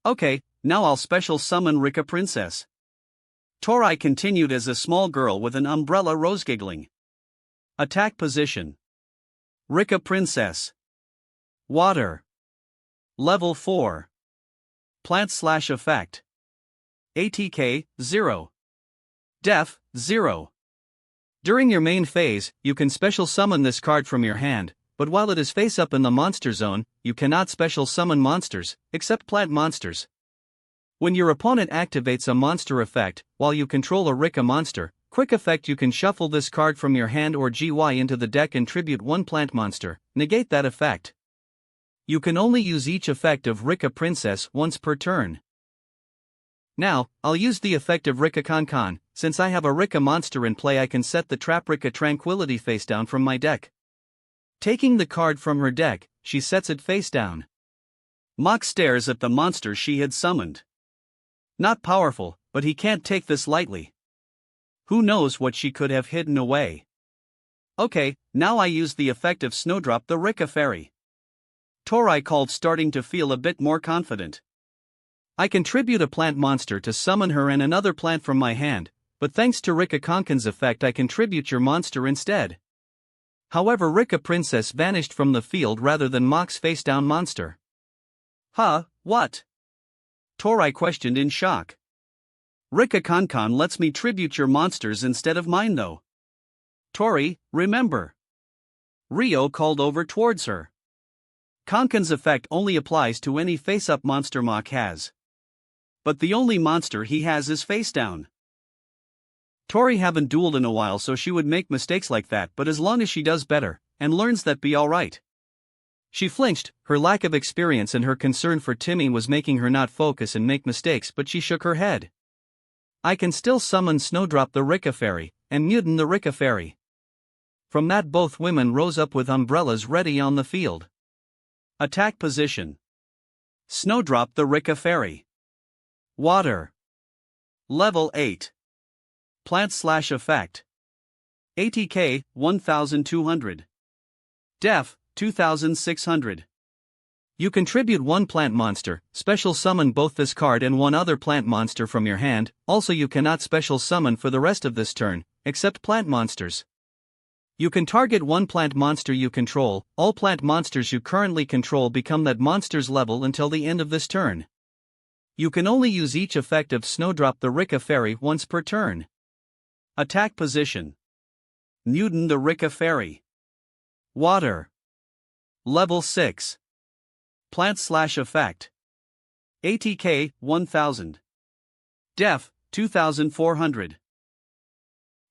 Okay, now I'll special summon Rika Princess. Torai continued as a small girl with an umbrella rose giggling. Attack position. Rika Princess. Water. Level 4. Plant/effect. ATK, 0. Def, 0. During your main phase, you can special summon this card from your hand, but while it is face up in the monster zone, you cannot special summon monsters, except plant monsters. When your opponent activates a monster effect, while you control a Rika monster, quick effect you can shuffle this card from your hand or GY into the deck and tribute one plant monster, negate that effect. You can only use each effect of Rika Princess once per turn. Now, I'll use the effect of Rika-kan. Since I have a Rika monster in play I can set the trap Rika Tranquility face down from my deck. Taking the card from her deck, she sets it face down. Mach stares at the monster she had summoned. Not powerful, but he can't take this lightly. Who knows what she could have hidden away. Okay, now I use the effect of Snowdrop the Rika Fairy. Torai called, starting to feel a bit more confident. I contribute a plant monster to summon her and another plant from my hand, but thanks to Rika-kan's effect I contribute your monster instead. However, Rika Princess vanished from the field rather than Mach's face-down monster. Huh, what? Torai questioned in shock. Rika-kan lets me tribute your monsters instead of mine though. Tori, remember. Ryo called over towards her. Kankan's effect only applies to any face-up monster Mach has. But the only monster he has is face-down. Tori haven't dueled in a while so she would make mistakes like that, but as long as she does better, and learns that be alright. She flinched, her lack of experience and her concern for Timmy was making her not focus and make mistakes, but she shook her head. I can still summon Snowdrop the Rika Fairy, and Mutin the Rika Fairy. From that both women rose up with umbrellas ready on the field. Attack position. Snowdrop the Rika Fairy. Water. Level 8. Plant/effect. ATK, 1200. Def, 2600. You contribute one plant monster, special summon both this card and one other plant monster from your hand, also you cannot special summon for the rest of this turn, except plant monsters. You can target one plant monster you control, all plant monsters you currently control become that monster's level until the end of this turn. You can only use each effect of Snowdrop the Rika Fairy once per turn. Attack position. Mutin the Rika Fairy. Water. Level 6. Plant/effect. ATK, 1000. Def, 2400.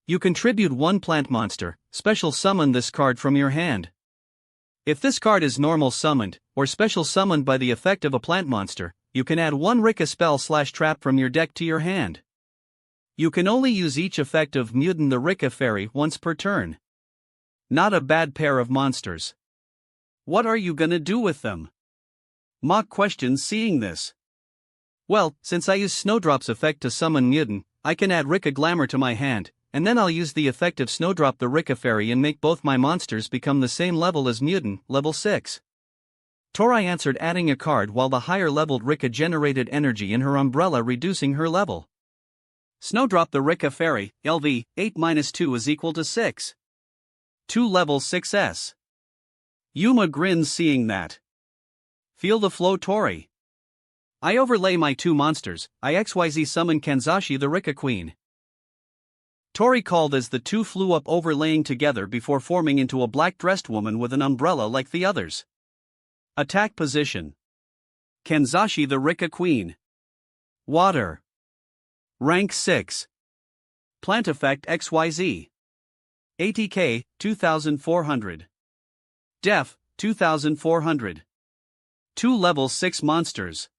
You contribute one plant monster, special summon this card from your hand. If this card is normal summoned, or special summoned by the effect of a plant monster, you can add one Rika spell/trap from your deck to your hand. You can only use each effect of Mutin the Rika Fairy once per turn. Not a bad pair of monsters. What are you gonna do with them? Mach questioned seeing this. Well, since I use Snowdrop's effect to summon Mutin, I can add Rika Glamour to my hand, and then I'll use the effect of Snowdrop the Rika Fairy and make both my monsters become the same level as Mutin, level 6. Torai answered, adding a card while the higher leveled Rika generated energy in her umbrella, reducing her level. Snowdrop the Rika Fairy, LV, 8-2 is equal to 6. 2 level 6s. Yuma grins seeing that. Feel the flow, Tori. I overlay my two monsters, I XYZ summon Kanzashi the Rika Queen. Tori called as the two flew up overlaying together before forming into a black-dressed woman with an umbrella like the others. Attack position. Kanzashi the Rika Queen. Water. Rank 6. Plant effect XYZ. ATK, 2400. Def, 2400. 2 level 6 monsters.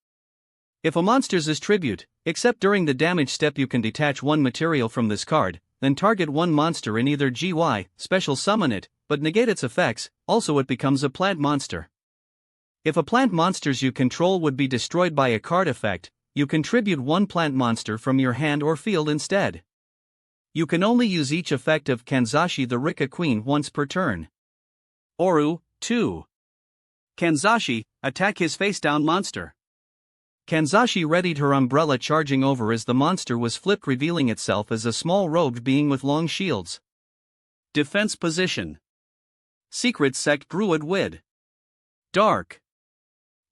If a monster's is tribute, except during the damage step you can detach one material from this card, then target one monster in either GY, special summon it, but negate its effects, also it becomes a plant monster. If a plant monsters you control would be destroyed by a card effect, you contribute one plant monster from your hand or field instead. You can only use each effect of Kanzashi the Rika Queen once per turn. Oru, 2. Kanzashi, attack his face-down monster. Kanzashi readied her umbrella charging over as the monster was flipped, revealing itself as a small robed being with long shields. Defense position. Secret Sect Druid Wid. Dark.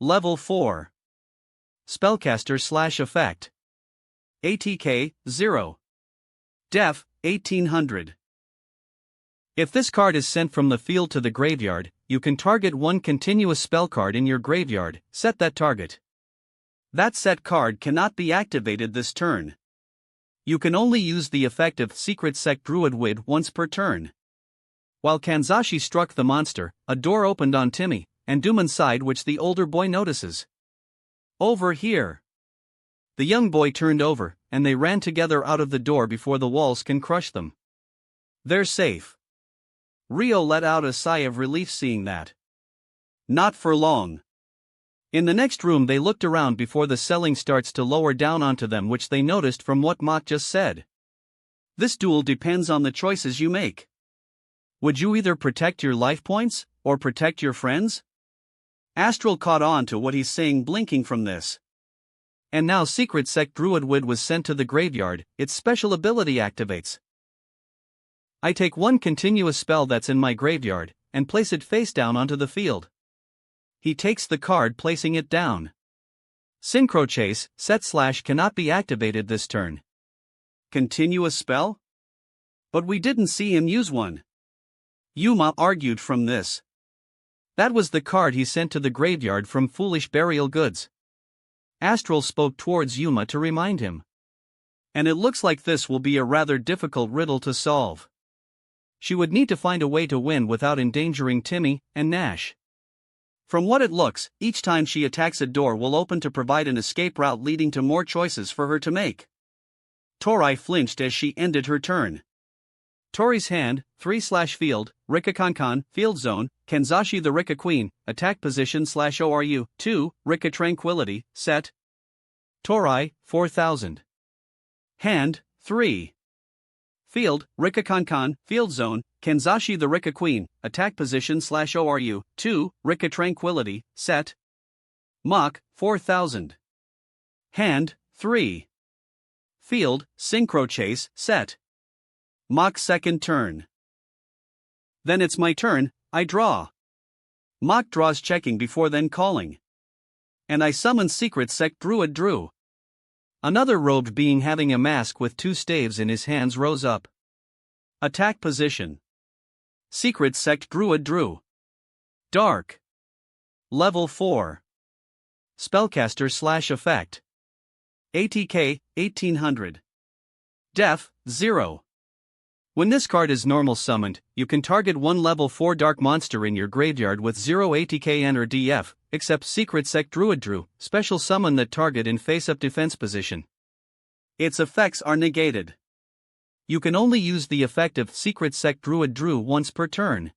Level 4. Spellcaster / effect. ATK, 0. Def, 1800. If this card is sent from the field to the graveyard, you can target one continuous spell card in your graveyard, set that target. That set card cannot be activated this turn. You can only use the effect of Secret Sect Druid Wid once per turn. While Kanzashi struck the monster, a door opened on Timmy, and Doom inside, which the older boy notices. Over here. The young boy turned over, and they ran together out of the door before the walls can crush them. They're safe. Rio let out a sigh of relief seeing that. Not for long. In the next room they looked around before the ceiling starts to lower down onto them, which they noticed from what Mach just said. This duel depends on the choices you make. Would you either protect your life points, or protect your friends? Astral caught on to what he's saying, blinking from this. And now Secret Sect Druid Wid was sent to the graveyard, its special ability activates. I take one continuous spell that's in my graveyard, and place it face down onto the field. He takes the card, placing it down. Synchro Chase, set / cannot be activated this turn. Continuous spell? But we didn't see him use one. Yuma argued from this. That was the card he sent to the graveyard from Foolish Burial Goods. Astral spoke towards Yuma to remind him. And it looks like this will be a rather difficult riddle to solve. She would need to find a way to win without endangering Timmy and Nash. From what it looks, each time she attacks a door will open to provide an escape route, leading to more choices for her to make. Tori flinched as she ended her turn. Tori's hand, 3/field, Rika Kankan, field zone, Kanzashi the Rika Queen, attack position /ORU, 2, Rika Tranquility, set. Tori, 4000. Hand, 3. Field, Rika Kankan, field zone, Kanzashi the Rika Queen, attack position /ORU, 2, Rika Tranquility, set. Mach, 4000. Hand, 3. Field, Synchro Chase, set. Mach second turn. Then it's my turn, I draw. Mach draws, checking before then calling. And I summon Secret Sect Druid Drew. Another robed being having a mask with 2 staves in his hands rose up. Attack position. Secret Sect Druid Drew. Dark. Level 4. Spellcaster / effect. ATK, 1800. Def, 0. When this card is normal summoned, you can target one level 4 dark monster in your graveyard with 0 ATK and or DF, except Secret Sect Druid Drew, special summon that target in face-up defense position. Its effects are negated. You can only use the effect of Secret Sect Druid Drew once per turn.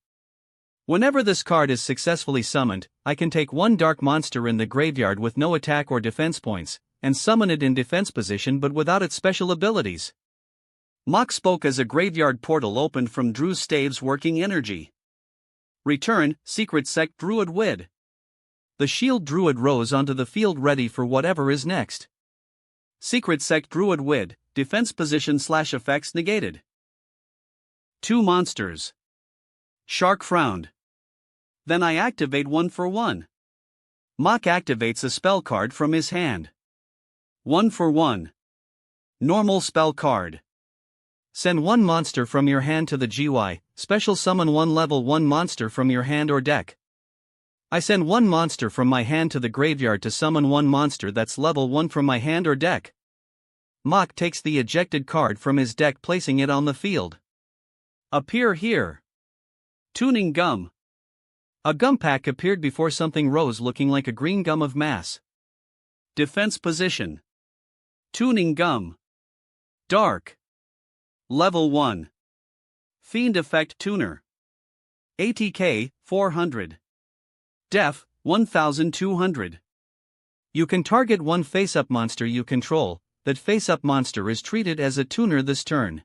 Whenever this card is successfully summoned, I can take one dark monster in the graveyard with no attack or defense points, and summon it in defense position but without its special abilities. Mach spoke as a graveyard portal opened from Drew's staves working energy. Return, Secret Sect Druid Wid. The shield druid rose onto the field ready for whatever is next. Secret Sect Druid Wid, defense position / effects negated. 2 monsters. Shark frowned. Then I activate 1 for 1. Mach activates a spell card from his hand. 1 for 1. Normal spell card. Send one monster from your hand to the GY, special summon one level 1 monster from your hand or deck. I send one monster from my hand to the graveyard to summon one monster that's level 1 from my hand or deck. Mach takes the ejected card from his deck, placing it on the field. Appear here. Tuning Gum. A gum pack appeared before something rose looking like a green gum of mass. Defense position. Tuning Gum. Dark. Level 1. Fiend Effect Tuner. ATK, 400. Def, 1200. You can target one face-up monster you control. That face-up monster is treated as a tuner this turn.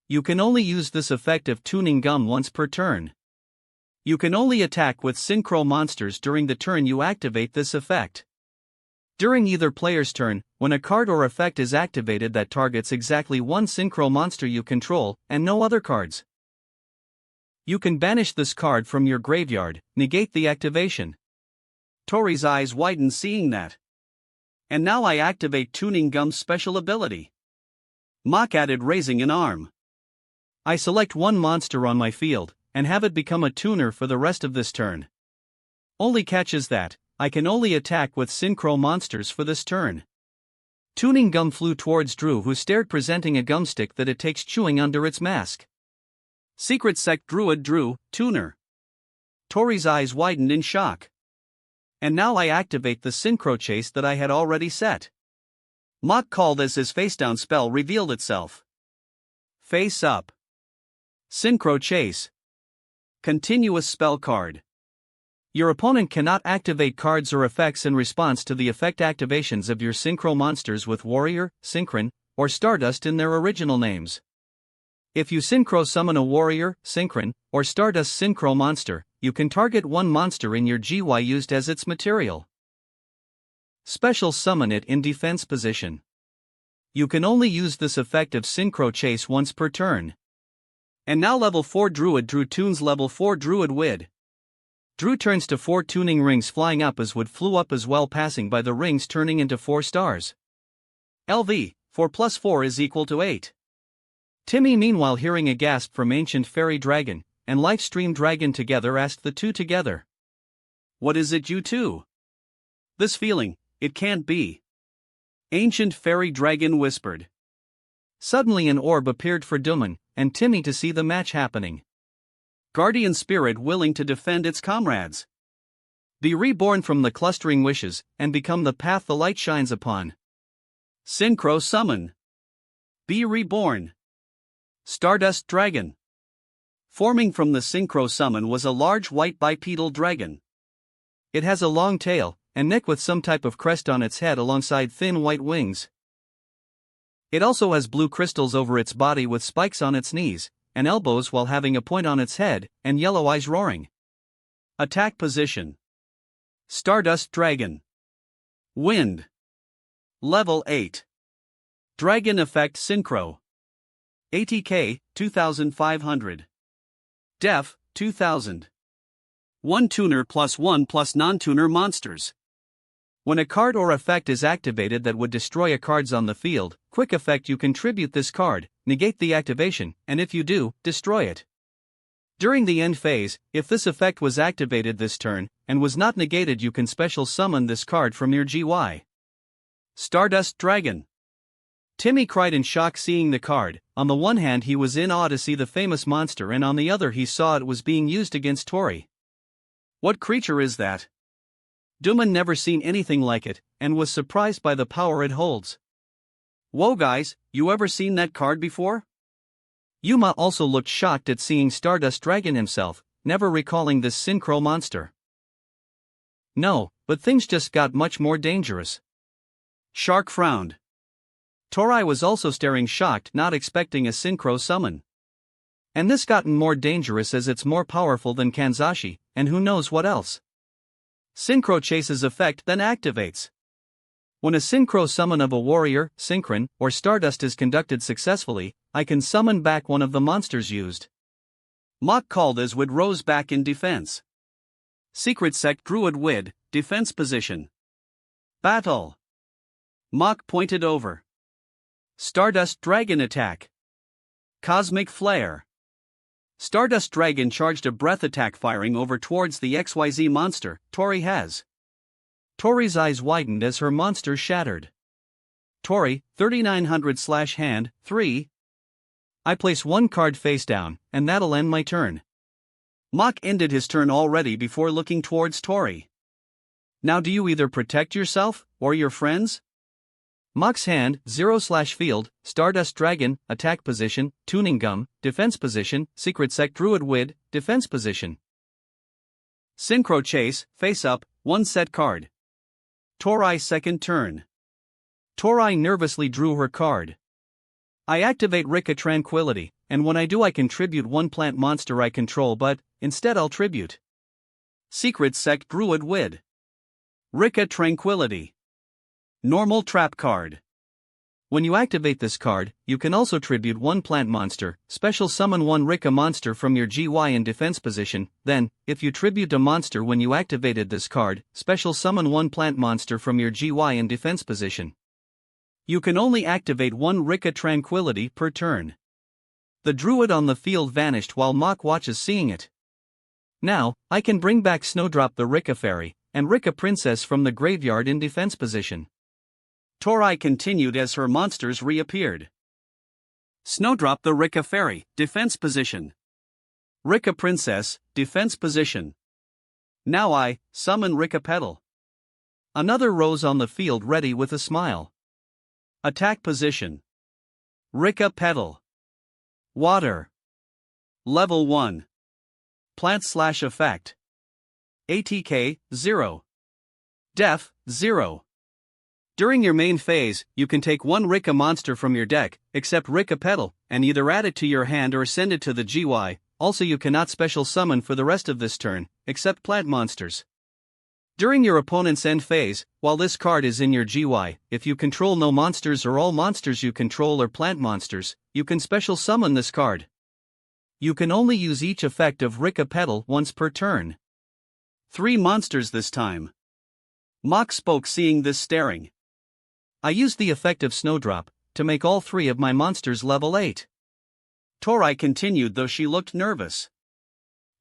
You can only use this effect of Tuning Gum once per turn. You can only attack with synchro monsters during the turn you activate this effect. During either player's turn, when a card or effect is activated that targets exactly one synchro monster you control, and no other cards. You can banish this card from your graveyard, negate the activation. Tori's eyes widen seeing that. And now I activate Tuning Gum's special ability. Mach added raising an arm. I select one monster on my field, and have it become a tuner for the rest of this turn. Only catch is that I can only attack with synchro monsters for this turn. Tuning Gum flew towards Drew, who stared, presenting a gum stick that it takes chewing under its mask. Secret Sect Druid Drew, tuner. Tori's eyes widened in shock. And now I activate the synchro chase that I had already set. Mach called as his face down spell revealed itself. Face up. Synchro chase. Continuous spell card. Your opponent cannot activate cards or effects in response to the effect activations of your synchro monsters with Warrior, Synchron, or Stardust in their original names. If you synchro summon a Warrior, Synchron, or Stardust synchro monster, you can target one monster in your GY used as its material. Special summon it in defense position. You can only use this effect of synchro chase once per turn. And now level 4 Druid Drew tunes level 4 Druid Wid. Drew turns to 4 tuning rings flying up as wood flew up as well, passing by the rings turning into 4 stars. LV, 4 plus 4 is equal to 8. Timmy, meanwhile, hearing a gasp from Ancient Fairy Dragon and Lifestream Dragon together, asked the two together. What is it, you two? This feeling, it can't be. Ancient Fairy Dragon whispered. Suddenly an orb appeared for Duman and Timmy to see the match happening. Guardian spirit willing to defend its comrades. Be reborn from the clustering wishes, and become the path the light shines upon. Synchro summon. Be reborn. Stardust Dragon. Forming from the synchro summon was a large white bipedal dragon. It has a long tail, and neck with some type of crest on its head alongside thin white wings. It also has blue crystals over its body with spikes on its knees and elbows while having a point on its head, and yellow eyes roaring. Attack position. Stardust Dragon. Wind. Level 8. Dragon Effect Synchro. ATK, 2500. Def, 2000. 1 tuner plus 1 plus non-tuner monsters. When a card or effect is activated that would destroy a cards on the field, quick effect, you contribute this card, negate the activation, and if you do, destroy it. During the end phase, if this effect was activated this turn, and was not negated, you can special summon this card from your GY. Stardust Dragon. Timmy cried in shock seeing the card. On the one hand he was in awe to see the famous monster, and on the other he saw it was being used against Tori. What creature is that? Duman never seen anything like it, and was surprised by the power it holds. Whoa guys, you ever seen that card before? Yuma also looked shocked at seeing Stardust Dragon himself, never recalling this synchro monster. No, but things just got much more dangerous. Shark frowned. Tori was also staring shocked, not expecting a synchro summon. And this gotten more dangerous as it's more powerful than Kanzashi, and who knows what else. Synchro chases effect then activates. When a synchro summon of a Warrior, Synchron, or Stardust is conducted successfully, I can summon back one of the monsters used. Mach called as Wid rose back in defense. Secret Sect Druid Wid, defense position. Battle. Mach pointed over. Stardust Dragon attack. Cosmic Flare. Stardust Dragon charged a breath attack firing over towards the XYZ monster Tori has. Tori's eyes widened as her monster shattered. Tori, 3900/hand, 3. I place one card face down, and that'll end my turn. Mach ended his turn already before looking towards Tori. Now do you either protect yourself, or your friends? Mach's hand, 0/field, Stardust Dragon, attack position, Tuning Gum, defense position, Secret Sect Druid Wid, defense position. Synchro Chase, face up, 1 set card. Tori second turn. Tori nervously drew her card. I activate Rika Tranquility, and when I do I contribute 1 plant monster I control, but instead I'll tribute Secret Sect Druid Wid. Rika Tranquility. Normal trap card. When you activate this card, you can also tribute 1 plant monster, special summon 1 Rika monster from your GY in defense position, then, if you tribute a monster when you activated this card, special summon 1 plant monster from your GY in defense position. You can only activate 1 Rika Tranquility per turn. The druid on the field vanished while Mach watches seeing it. Now, I can bring back Snowdrop the Rika Fairy, and Rika Princess from the graveyard in defense position. Tori continued as her monsters reappeared. Snowdrop the Rika Fairy, defense position. Rika Princess, defense position. Now I summon Rika Petal. Another rose on the field ready with a smile. Attack position. Rika Petal. Water. Level 1. Plant/effect. ATK, 0. Def, 0. During your main phase, you can take 1 Rika monster from your deck, except Rika Petal, and either add it to your hand or send it to the GY. Also you cannot special summon for the rest of this turn, except plant monsters. During your opponent's end phase, while this card is in your GY, if you control no monsters or all monsters you control are plant monsters, you can special summon this card. You can only use each effect of Rika Petal once per turn. 3 monsters this time. Mach spoke seeing this staring. I used the effect of Snowdrop to make all 3 of my monsters level 8. Tori continued though she looked nervous.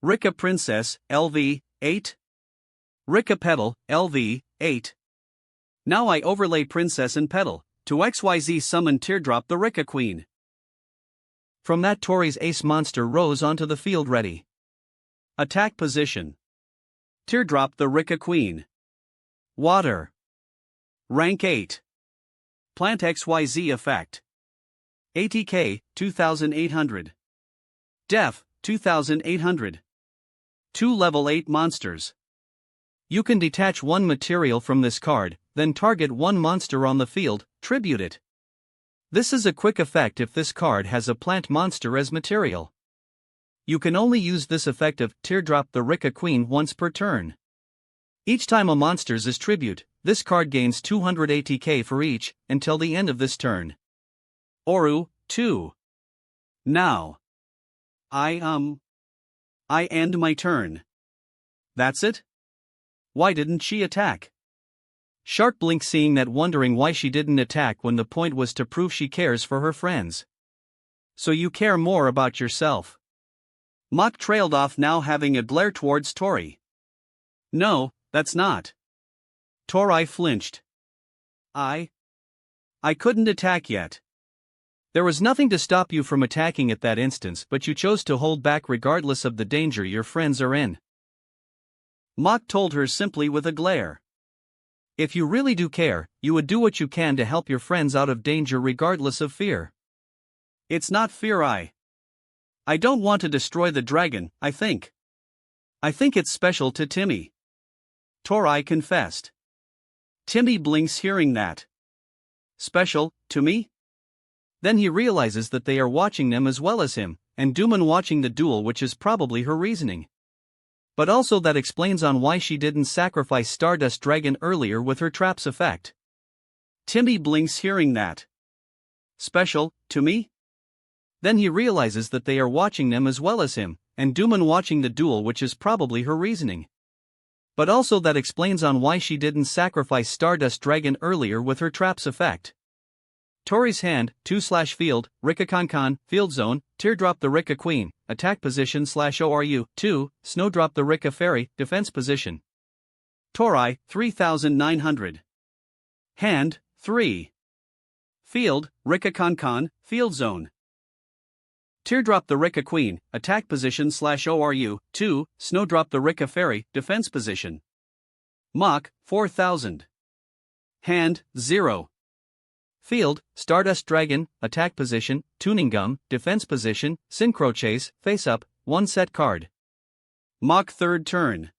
Rika Princess, LV, 8. Rika Petal, LV, 8. Now I overlay Princess and Petal, to XYZ summon Teardrop the Rika Queen. From that Tori's ace monster rose onto the field ready. Attack position. Teardrop the Rika Queen. Water. Rank 8. Plant XYZ effect. ATK, 2800. Def, 2800. 2 level 8 monsters. You can detach 1 material from this card, then target 1 monster on the field, tribute it. This is a quick effect if this card has a plant monster as material. You can only use this effect of Teardrop the Rika Queen once per turn. Each time a monster's is tribute, this card gains 200 ATK for each, until the end of this turn. Oru, 2. Now. I end my turn. That's it? Why didn't she attack? Shark blinked seeing that, wondering why she didn't attack when the point was to prove she cares for her friends. So you care more about yourself. Mach trailed off now, having a glare towards Tori. No, that's not. Tori flinched. I couldn't attack yet. There was nothing to stop you from attacking at that instance, but you chose to hold back regardless of the danger your friends are in. Mach told her simply with a glare. If you really do care, you would do what you can to help your friends out of danger regardless of fear. It's not fear. I don't want to destroy the dragon, I think it's special to Timmy. Tori confessed. Timmy blinks hearing that. Special, to me? Then he realizes that they are watching them as well as him, and Dooman watching the duel, which is probably her reasoning. But also that explains on why she didn't sacrifice Stardust Dragon earlier with her traps effect. Timmy blinks hearing that. Special, to me? Then he realizes that they are watching them as well as him, and Dooman watching the duel, which is probably her reasoning. But also that explains on why she didn't sacrifice Stardust Dragon earlier with her traps effect. Tori's hand, 2/field, Rika Con, field zone, teardrop the Rika queen, attack position /ORU, 2, snowdrop the Rika fairy, defense position. Tori, 3900. Hand, 3. Field, Rika Con, field zone. Teardrop the Rika queen, attack position /ORU, 2, snowdrop the Rika fairy, defense position. Mach, 4000. Hand, 0. Field, Stardust Dragon, attack position, Tuning Gum, defense position, Synchro Chase, face up, 1 set card. Mach 3rd turn.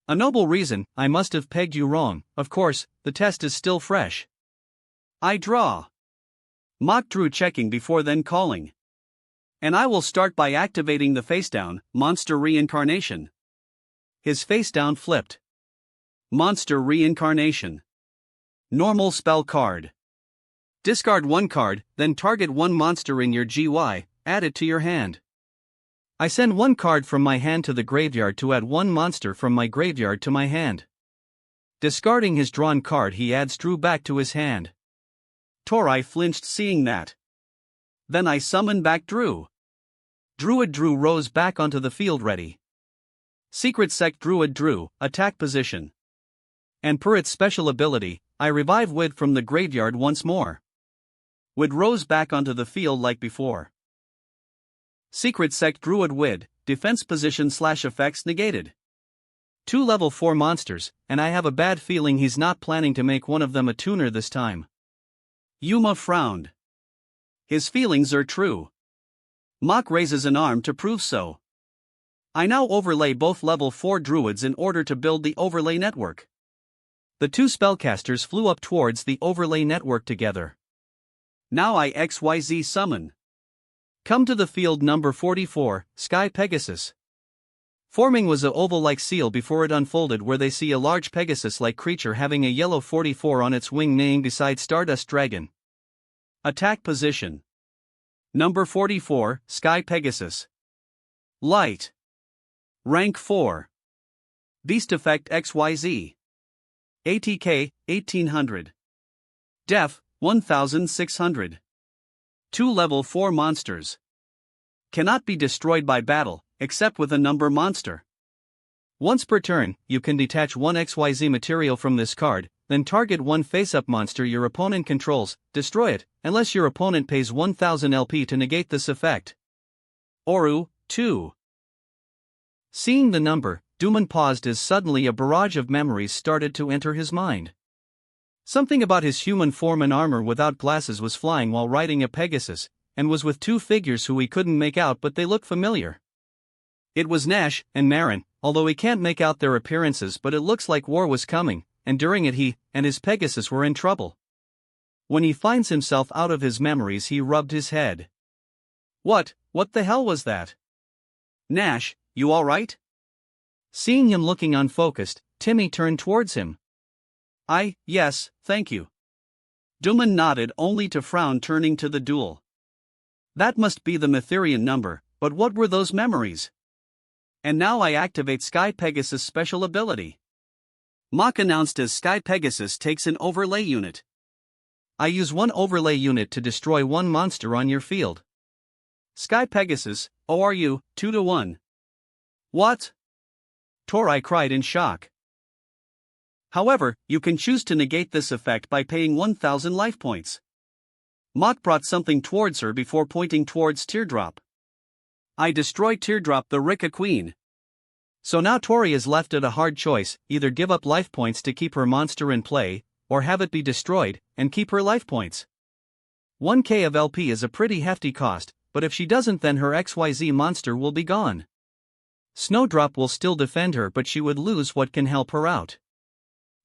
A noble reason, I must have pegged you wrong, of course, the test is still fresh. I draw. Mach drew checking before then calling. And I will start by activating the facedown, monster reincarnation. His facedown flipped. Monster reincarnation. Normal spell card. Discard 1 card, then target 1 monster in your GY, add it to your hand. I send 1 card from my hand to the graveyard to add 1 monster from my graveyard to my hand. Discarding his drawn card, he adds Drew back to his hand. Tori flinched seeing that. Then I summon back Drew. Druid Drew rose back onto the field ready. Secret Sect Druid Drew, attack position. And per its special ability, I revive Wid from the graveyard once more. Wid rose back onto the field like before. Secret Sect Druid Wid, defense position /effects negated. 2 level 4 monsters, and I have a bad feeling he's not planning to make one of them a tuner this time. Yuma frowned. His feelings are true. Mach raises an arm to prove so. I now overlay both level 4 druids in order to build the overlay network. The 2 spellcasters flew up towards the overlay network together. Now I XYZ summon. Come to the field number 44, Sky Pegasus. Forming was a oval-like seal before it unfolded, where they see a large Pegasus-like creature having a yellow 44 on its wing neighing beside Stardust Dragon. Attack position. Number 44, Sky Pegasus. Light. Rank 4. Beast Effect XYZ. ATK, 1800. Def, 1600. 2 level 4 monsters. Cannot be destroyed by battle, except with a number monster. Once per turn, you can detach 1 XYZ material from this card, then target 1 face-up monster your opponent controls, destroy it, unless your opponent pays 1000 LP to negate this effect. Oru, 2. Seeing the number, Duman paused as suddenly a barrage of memories started to enter his mind. Something about his human form and armor without glasses was flying while riding a Pegasus, and was with 2 figures who he couldn't make out, but they looked familiar. It was Nash and Marin, although he can't make out their appearances, but it looks like war was coming, and during it he and his Pegasus were in trouble. When he finds himself out of his memories, he rubbed his head. What the hell was that? Nash, you alright? Seeing him looking unfocused, Timmy turned towards him. Yes, thank you. Duman nodded only to frown, turning to the duel. That must be the Mytherian number, but what were those memories? And now I activate Sky Pegasus' special ability. Mach announced as Sky Pegasus takes an overlay unit. I use 1 overlay unit to destroy 1 monster on your field. Sky Pegasus, ORU, 2-1. What? Tori cried in shock. However, you can choose to negate this effect by paying 1000 life points. Mach brought something towards her before pointing towards Teardrop. I destroy Teardrop the Rika Queen. So now Tori is left at a hard choice: either give up life points to keep her monster in play, or have it be destroyed, and keep her life points. 1k of LP is a pretty hefty cost, but if she doesn't, then her XYZ monster will be gone. Snowdrop will still defend her, but she would lose what can help her out.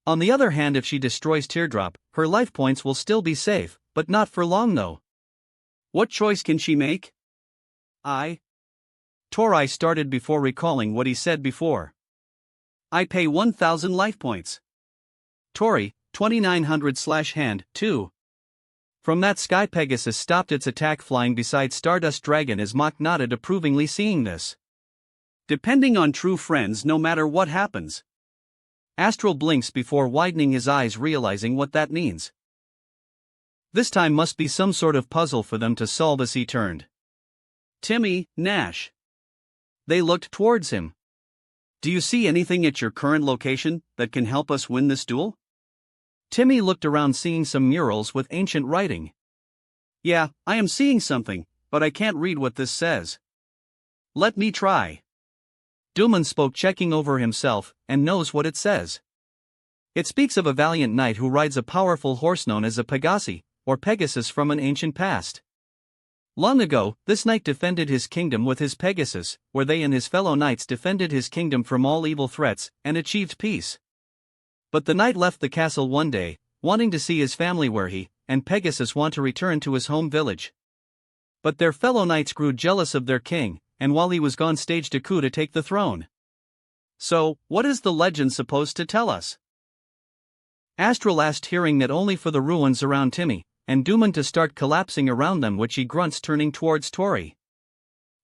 On the other hand, if she destroys Teardrop, her life points will still be safe, but not for long though. What choice can she make? Tori started before recalling what he said before. I pay 1000 life points. Tori, 2900/hand, 2. From that, Sky Pegasus stopped its attack, flying beside Stardust Dragon as Mach nodded approvingly, seeing this. Depending on true friends, no matter what happens. Astral blinks before widening his eyes, realizing what that means. This time must be some sort of puzzle for them to solve as he turned. Timmy, Nash. They looked towards him. Do you see anything at your current location that can help us win this duel? Timmy looked around, seeing some murals with ancient writing. Yeah, I am seeing something, but I can't read what this says. Let me try. Duman spoke, checking over himself, and knows what it says. It speaks of a valiant knight who rides a powerful horse known as a Pegasi, or Pegasus, from an ancient past. Long ago, this knight defended his kingdom with his Pegasus, where they and his fellow knights defended his kingdom from all evil threats, and achieved peace. But the knight left the castle one day, wanting to see his family, where he and Pegasus want to return to his home village. But their fellow knights grew jealous of their king, and while he was gone staged a coup to take the throne. So, what is the legend supposed to tell us? Astral asked, hearing that only for the ruins around Timmy and Duman to start collapsing around them, which he grunts, turning towards Tori.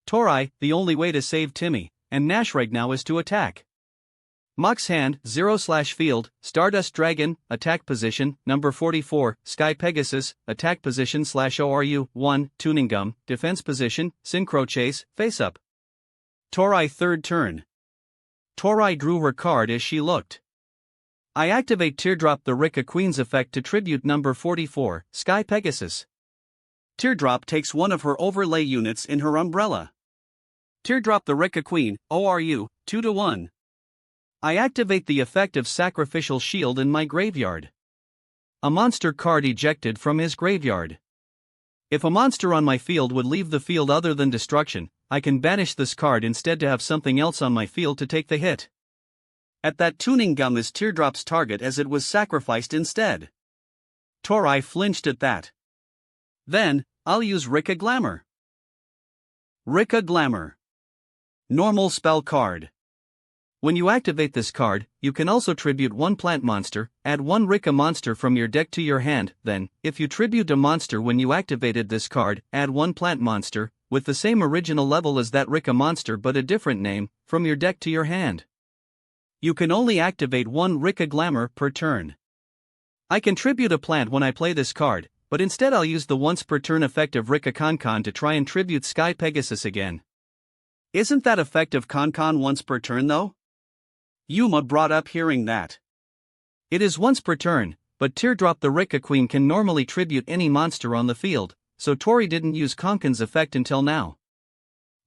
Tori, the only way to save Timmy and Nash right now is to attack. Mock's hand, 0/field, Stardust Dragon, attack position, number 44, Sky Pegasus, attack position /ORU, 1, Tuning Gum, defense position, Synchro Chase, face up. Tori, third turn. Tori drew her card as she looked. I activate Teardrop, the Rika Queen's effect, to tribute number 44, Sky Pegasus. Teardrop takes one of her overlay units in her umbrella. Teardrop, the Rika Queen, ORU, 2/1. I activate the effect of Sacrificial Shield in my graveyard. A monster card ejected from his graveyard. If a monster on my field would leave the field other than destruction, I can banish this card instead to have something else on my field to take the hit. At that, Tuning Gum is Teardrop's target as it was sacrificed instead. Tori flinched at that. Then, I'll use Rika Glamour. Rika Glamour. Normal spell card. When you activate this card, you can also tribute one plant monster, add one Rika monster from your deck to your hand, then, if you tribute a monster when you activated this card, add one plant monster, with the same original level as that Rika monster but a different name, from your deck to your hand. You can only activate one Rika Glamour per turn. I can tribute a plant when I play this card, but instead I'll use the once per turn effect of Rika Concon to try and tribute Sky Pegasus again. Isn't that effect of Concon once per turn though? Yuma brought up, hearing that. It is once per turn, but Teardrop, the Rika Queen, can normally tribute any monster on the field, so Tori didn't use Concon's effect until now.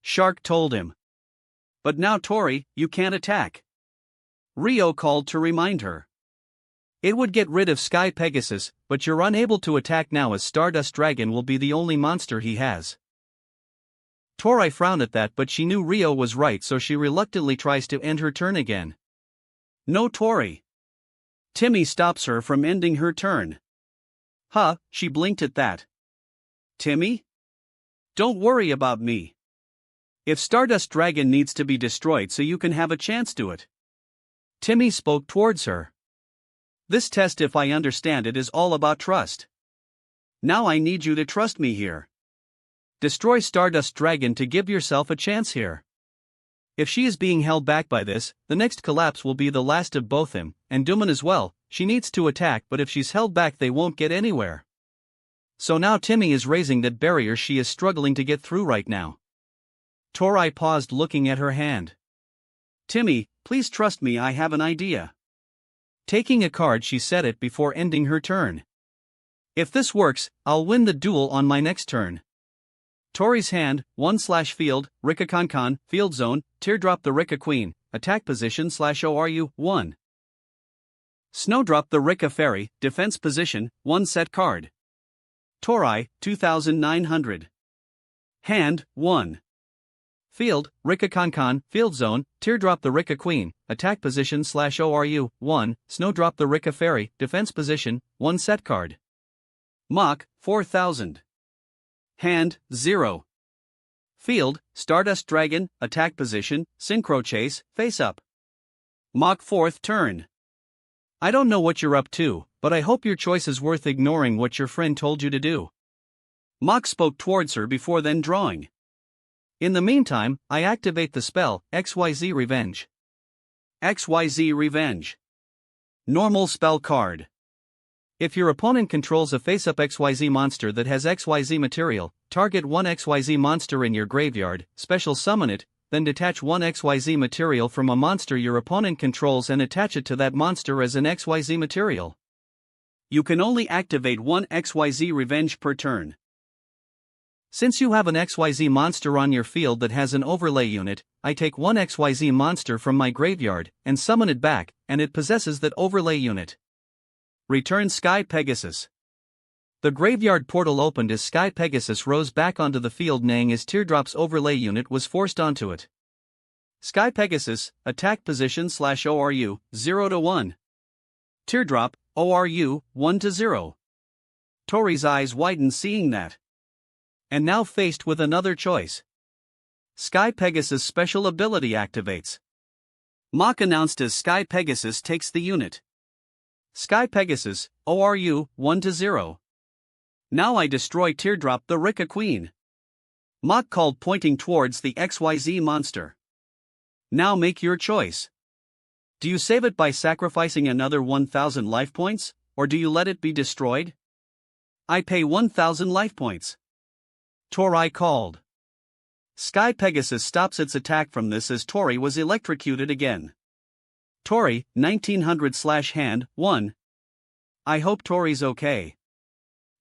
Shark told him. But now Tori, you can't attack. Rio called to remind her. It would get rid of Sky Pegasus, but you're unable to attack now as Stardust Dragon will be the only monster he has. Tori frowned at that, but she knew Rio was right, so she reluctantly tries to end her turn again. No, Tori. Timmy stops her from ending her turn. Huh, she blinked at that. Timmy? Don't worry about me. If Stardust Dragon needs to be destroyed so you can have a chance to it. Timmy spoke towards her. This test, if I understand it, is all about trust. Now I need you to trust me here. Destroy Stardust Dragon to give yourself a chance here. If she is being held back by this, the next collapse will be the last of both him and Duman as well. She needs to attack, but if she's held back they won't get anywhere. So now Timmy is raising that barrier she is struggling to get through right now. Tori paused, looking at her hand. Timmy, please trust me, I have an idea. Taking a card, she said it before ending her turn. If this works, I'll win the duel on my next turn. Tori's hand, 1/field, Rika Concon, field zone, Teardrop, the Rika Queen, attack position /ORU, 1. Snowdrop, the Rika Fairy, defense position, 1 set card. Tori, 2900. Hand, 1. Field, Rika Concon, field zone, Teardrop, the Rika Queen, attack position /ORU, 1, Snowdrop, the Rika Fairy, defense position, 1 set card. Mock, 4000. Hand, 0. Field, Stardust Dragon, attack position, Synchro Chase, face up. Mock, 4th turn. I don't know what you're up to, but I hope your choice is worth ignoring what your friend told you to do. Mock spoke towards her before then drawing. In the meantime, I activate the spell, XYZ Revenge. XYZ Revenge. Normal spell card. If your opponent controls a face-up XYZ monster that has XYZ material, target one XYZ monster in your graveyard, special summon it, then detach one XYZ material from a monster your opponent controls and attach it to that monster as an XYZ material. You can only activate one XYZ revenge per turn. Since you have an XYZ monster on your field that has an overlay unit, I take one XYZ monster from my graveyard and summon it back, and it possesses that overlay unit. Return Sky Pegasus. The graveyard portal opened as Sky Pegasus rose back onto the field, neighing as Teardrop's overlay unit was forced onto it. Sky Pegasus, attack position /ORU, 0-1. Teardrop, ORU, 1-0. Tori's eyes widened seeing that. And now faced with another choice. Sky Pegasus' special ability activates. Mach announced as Sky Pegasus takes the unit. Sky Pegasus, ORU, 1-0. Now I destroy Teardrop the Rika Queen. Mach called, pointing towards the XYZ monster. Now make your choice. Do you save it by sacrificing another 1,000 life points, or do you let it be destroyed? I pay 1,000 life points. Tori called. Sky Pegasus stops its attack from this as Tori was electrocuted again. Tori, 1900/hand, 1. I hope Tori's okay.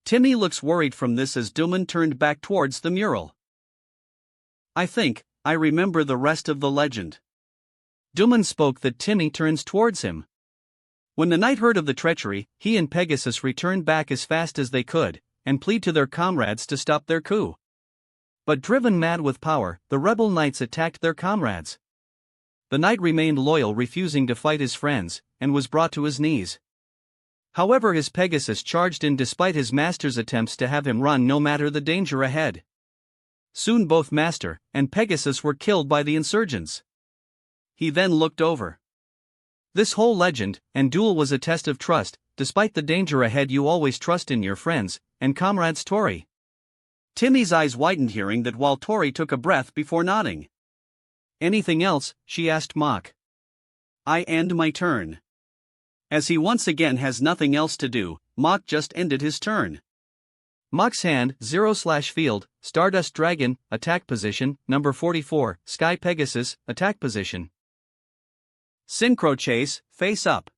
Timmy looks worried from this as Duman turned back towards the mural. I think I remember the rest of the legend. Duman spoke that Timmy turns towards him. When the knight heard of the treachery, he and Pegasus returned back as fast as they could, and plead to their comrades to stop their coup. But driven mad with power, the rebel knights attacked their comrades. The knight remained loyal, refusing to fight his friends, and was brought to his knees. However, his Pegasus charged in despite his master's attempts to have him run no matter the danger ahead. Soon both master and Pegasus were killed by the insurgents. He then looked over. This whole legend and duel was a test of trust. Despite the danger ahead, you always trust in your friends and comrades. Tori. Timmy's eyes widened hearing that while Tori took a breath before nodding. Anything else? She asked Mach. I end my turn. As he once again has nothing else to do, Mach just ended his turn. Mach's hand, 0/field, Stardust Dragon, attack position, number 44, Sky Pegasus, attack position. Synchro Chase, face up.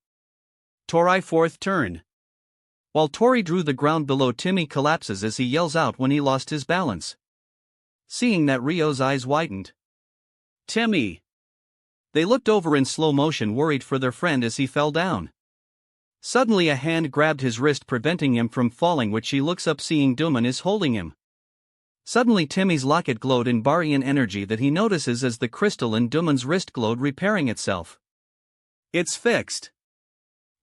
Tori 4th turn. While Tori drew the ground below, Timmy collapses as he yells out when he lost his balance. Seeing that, Rio's eyes widened. Timmy! They looked over in slow motion, worried for their friend as he fell down. Suddenly a hand grabbed his wrist, preventing him from falling, which he looks up seeing Duman is holding him. Suddenly Timmy's locket glowed in Barian energy that he notices as the crystal in Duman's wrist glowed, repairing itself. It's fixed.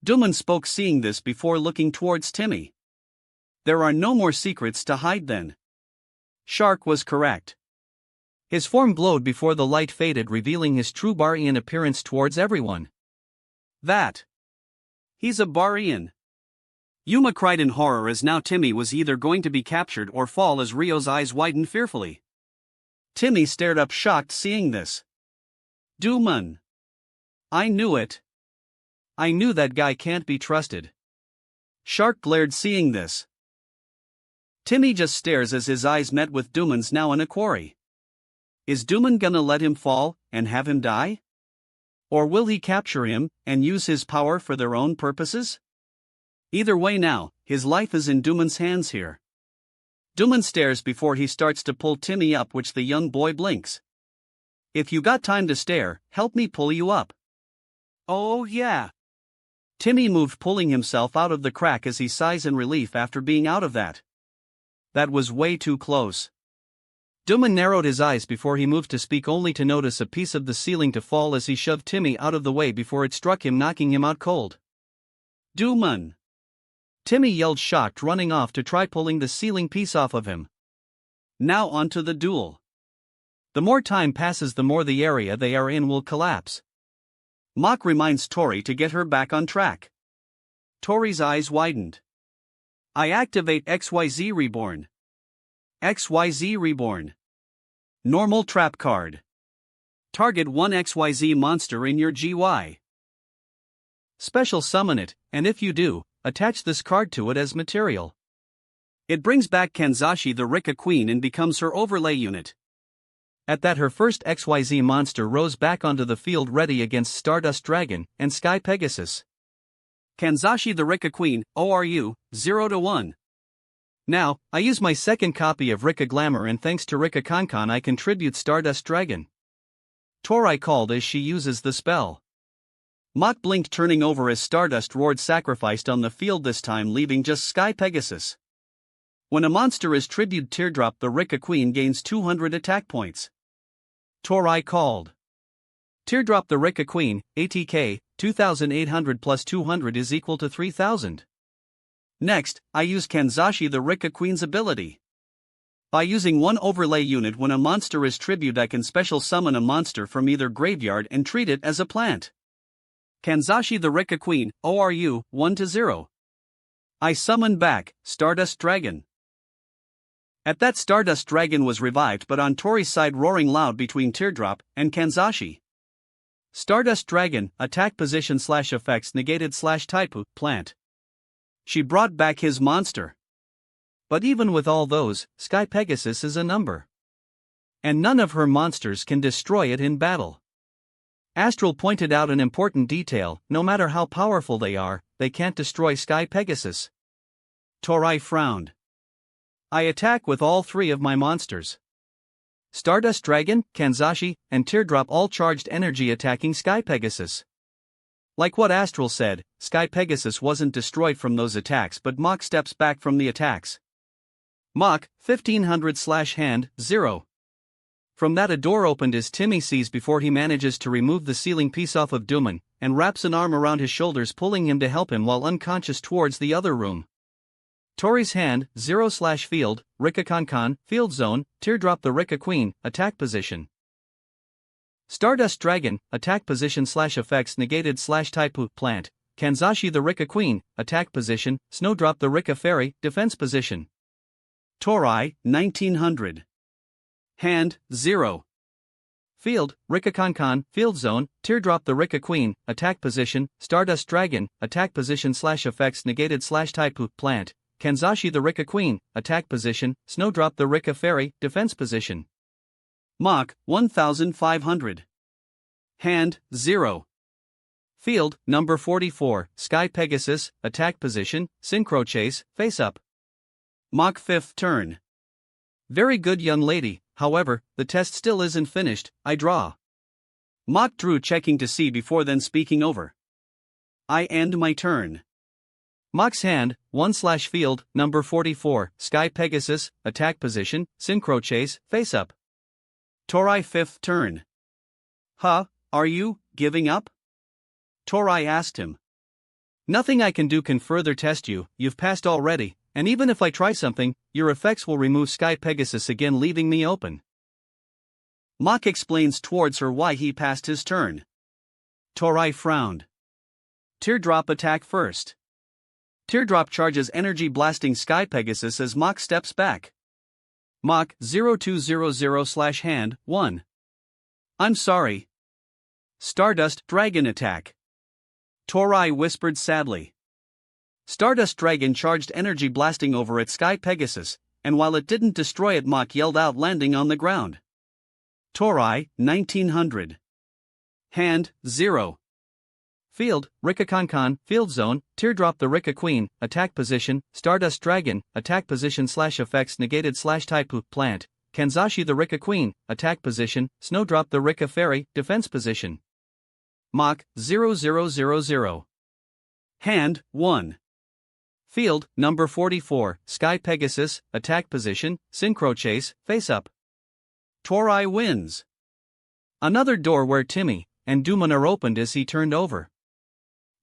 Duman spoke, seeing this before looking towards Timmy. There are no more secrets to hide then. Shark was correct. His form glowed before the light faded, revealing his true Barian appearance towards everyone. That. He's a Barian. Yuma cried in horror as now Timmy was either going to be captured or fall as Rio's eyes widened fearfully. Timmy stared up shocked seeing this. Duman. I knew it. I knew that guy can't be trusted. Shark glared seeing this. Timmy just stares as his eyes met with Duman's now in a quarry. Is Duman gonna let him fall and have him die? Or will he capture him and use his power for their own purposes? Either way now, his life is in Duman's hands here. Duman stares before he starts to pull Timmy up, which the young boy blinks. If you got time to stare, help me pull you up. Oh yeah. Timmy moved, pulling himself out of the crack as he sighs in relief after being out of that. That was way too close. Duman narrowed his eyes before he moved to speak, only to notice a piece of the ceiling to fall as he shoved Timmy out of the way before it struck him, knocking him out cold. Duman! Timmy yelled, shocked, running off to try pulling the ceiling piece off of him. Now on to the duel. The more time passes, the more the area they are in will collapse. Mach reminds Tori to get her back on track. Tori's eyes widened. I activate XYZ Reborn. XYZ Reborn. Normal trap card. Target one XYZ monster in your GY. Special summon it, and if you do, attach this card to it as material. It brings back Kanzashi the Rika Queen and becomes her overlay unit. At that, her first XYZ monster rose back onto the field ready against Stardust Dragon and Sky Pegasus. Kanzashi the Rika Queen, ORU, 0-1. Now, I use my second copy of Rika Glamour, and thanks to Rika Kankan I contribute Stardust Dragon. Torai called as she uses the spell. Mach blinked, turning over as Stardust roared, sacrificed on the field, this time leaving just Sky Pegasus. When a monster is tributed Teardrop, the Rika Queen gains 200 attack points. Torai called. Teardrop the Rika Queen, ATK, 2800 plus 200 is equal to 3000. Next, I use Kanzashi the Rika Queen's ability. By using one overlay unit when a monster is tribute, I can special summon a monster from either graveyard and treat it as a plant. Kanzashi the Rika Queen, ORU, 1-0. I summon back Stardust Dragon. At that, Stardust Dragon was revived, but on Tori's side, roaring loud between Teardrop and Kanzashi. Stardust Dragon, attack position / effects negated / type plant. She brought back his monster. But even with all those, Sky Pegasus is a number. And none of her monsters can destroy it in battle. Astral pointed out an important detail: no matter how powerful they are, they can't destroy Sky Pegasus. Torai frowned. I attack with all three of my monsters. Stardust Dragon, Kanzashi, and Teardrop all charged energy attacking Sky Pegasus. Like what Astral said, Sky Pegasus wasn't destroyed from those attacks, but Mach steps back from the attacks. Mach, 1500/hand, 0. From that, a door opened as Timmy sees before he manages to remove the ceiling piece off of Duman, and wraps an arm around his shoulders, pulling him to help him while unconscious towards the other room. Tori's hand, 0/field, Rika Kankan, field zone, Teardrop the Rika Queen, attack position. Stardust Dragon, attack position / effects negated / type plant. Kanzashi the Rika Queen, attack position, Snowdrop the Rika Fairy, defense position. Torai, 1900. Hand, 0. Field, Rika Kankan, field zone, Teardrop the Rika Queen, attack position, Stardust Dragon, attack position / effects negated / type plant. Kanzashi the Rika Queen, attack position, Snowdrop the Rika Fairy, defense position. Mach, 1500. Hand, 0. Field, number 44, Sky Pegasus, attack position, Synchro Chase, face up. Mach 5th turn. Very good, young lady, however, the test still isn't finished, I draw. Mach drew, checking to see before then speaking over. I end my turn. Mach's hand, 1/field, number 44, Sky Pegasus, attack position, Synchro Chase, face up. Torai 5th turn. Huh, are you giving up? Torai asked him. Nothing I can do can further test you, you've passed already, and even if I try something, your effects will remove Sky Pegasus again, leaving me open. Mach explains towards her why he passed his turn. Torai frowned. Teardrop attack first. Teardrop charges energy, blasting Sky Pegasus as Mach steps back. Mach, 0200/hand, 1. I'm sorry. Stardust Dragon attack. Torai whispered sadly. Stardust Dragon charged energy, blasting over at Sky Pegasus, and while it didn't destroy it, Mach yelled out, landing on the ground. Torai, 1900. Hand, 0. Field, Rika Kankan, field zone, Teardrop the Rika Queen, attack position, Stardust Dragon, attack position / effects negated / type plant. Kanzashi the Rika Queen, attack position, Snowdrop the Rika Fairy, defense position. Mach, 0000. Hand, 1. Field, number 44, Sky Pegasus, attack position, Synchro Chase, face up. Torai wins. Another door where Timmy and Duman are opened as he turned over.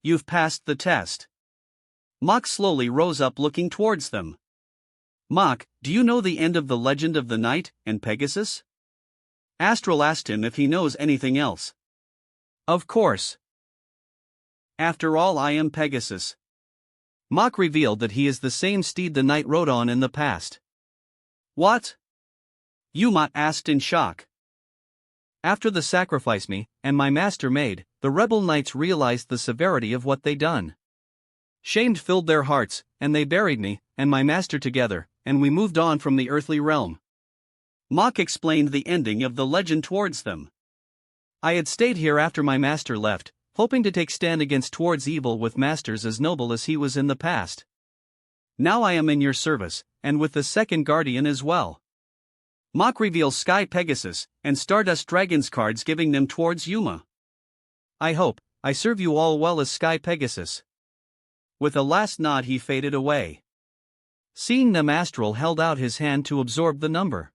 You've passed the test. Mach slowly rose up, looking towards them. Mach, do you know the end of the legend of the Knight and Pegasus? Astral asked him if he knows anything else. Of course. After all, I am Pegasus. Mach revealed that he is the same steed the knight rode on in the past. What? Yuma asked in shock. After the sacrifice me and my master made, the rebel knights realized the severity of what they done. Shame filled their hearts, and they buried me and my master together, and we moved on from the earthly realm. Mach explained the ending of the legend towards them. I had stayed here after my master left, hoping to take stand against towards evil with masters as noble as he was in the past. Now I am in your service, and with the second guardian as well. Mach reveals Sky Pegasus and Stardust Dragon's cards, giving them towards Yuma. I hope I serve you all well as Sky Pegasus. With a last nod he faded away. Seeing them, Astral held out his hand to absorb the number.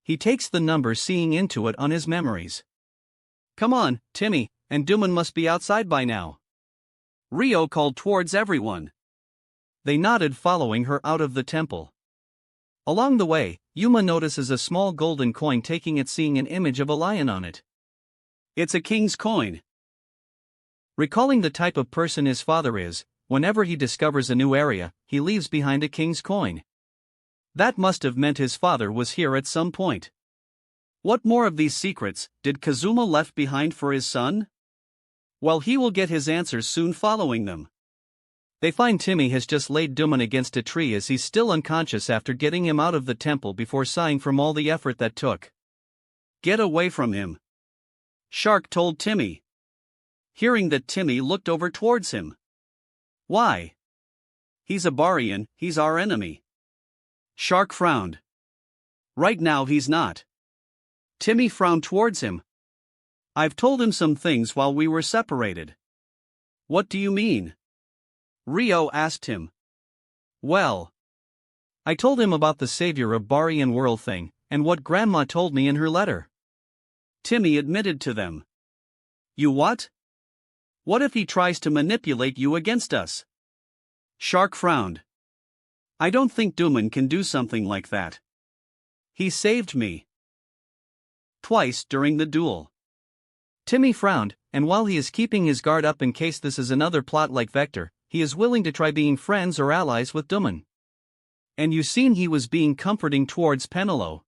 He takes the number, seeing into it on his memories. Come on, Timmy, and Duman must be outside by now. Rio called towards everyone. They nodded, following her out of the temple. Along the way, Yuma notices a small golden coin, taking it, seeing an image of a lion on it. It's a king's coin. Recalling the type of person his father is, whenever he discovers a new area, he leaves behind a king's coin. That must have meant his father was here at some point. What more of these secrets did Kazuma left behind for his son? Well, he will get his answers soon following them. They find Timmy has just laid Duman against a tree as he's still unconscious after getting him out of the temple, before sighing from all the effort that took. Get away from him, Shark told Timmy. Hearing that, Timmy looked over towards him. Why? He's a Barian, he's our enemy. Shark frowned. Right now he's not. Timmy frowned towards him. I've told him some things while we were separated. What do you mean? Rio asked him. Well, I told him about the savior of Barian world thing, and what Grandma told me in her letter. Timmy admitted to them. You what? What if he tries to manipulate you against us? Shark frowned. I don't think Duman can do something like that. He saved me twice during the duel. Timmy frowned, and while he is keeping his guard up in case this is another plot like Vector, he is willing to try being friends or allies with Duman. And you seen he was being comforting towards Penelo.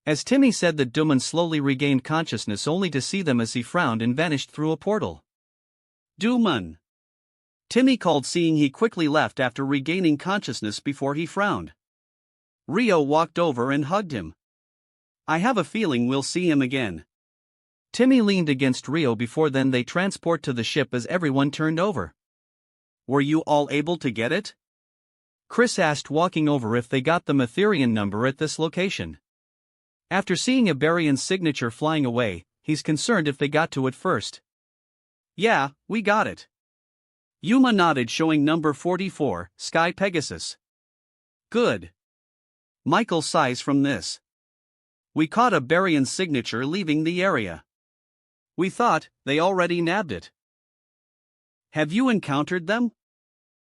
As Timmy said that, Duman slowly regained consciousness, only to see them as he frowned and vanished through a portal. Duman! Timmy called, seeing he quickly left after regaining consciousness before he frowned. Rio walked over and hugged him. I have a feeling we'll see him again. Timmy leaned against Rio before then they transport to the ship as everyone turned over. Were you all able to get it? Chris asked, walking over if they got the Matherian number at this location. After seeing a Barian signature flying away, he's concerned if they got to it first. Yeah, we got it. Yuma nodded, showing number 44, Sky Pegasus. Good. Michael sighs from this. We caught a Barian signature leaving the area. We thought they already nabbed it. Have you encountered them?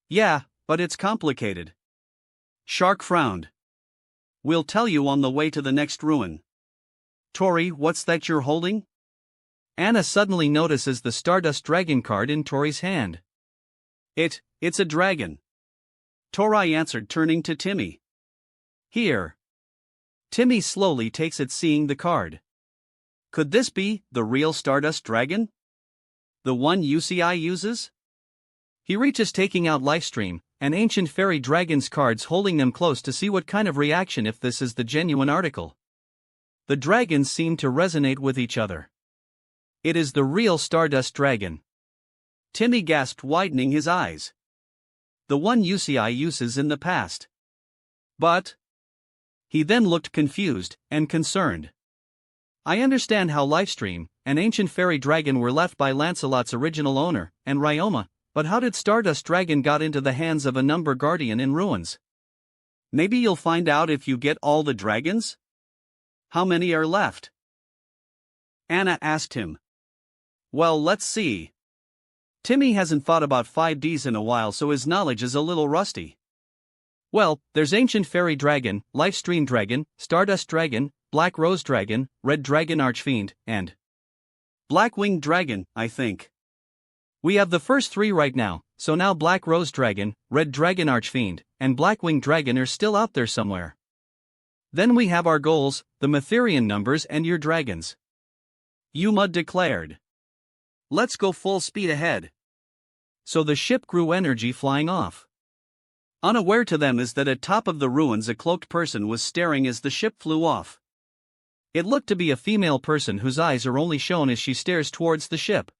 Yeah, but it's complicated. Shark frowned. We'll tell you on the way to the next ruin. Tori, what's that you're holding? Anna suddenly notices the Stardust Dragon card in Tori's hand. It's a dragon. Tori answered, turning to Timmy. Here. Timmy slowly takes it, seeing the card. Could this be the real Stardust Dragon? The one UCI uses? He reaches, taking out Lifestream, an ancient fairy dragon's cards, holding them close to see what kind of reaction if this is the genuine article. The dragons seem to resonate with each other. It is the real Stardust Dragon. Timmy gasped, widening his eyes. The one UCI uses in the past. But... He then looked confused and concerned. I understand how Lifestream, an ancient fairy dragon, were left by Lancelot's original owner, and Ryoma, but how did Stardust Dragon got into the hands of a number guardian in ruins? Maybe you'll find out if you get all the dragons? How many are left? Anna asked him. Well, let's see. Timmy hasn't thought about 5Ds in a while, so his knowledge is a little rusty. Well, there's Ancient Fairy Dragon, Lifestream Dragon, Stardust Dragon, Black Rose Dragon, Red Dragon Archfiend, and Black Winged Dragon, I think. We have the first three right now, so now Black Rose Dragon, Red Dragon Archfiend, and Black Winged Dragon are still out there somewhere. Then we have our goals, the Matherian numbers, and your dragons. Yuma declared. Let's go full speed ahead. so the ship grew energy flying off. Unaware to them is that at top of the ruins a cloaked person was staring as the ship flew off. It looked to be a female person whose eyes are only shown as she stares towards the ship.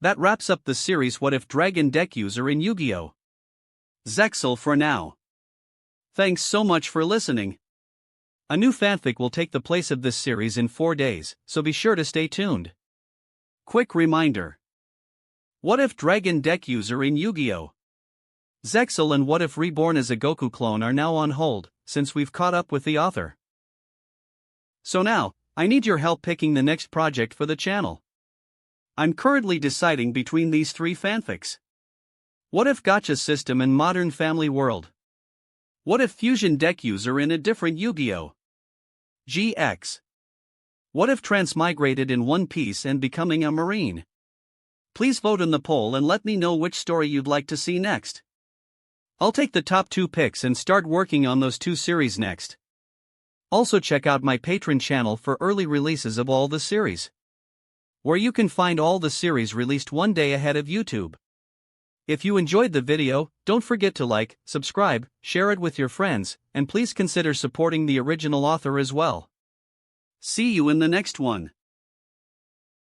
That wraps up the series What If Dragon Deck User in Yu-Gi-Oh! Zexal for now. Thanks so much for listening. A new fanfic will take the place of this series in 4 days, so be sure to stay tuned. Quick reminder. What If Dragon Deck User in Yu-Gi-Oh! Zexal and What If Reborn as a Goku clone are now on hold, since we've caught up with the author. So now, I need your help picking the next project for the channel. I'm currently deciding between these 3 fanfics. What If Gacha System in Modern Family World? What If Fusion Deck User in a different Yu-Gi-Oh! GX? What If Transmigrated in One Piece and becoming a Marine? Please vote in the poll and let me know which story you'd like to see next. I'll take the top 2 picks and start working on those 2 series next. Also check out my Patreon channel for early releases of all the series, where you can find all the series released 1 day ahead of YouTube. If you enjoyed the video, don't forget to like, subscribe, share it with your friends, and please consider supporting the original author as well. See you in the next one.